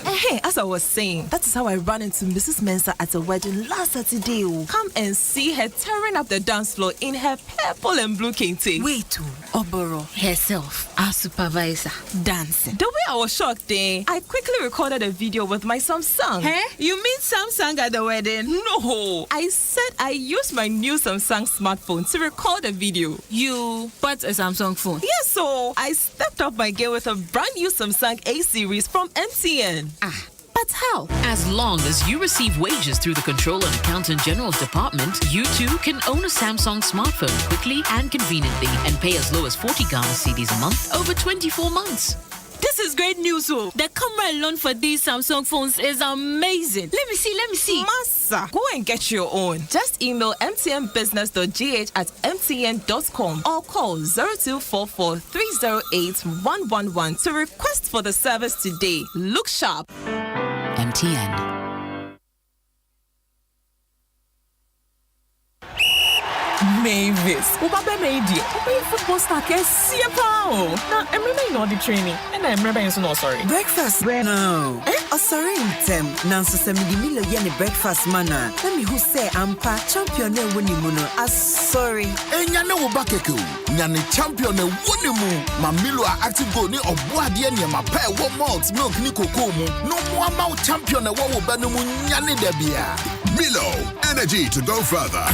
Hey, as I was saying, that is how I ran into Mrs. Mensah at a wedding last Saturday. Come and see her tearing up the dance floor in her purple and blue kente. Wait, Oboro herself, our supervisor, dancing. The way I was shocked, I quickly recorded a video with my Samsung. Hey? You mean Samsung at the wedding? No, I said I used my new Samsung smartphone to record a video. You bought a Samsung phone? Yes, so I stepped up my game with a brand new Samsung A series from MTN. But how? As long as you receive wages through the Controller and Accountant General's Department, you too can own a Samsung smartphone quickly and conveniently and pay as low as 40 Ghana cedis a month over 24 months. This is great news, The camera alone for these Samsung phones is amazing. Let me see. Massa, go and get your own. Just email mtnbusiness.gh@mtn.com or call 0244 308 111 to request for the service today. Look sharp. MTN. Mavis, Ubabe Media, football star, see a power. Now, I'm remaining on the training, and I'm remaining so sorry. Breakfast, no. Sorry, Nsem. Now, so send me the milo yeni breakfast manna. Let me who say ampa champion ne woni muno. Sorry. Nyane wo bakeke o. Nyane champion ne woni mu. Ma milo a active go ni oboade ne ma pa wo malt milk ni cocoa mu. No mo ama champion ne wo ba no mu nyane da bia. Milo, energy to go further.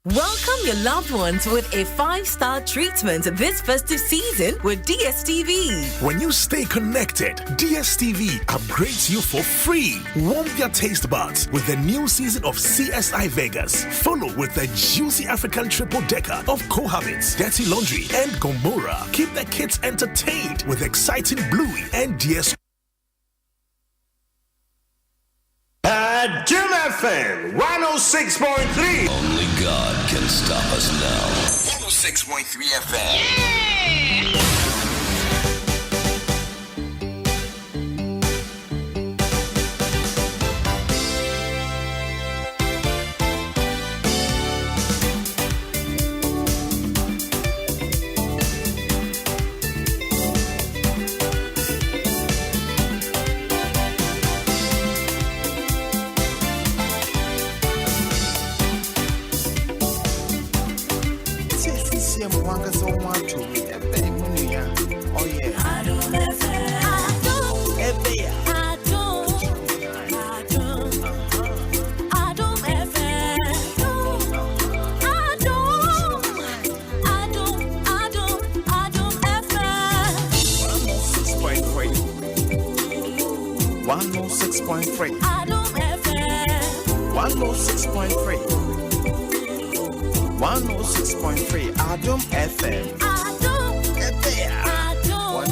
Welcome your loved ones with a 5-star treatment this festive season with DSTV. When you stay connected, DSTV upgrades you for free. Warm your taste buds with the new season of CSI Vegas. Follow with the juicy African triple decker of Cohabits, Dirty Laundry, and Gomorrah. Keep the kids entertained with exciting Bluey and DS. Adom FM 106.3. Only God can stop us now. 106.3 FM. Adom FM. Adom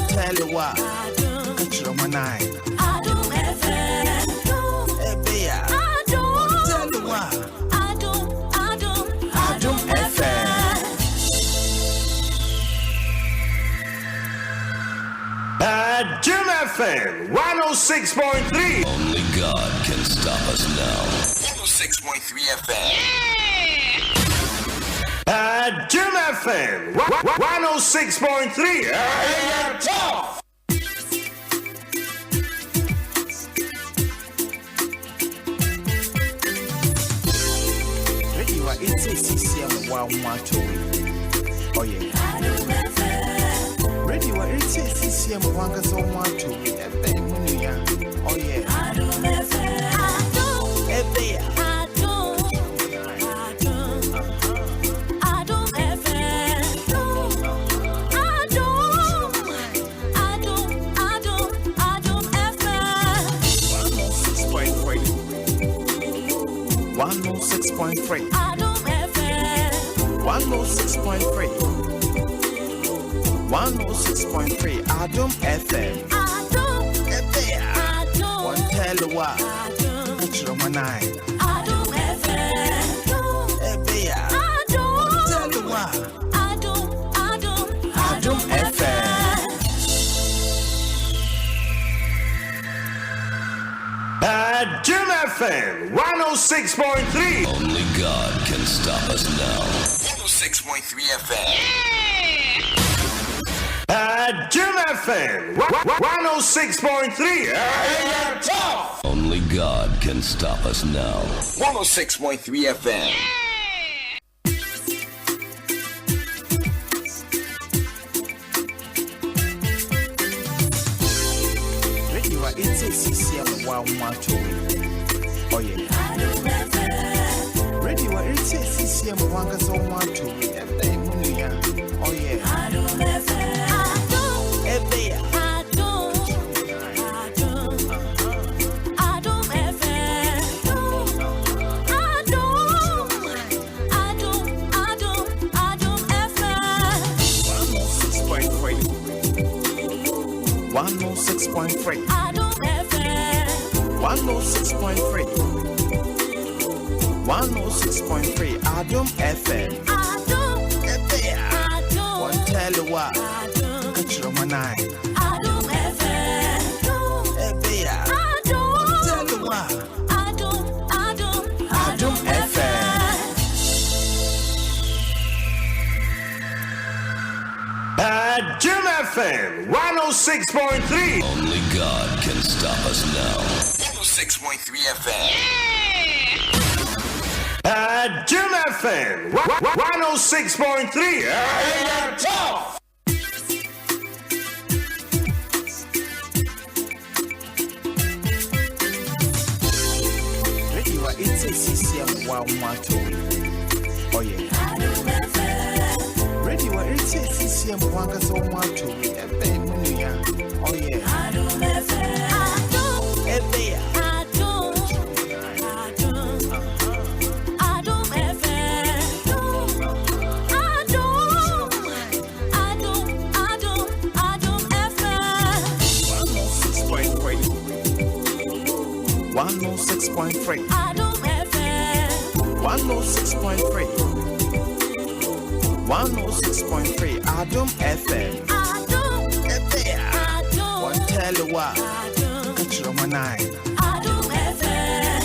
tell you what. Catch your man eye. Adom FM. Tell you what. Adom FM. Adom FM 106.3. Only God can stop us now. 106.3 FM. Adom FM 106.3. Tough. Ready, what it's a CCM 112. Oh, yeah. Ready, what it's a CCM 112. Oh, yeah. 106.3. Adom FM. 106.3. 106.3. Adom FM. Adom FM. One tell the what. Put your man eye. Adom FM. Adom. One tell the what. Adom FM. Adom FM 106.3. Only God can stop us now. 106.3 FM. Adom FM 106.3. Only God can stop us now. 106.3 FM. Radio it's CCM 112. Oh yeah. Radio it's CCM 112. Oh yeah. Adom 106.3. Adom FM 106.3. 106.3. Adom FM. Adom FM. One tell you what. Catch your man eye. Adom FM. Adom. One tell you what. Adom FM. Adom FM 106.3. Only God can stop us now. 106.3 FM. Adom FM 106.3. Radio it's CCM 112. Oh yeah. Radio it's CCM 112. Oh yeah. Adom FM. Adom. 106.3. Adom FM. 106.3. 106.3. Adom FM. Adom FM. One tell you what. Catch your man eye. Adom FM.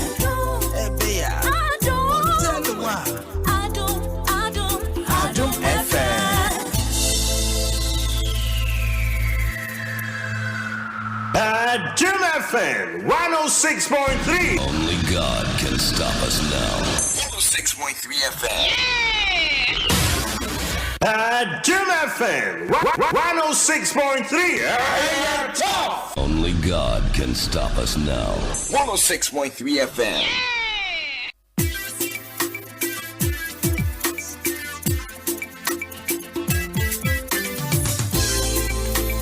Adom. One tell you what. Adom FM. Adom FM 106.3. Only God can stop us now. 106.3 FM. Adom FM 106.3. Only God can stop us now. 106.3 FM.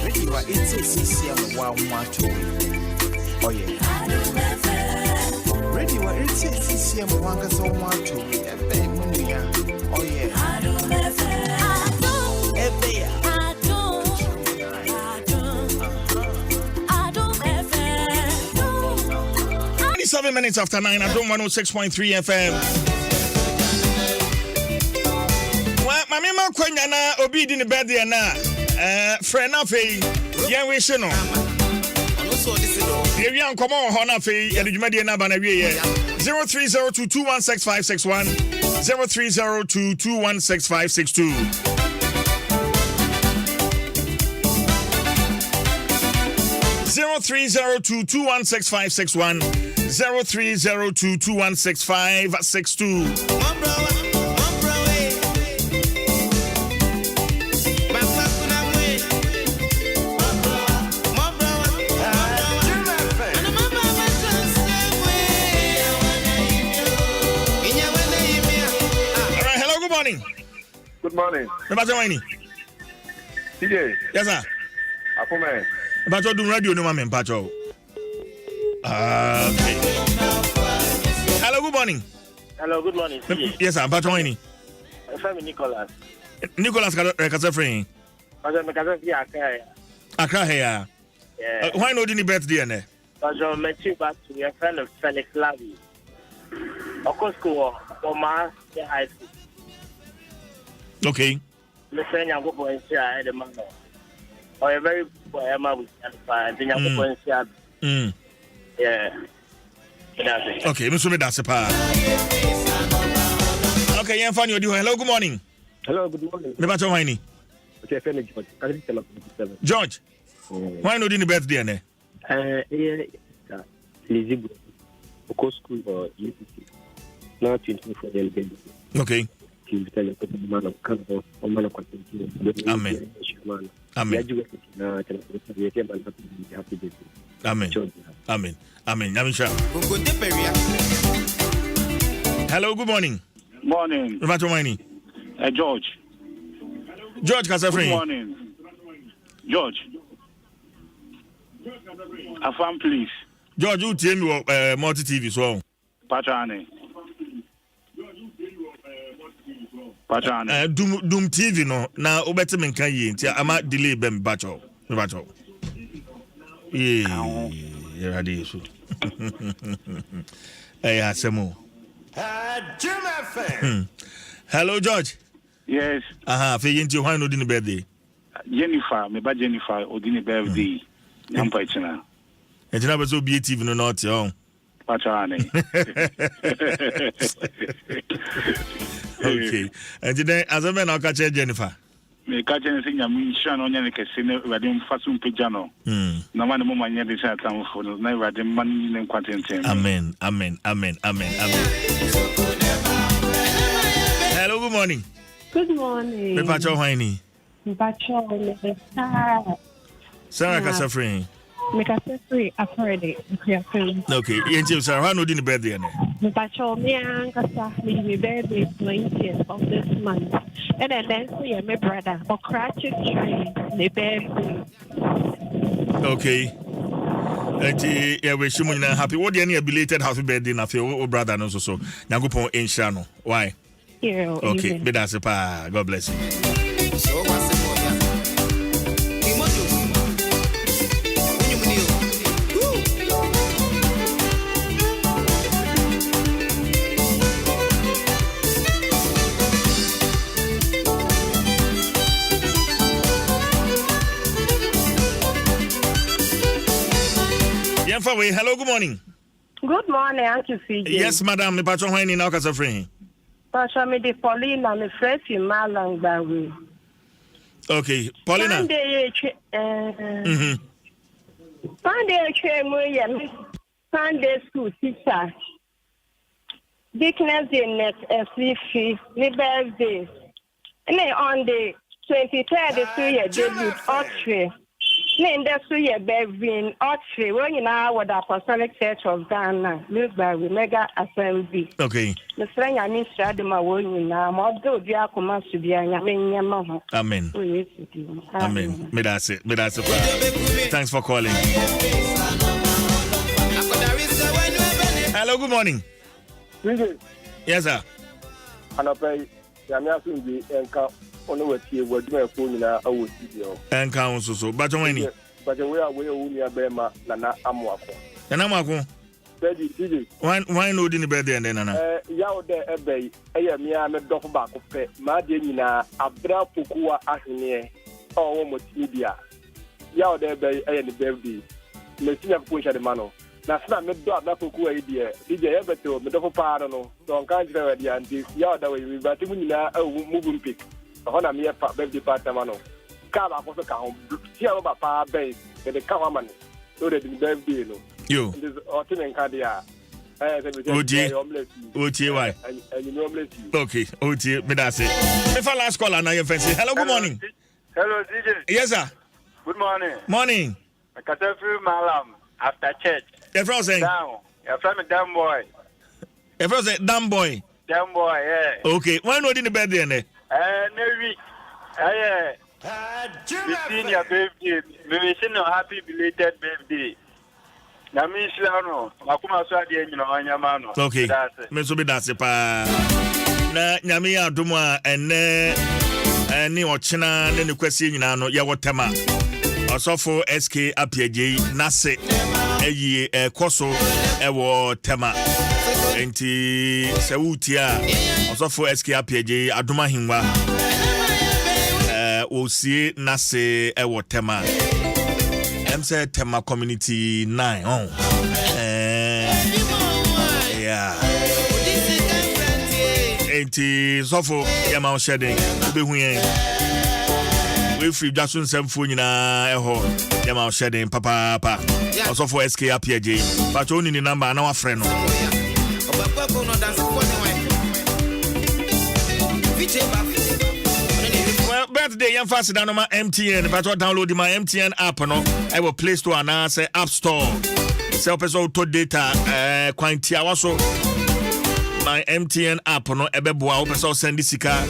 Radio it's CCM 112. Oh yeah. Radio it's CCM 112. Oh yeah. 7 minutes after 9, Adom 106.3 FM. Well, my mama Kwanyana Obi di ne birthday na friend na fe yen we she no. Ye wi ankomo ho na fe e dwuma de na ba na wie ye 0302216561 0302216562. 0302216561 0302216562. Good morning. About your money. TJ. Yes, sir. Akume. About your radio, no man, Pacho. Okay. Hello, good morning. Hello, good morning. Yes, sir. But when I'm Nicholas. Nicholas Kasafrin. Accra here. Why not any birthday? Because I met you back to your friend of Felix Lavi. Of course, school or my high school. Okay. The friend you go and share at the man. Or a very boy, I'm out and then you go and share. Yeah. Okay, Mr. Medasipa. Okay, I'm fine. Hello, good morning. Hello, good morning. Never Winnie. Okay, George. George. Why not in the birthday? Lazy school or university. Now 24 years. Okay. Amen. Amen. Amen. Amen. Amen. Amen. Hello, good morning. Morning. Never Winnie. George. George Kasafrin. Good morning. George. Afam, please. George, you tell me multi TV so. Patrane. Doom TV no. Na obeti menka yi nti ama delay bem bacho. Bacho. Yeah, ready so. Hey, asemo. Jim FM. Hello, George. Yes. Fe yinti why no din birthday? Jennifer, me ba Jennifer odini birthday. Nampa ichina. Ejina be so be TV no not your. Patrane. Okay. And then as a man I'll catch Jennifer. Me catch anything yami sha no nya ne kese ne rade mfaso mpagya no. Na ma ne mo manya de sha tam fo no na rade man ne kwatenten. Amen. Amen. Amen. Amen. Amen. Hello, good morning. Good morning. Me pacho Winnie. Pacho me Sarah Kasafrin. Me Kasafrin afraid. Okay, yenti Sarah how no din birthday ne? Me pacho me ankasa me birthday 20th of this month. And then so yeah my brother Okrachi train me birthday. Okay. And yeah, we should be happy. What the any belated happy birthday na feel brother no so. Nyagopon ensha no. Why? Yeah. Okay, be that's pa. God bless you. Hello, good morning. Good morning, Auntie CJ. Yes, madam. Me patron Winnie now Kasafrin. Pastor me de Paulina me fresh in Malangbawi. Okay, Paulina. Sunday Sunday school teacher. Dickness in next FCF, me birthday. And on the 23rd to your debut Oxford. Name that's your baby Oxford. When you know what the Apostolic Church of Ghana, live by Mega Assembly. Okay. The friend I need to add my one now. Although the Akuma should be a Amen. Amen. Me that's it. Me that's it. Thanks for calling. Hello, good morning. Yes, sir. Anope, Yamia Sundi and Count on what you were doing for me now. I would see you. And Count so, but when but we are way only a Bema, Nana Amwako. And Amako. Why no din birthday and then Yaw de Ebe, Ayamia, me dog back of pet, Madina, Abra Pukua Ahine, or Motidia. Yaw de Ebe, and birthday. Messina push at the mano. That's not me dog that Pukua idea. Did you ever tell me the pardon? Don't can't tell the auntie. Yaw that way, but even now, a moving pick. Honor me a birthday part mano. Kaba was a count, see about power base, and the Kawaman, so that in birthday. You. This Otin Kadia. Why? Okay, OT, but that's it. If I last call, now you're fancy. Hello, good morning. Hello, DJ. Yes, sir. Good morning. Morning. I can tell you, Malam, after church. Your friend saying? Down. Your friend, damn boy. Your friend saying, damn boy. Damn boy, yeah. Okay, why not in the bed then? No week. Yeah. Between your birthday, maybe say no happy belated birthday. Namishano, Makuma Sadi, Yamano. Okay, Mesobi Dasipa. Na Nyami Aduma and Ni Ochina, then the question Yawatama. Also for SK Apiaji, Nase, Koso, Ewo Tema. Enti Sautia, also for SK Apiaji, Aduma Hingwa. Osi Nase, Ewo Tema. Say Tema Community 9. Yeah. Enti Sofo Yama Shedding. We free Dwaso Nsem phone na eho. Yama Shedding papa. Also for SK APJ. But only the number na wa friend no. Birthday young fast down on my MTN, but I download my MTN app no. I will Play Store and say App Store. Self to data quantity also my MTN app no ebeboa person send sika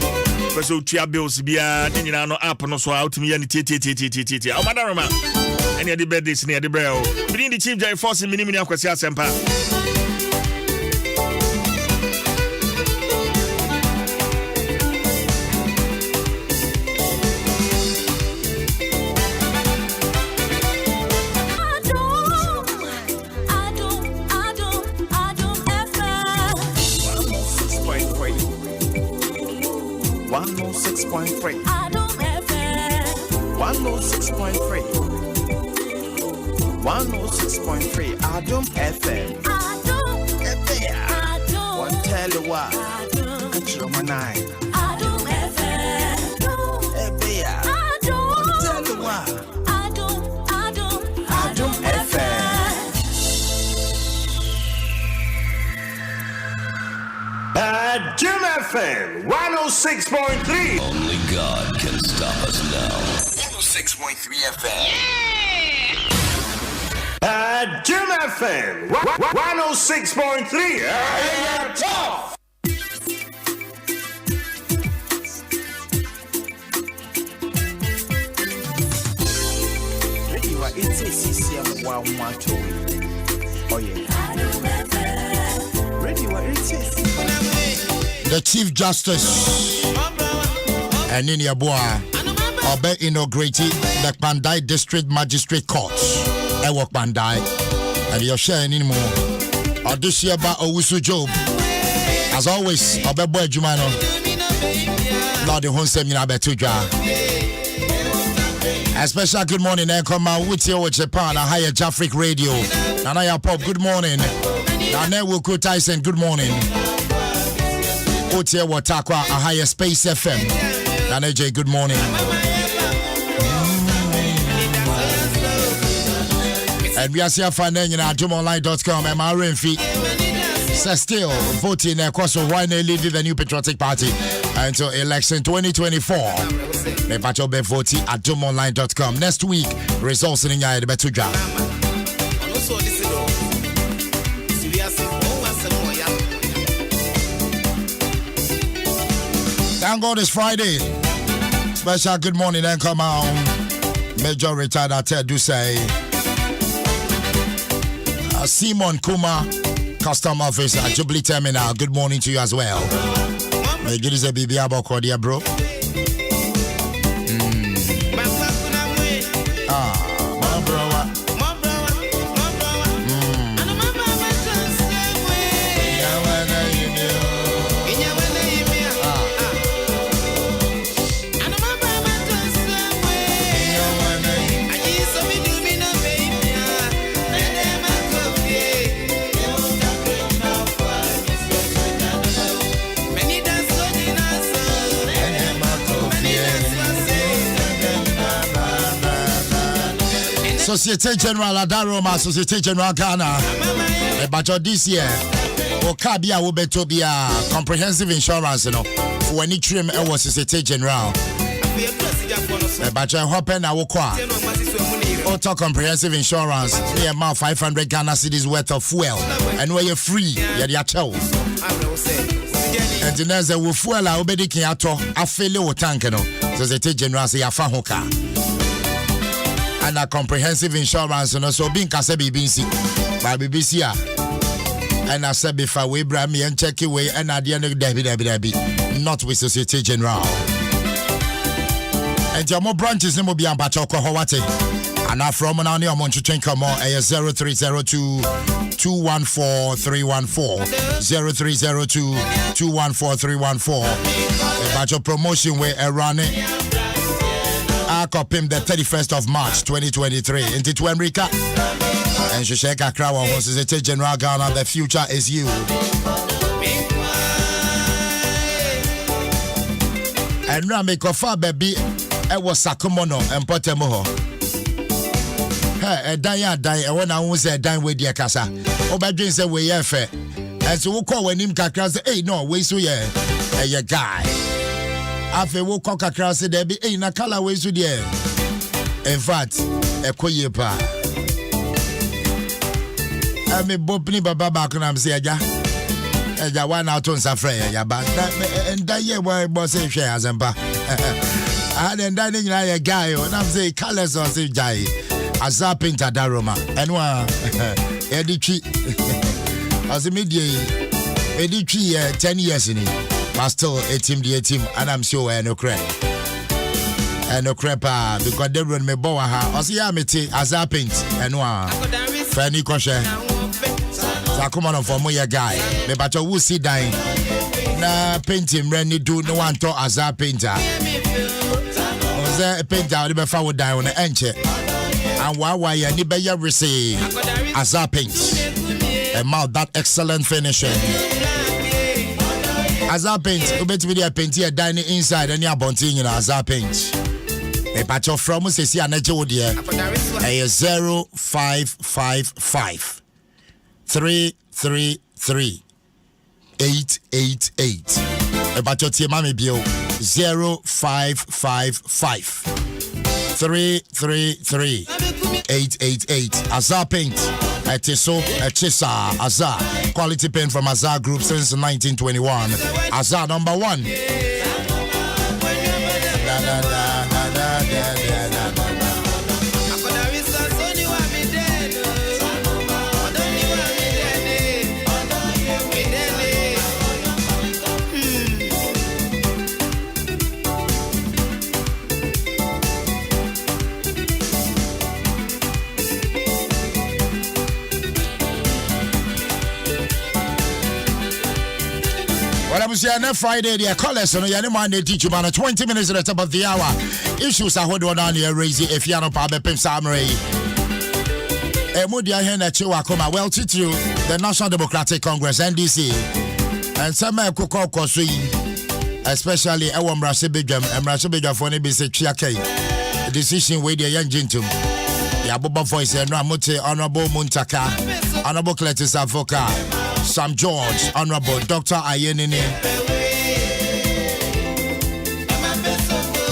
person tua bills bia nyina no app no so out me any titi. O madaroma any the birthdays near the bell. Bring the chief Jerry Force minimum akwasi asempa. Adom FM 106.3 106.3 Adom FM One tell you what Adom FM One tell you what Adom FM Adom FM 106.3. Only God can stop us now. 106.3 FM. Adom FM 106.3. Tough. Radio it's CCM 112. Oh yeah. Radio it's the Chief Justice and in your boy Obe inaugurated the Pandai District Magistrate Court. I work Pandai and you're sharing anymore. Or this year by Owusu Job. As always, Obe Boy Jumano. Lord Adom 106.3. A special good morning and come out with you with Japan, a higher Jafric Radio. Nanaya Pop, good morning. Nane Wuku Tyson, good morning. Otie Watakwa, a higher Space FM. Nane good morning. And we are here finding at AdomOnline.com and my Renfi. So still voting across the why they lead the new patriotic party until election 2024. The battle be voting at AdomOnline.com. Next week, results in the better job. Thank God it's Friday. Special good morning and come on. Major retired I do say Simon Kuma, Custom Office at Jubilee Terminal. Good morning to you as well. May you say baby about Cordia, bro. Societe General Adaroma, Societe General Ghana. But this year, Okabia will be to be a comprehensive insurance, you know, for any trim was Societe General. But you're hoping I will call auto comprehensive insurance near about 500 Ghana cedis worth of fuel, and where you're free, you're chow. And the next will fuel, I'll be the Kiato, I feel your tank, you know, Societe General say, I found Hoka. and a comprehensive insurance no so being kase BBC by BBC and I said before we bring me and check away and at the end of the not with Societe Generale. And your more branches no be ambachoko howate. And now from now on, I'm on to train come on 0302 214 314 0302 214 314. About your promotion where a running. I copy him the 31st of March 2023 into Twenrika. And Shisheka Krawa was Societe Generale Ghana. The future is you. And Ramikofa baby, it was Sakumono and Potemoho. Hey, a die, when I was a dine with your casa. Obadrin said, we are fair. And so we'll call when him Kakras, hey, no, we so yeah, a guy. After we'll call Kakras, there be a Nakala way to the in fact, a Koyepa. I mean, Bobney Baba Bakunam say, ja one out on Safray, ya but and that year why boss a share as and then dining like a guy, and I'm saying colors or say jai. Azar painter Daroma and one Edichi as a media Edichi 10 years in it, but still a team, and I'm sure I no crap. And no crap because they run me boa ha, Osiamity Azar paint and one Fanny Kosher. So come on for me, guy. Me but you will see dying. Na painting ready do no one to Azar painter. Was there a painter the before die on the enche? And why you need better receive Azar paint and mount that excellent finishing. Azar paint, you bet me the paint here dining inside and you're bunting in Azar paint. A patch of from us is here and a 0555 333 888. A patch of Tiamami Bio 0555 333 888. Azar paint. Etiso, Echisa, Azar. Quality paint from Azar Group since 1921. Azar number 1. Well, I'm saying next Friday, the callers, so you man they teach you about 20 minutes at the top of the hour. Issues are what on here, raising if you're not part of the summary. Mudia Hena Chiwakoma, well, teach you the National Democratic Congress, NDC, and some Koko Kosui, especially Ewam Rasibijam and Rasibijam for NBC Chiake. Decision with the young gentleman. Yaboba Voice and Ramote, Honorable Muntaka, Honorable Cletus Avoka. Sam George, Honorable Dr. Ayenini.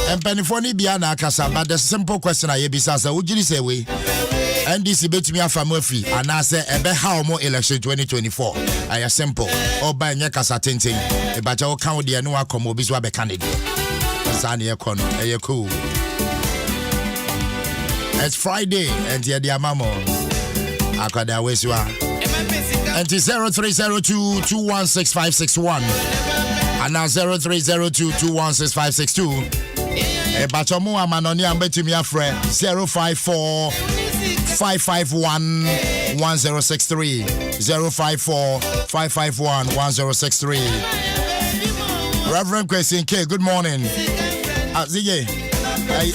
And Penifoni Biana Kasa, but the simple question I bisasa, would you say we? NDC bet me a family and I say a how more election 2024. I am simple. Or by Nyakasa Tinting, but I'll count the annual Comobiswa be candidate. Sania Kono, a cool. It's Friday, and the Mamo. Akada Weswa. And it's 0302 216 and now 0302 216 but your more manoni and bet me a friend 054 551 1063 054 551 1063. Reverend Question K, good morning. Zige,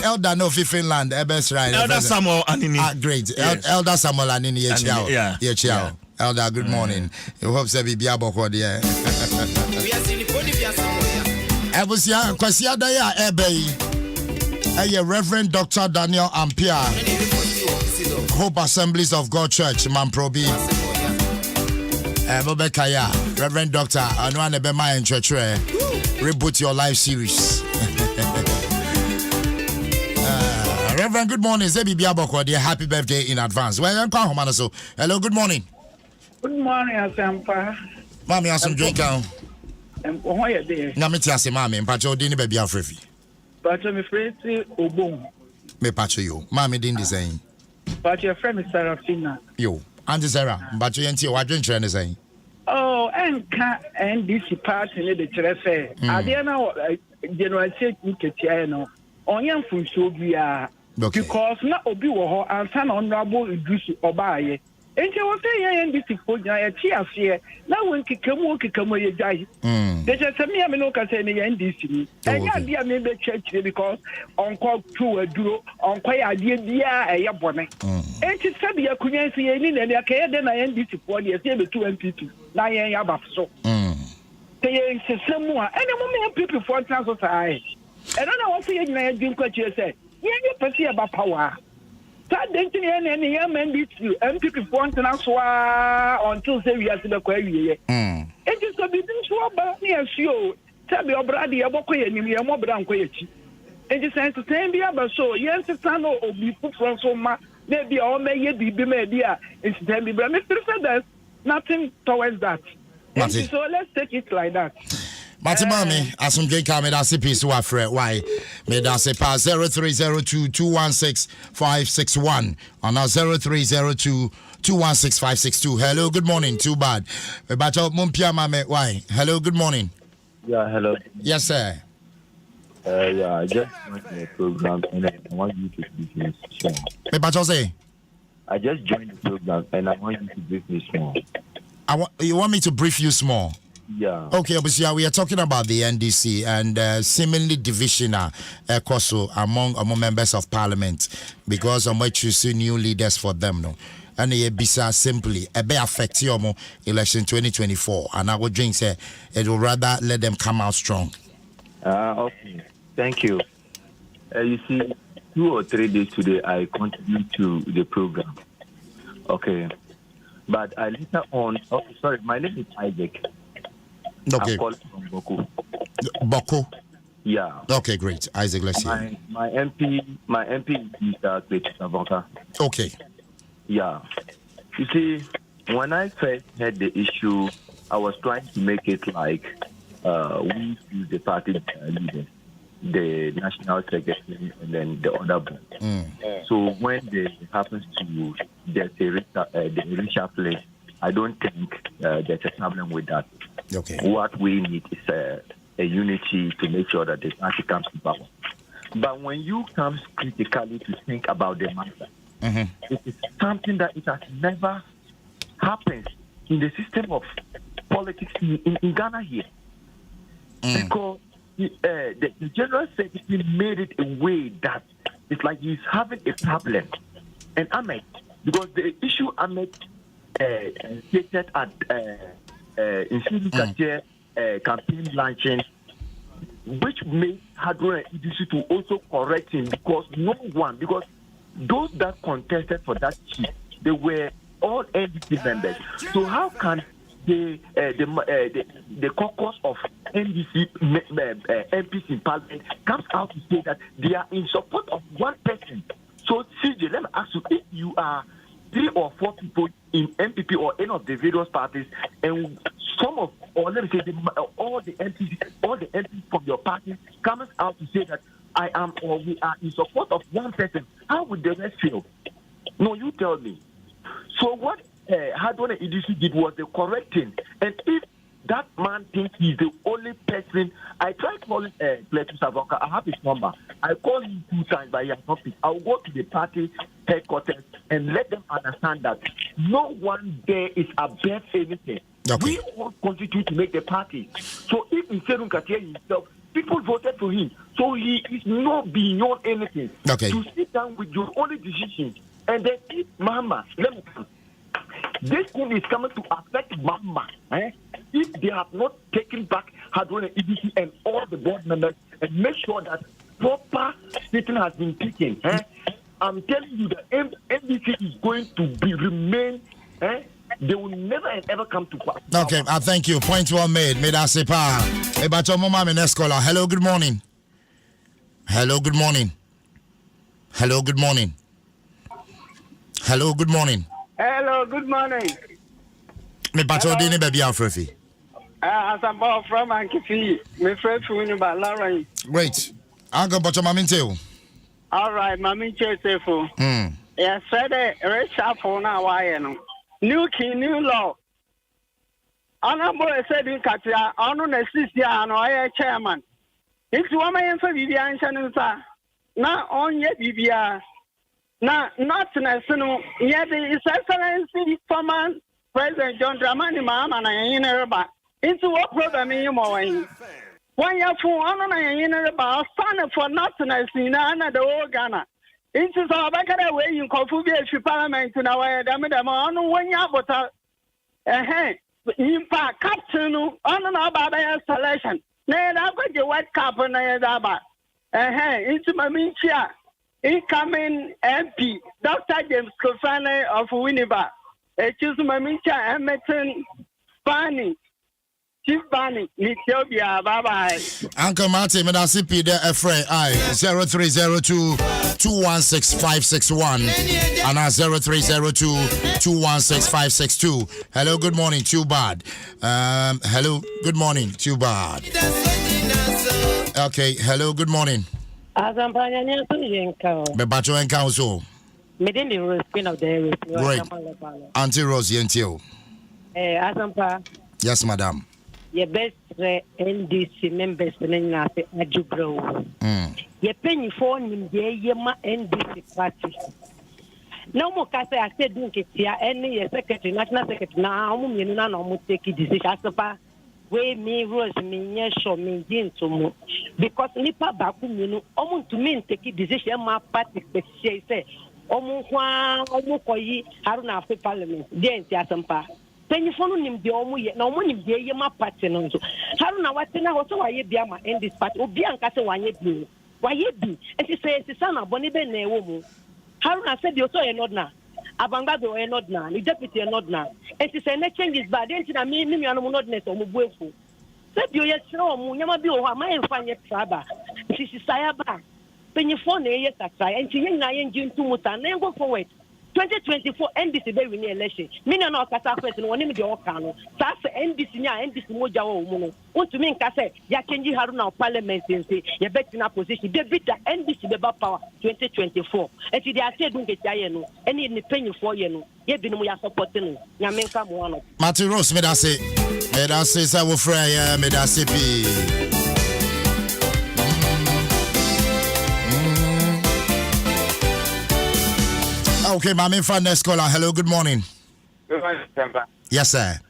Elder no Finland, best right. Elder Samuel Anini. Great. Yes. Elder Samuel Anini, yeah. Elder, good morning. You hope to be Biaboko there. I was here, Kwasiada ya Ebe. Reverend Dr. Daniel Ampia, Hope Assemblies of God Church, Mamprobi. Bobekaya, Reverend Dr. Anwane Bema and Church, Reboot Your Life series. Reverend, good morning. Zebi Biaboko, dear, happy birthday in advance. Well, I'm calling Homanaso. Hello, good morning. Good morning, Asampa. Mammy, I some drink down. And why are Namitiasi, Mammy, and Pacho didn't be afraid. But I'm afraid to Obon. Me patch you. Mammy didn't design. But your friend is Serafina. Yo, Auntie Sarah, but you ain't here. What drink trying to say? Oh, and this party in the Trefe. I didn't know General Secretary on young from Sobia because not Obi Woho and San Honorable Idris Obaye. And you were saying this for Jaya here. Now when Kikamu Jai. They just send me a minoka saying the NDC. And yeah, dear maybe church because on call to a duo on quite idea, a yabone. And she said, you couldn't see any and I can't then I NDC for the same 2 MP. Now I am so. They say someone, and a woman people for transfer. And I don't want to see you drink what you say. You perceive about power. That didn't any young men be to MP for transfer until say we are to the query. It is a bit so about me as you tell me about the Abokoy and you are more than Koyachi. It is entertainment, so yes, it's an old be put from so much. Maybe all may be media instead of Mr. There's nothing towards that. So let's take it like that. Matimami, asum J Kame da CP so afre why me da se pa 0302216561 on 0302216562. Hello, good morning. Too bad. But Mumpia Mame, why? Hello, good morning. Yeah, hello. Yes, sir. Yeah, I just joined the program and I want you to brief me small. I just joined the program and I want you to brief me small. You want me to brief you small? Yeah. Okay, Obusia, we are talking about the NDC and seemingly division among members of parliament because I'm choosing new leaders for them. No, and bisa simply it may affect your election 2024, and I would drink say it will rather let them come out strong. Okay, thank you. You see, 2 or 3 days today I contribute to the program. Okay, but I later on. Oh, sorry, my name is Isaac. Okay. I'm calling from Boko. Boko? Yeah. Okay, great. Isaac, let's see. My MP is Adom. Okay. Yeah. You see, when I first had the issue, I was trying to make it like we use the party leaders, the national secretary, and then the other board. So when there happens to there's the racial place, I don't think there's a problem with that. Okay. What we need is a unity to make sure that the party comes to power. But when you come critically to think about the matter, it is something that it has never happened in the system of politics in Ghana here. Because the General Secretary made it a way that it's like he's having a problem. And Ahmed, because the issue Ahmed stated at in campaign launching, which made Adom EDC to also correct him because those that contested for that seat, they were all NDC members. So how can the caucus of NDC MPs in Parliament comes out to say that they are in support of one person? So CJ, let me ask you, if you are 3 or 4 people in MPP or any of the various parties, and all the MPs from your party comes out to say that I am or we are in support of one person, how would the rest feel? No, you tell me. So what Adom EDC did was the correct thing. And if that man thinks he's the only person, I tried calling Cletus Avoka. I have his number. I called him 2 times, but he has not picked. I'll go to the party headquarters and let them understand that no one there is above anything. Okay. We all constitute to make the party. So if Nserun Katia himself, people voted for him. So he is not beyond anything. Okay. To sit down with your only decision. And then if Mama, let me come. This thing is coming to affect Mama. If they have not taken back Adom EDC and all the board members and make sure that proper decision has been taken, I'm telling you that NDC is going to remain. They will never and ever come to pass. Okay, thank you. Point well made. Next caller. Hello, good morning. Hello, good morning. Hello, good morning. Hello, good morning. Hello, good morning. Me pacho dini baby Afrefi. I'm from Ankifi. My friend from Lauren. Great. Uncle Pacho Maminteo. All right, Mammy Chesefo. Yes, said it. Reshuffle now. Why no? New king, new law. Honorable said in Katia, honor the sister and I chairman. It's 1 million for Vivian Shannon. Now on yet Vivia. Now, not national, yet His Excellency former President John Dramani Mama and I into what program you more. 1 year for honor and about son for nothingness in another organa. Into our back away in Kofubia Parliament in our Damidam on 1 year, but in fact, Captain on our selection. Then I've got the white cap on the into Mamicia. Incoming MP, Dr. James Kofane of Winneba. Choose Mamicha Emerson Barney. Chief Barney, Ethiopia. Bye bye. Uncle Martin, Medasipi, the Efre, 0302-216-561 and 0302-216-562. Hello, good morning, too bad. Hello, good morning, too bad. Okay, hello, good morning. Azampanya Yenko. Bebacho and Council. Medin the rose queen of the area. Great. Auntie Rose Yentio. Azampa. Yes, madam. Your best NDC members in Ajubro. Your penny for him, Yema NDC party. No more Casa, I said, don't get here any secretary, national secretary. Now, you know, no take it decision. We me Rose me show me into because nipa baku minu omu to me take decision ma party say omu koyi haruna afi parliament dey nti asempa penyifo no nim de omu ye na omu nim de ye ma party no nso haruna wate na ho so waye bia ma in this party obi anka se waye bi enti say sana boni be na ewo mu haruna said you so ye not na abangba be we not na the deputy not na and she say na changes bad enti na me anu not na so mu buefu said you ye sure mu nyama bi o ha ma enfa nye traba she sayaba penyifo na ye tata enti ye na ye nji ntu muta na go forward 2024 NDC be win election me na okasa first no woni me de oka no sa NDC nya NDC moja wo mu no untumi nka say ya change haruna parliament nse ye bet na position de bit NDC be ba power 2024 enti de ase dun ke tiaye no eni ni penyifo ye no ye bi no ya support no nya me nka mo no Martin Rose me da say say wo fra ya me da say bi Okay, my main friend, next caller. Hello, good morning. Good morning, Tempa. Yes, sir.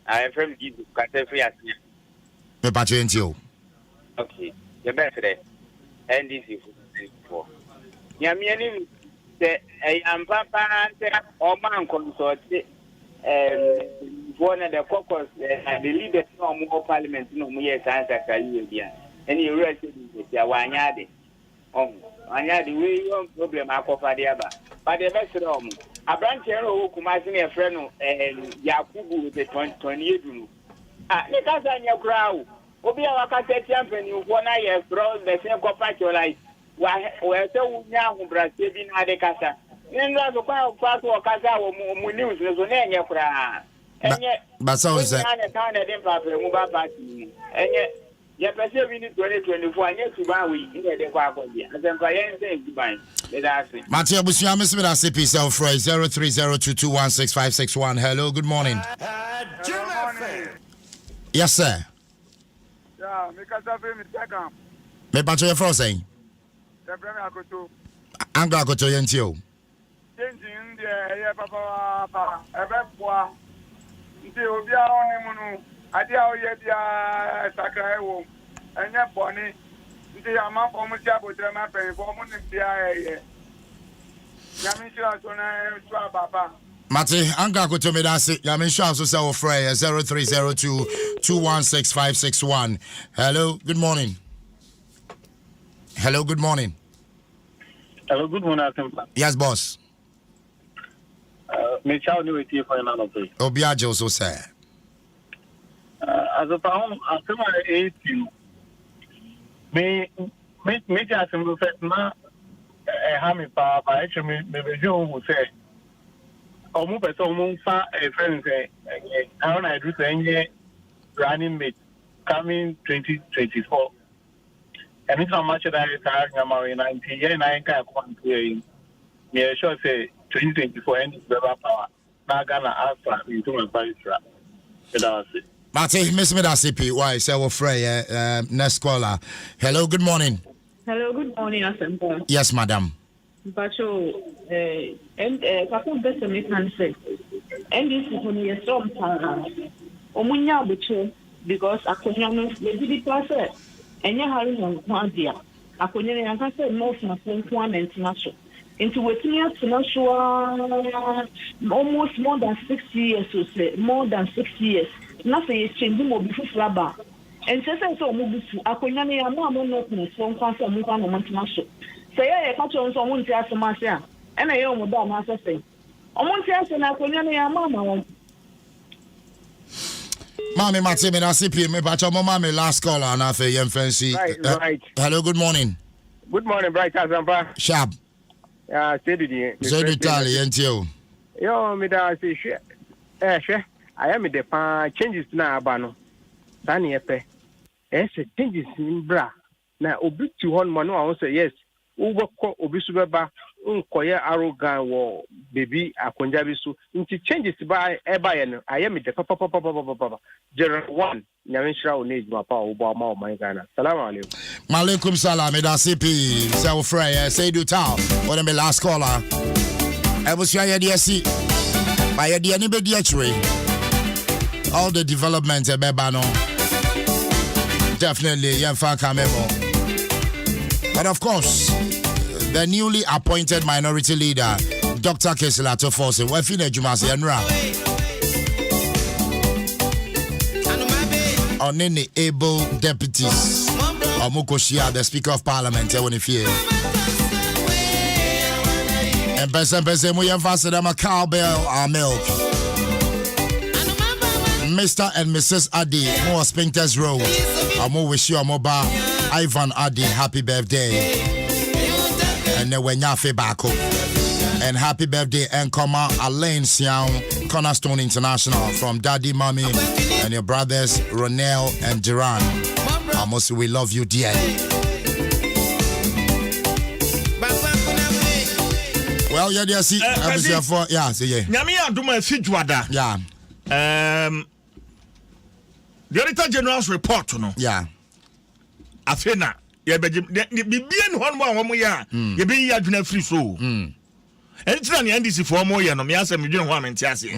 I am from Jesus. Me patient you. Okay. Your best day. NDC for. Yamiani say I am Papa or man consort. One of the caucus and the leaders of more parliament no more science actually. And you read it. Wanyade. Anya the way your problem akofa de aba but the best rom abranche ro kumasi na friend no Yakubu the 28 no ne kasa nya kura obi a wakata champion you na ye bro the same copa like wa se unya hu brasse bi na de kasa ne ndo so kwa fato wakasa wo mu news so na nya kura enye basa o se na de pa mu ba party enye ya pese we need 2024 anya suba we inde de kwa akodi azempa yen say goodbye let us see Matthew Abusia Mr. CP self for 0302216561. Hello, good morning. Yes, sir. Yeah, me kasa fe mi second. Me pacho your first saying. The premier akoto. Anglo akoto yentio. Changing the papa ebefwa. Nti obi a oni munu ade a oye bia sakra ewo enye boni nti ama fomu tia botre ma pen fomu ni bia eye yami sure so na sure baba Mate anga ko to me da se yami sure so say wo frey 0302216561. Hello, good morning. Hello, good morning. Hello, good morning, Asempa. Yes, boss. Me chow ni weti for na no play. Obiaje also say as a pound, after my 18, me just na Hammy Papa, actually, maybe Joe who say, or move a song far a friend say, how I do say, running mate coming 2024. Anytime much that is carrying 99 kind of me sure say 2024 end is better power. Now Ghana answer into my price trap. Marty, Miss Medasipi, why say we're free? Next caller. Hello, good morning. Hello, good morning, Asempa. Yes, madam. Bacho, Papa Bessa can say, and this is when you're strong. Omunya Bucho, because Akonya, the Didi Plaza, and you're having one idea. Akonya, I can say most of one international. Into waiting almost more than 6 years, so say more than 6 years. Nothing is changing more before Flaba. And says I saw Mubusu, Akonyani, I'm not from Council Mukan International. Say, I catch on someone to ask Marcia, and I own about Master say. I want to ask an Akonyani, Mamma. Mammy Matimi, I see me, but your mamma last caller, and I say, young fancy. Right. Hello, good morning. Good morning, Bright Azampa. Sharp. Steady. So do tally, and you. Yo, me da say, share. I am the changes now, Bano. Danny Epe. Changes in bra. Now, Obi to one man, I will say yes. Uber Obisubaba, Unkoya arrogant war, baby, a Konjabisu, into changes by Ebayan. I am the papa. General 1, Namisha needs my power, Obama, my Ghana. Salam alaikum. Malaikum salam, Medasipi, Self Frey, say do town. What am I last caller? I was your DSC. By a anybody actually. All the developments at Bebano. Definitely, Yemfa Kamemo. But of course, the newly appointed minority leader, Dr. Kesilato Force, Wefine Jumasi Enra. On any able deputies, Omukoshia, the Speaker of Parliament, when if you. And Person, we emphasize them a cowbell or milk. Mr. and Mrs. Adi, more Spinter's Road. I'm wish you a mobile Ivan Adi, happy birthday. And then when you're back up. And happy birthday, and comma Alain Sian, Cornerstone International, from Daddy, Mommy, and your brothers, Ronel and Duran. Almost we love you, dear. Well, yeah, dear, see, yeah, see, yeah. Nyamia Duma Fijwada. Yeah. The Auditor General's report, no? Yeah. Afena, you be one more year. You be here to free so. And it's not the NDC for more year, no, me answer me doing one and Tiasi.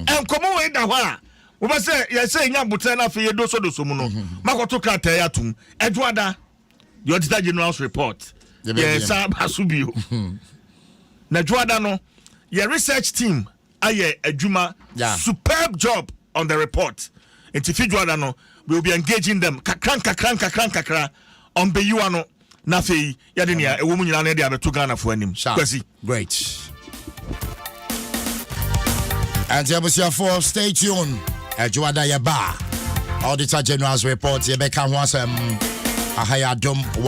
And come away that one. We must say, you're saying, I'm Butana for your doso dosumono. Makotoka Tayatum, Edwada, the Auditor General's report. Yes, Hasubio. Najwada no, your research team, aye, Ejuma, superb job on the report. And if you no, we'll be engaging them. Kakran on Beyuano, Nafi, Yadinia, a woman in the two Ghana for him. Great. And here was your four. Stay tuned. Juada Yaba. Auditor General's report. Rebecca Nsem. Adom 106.3.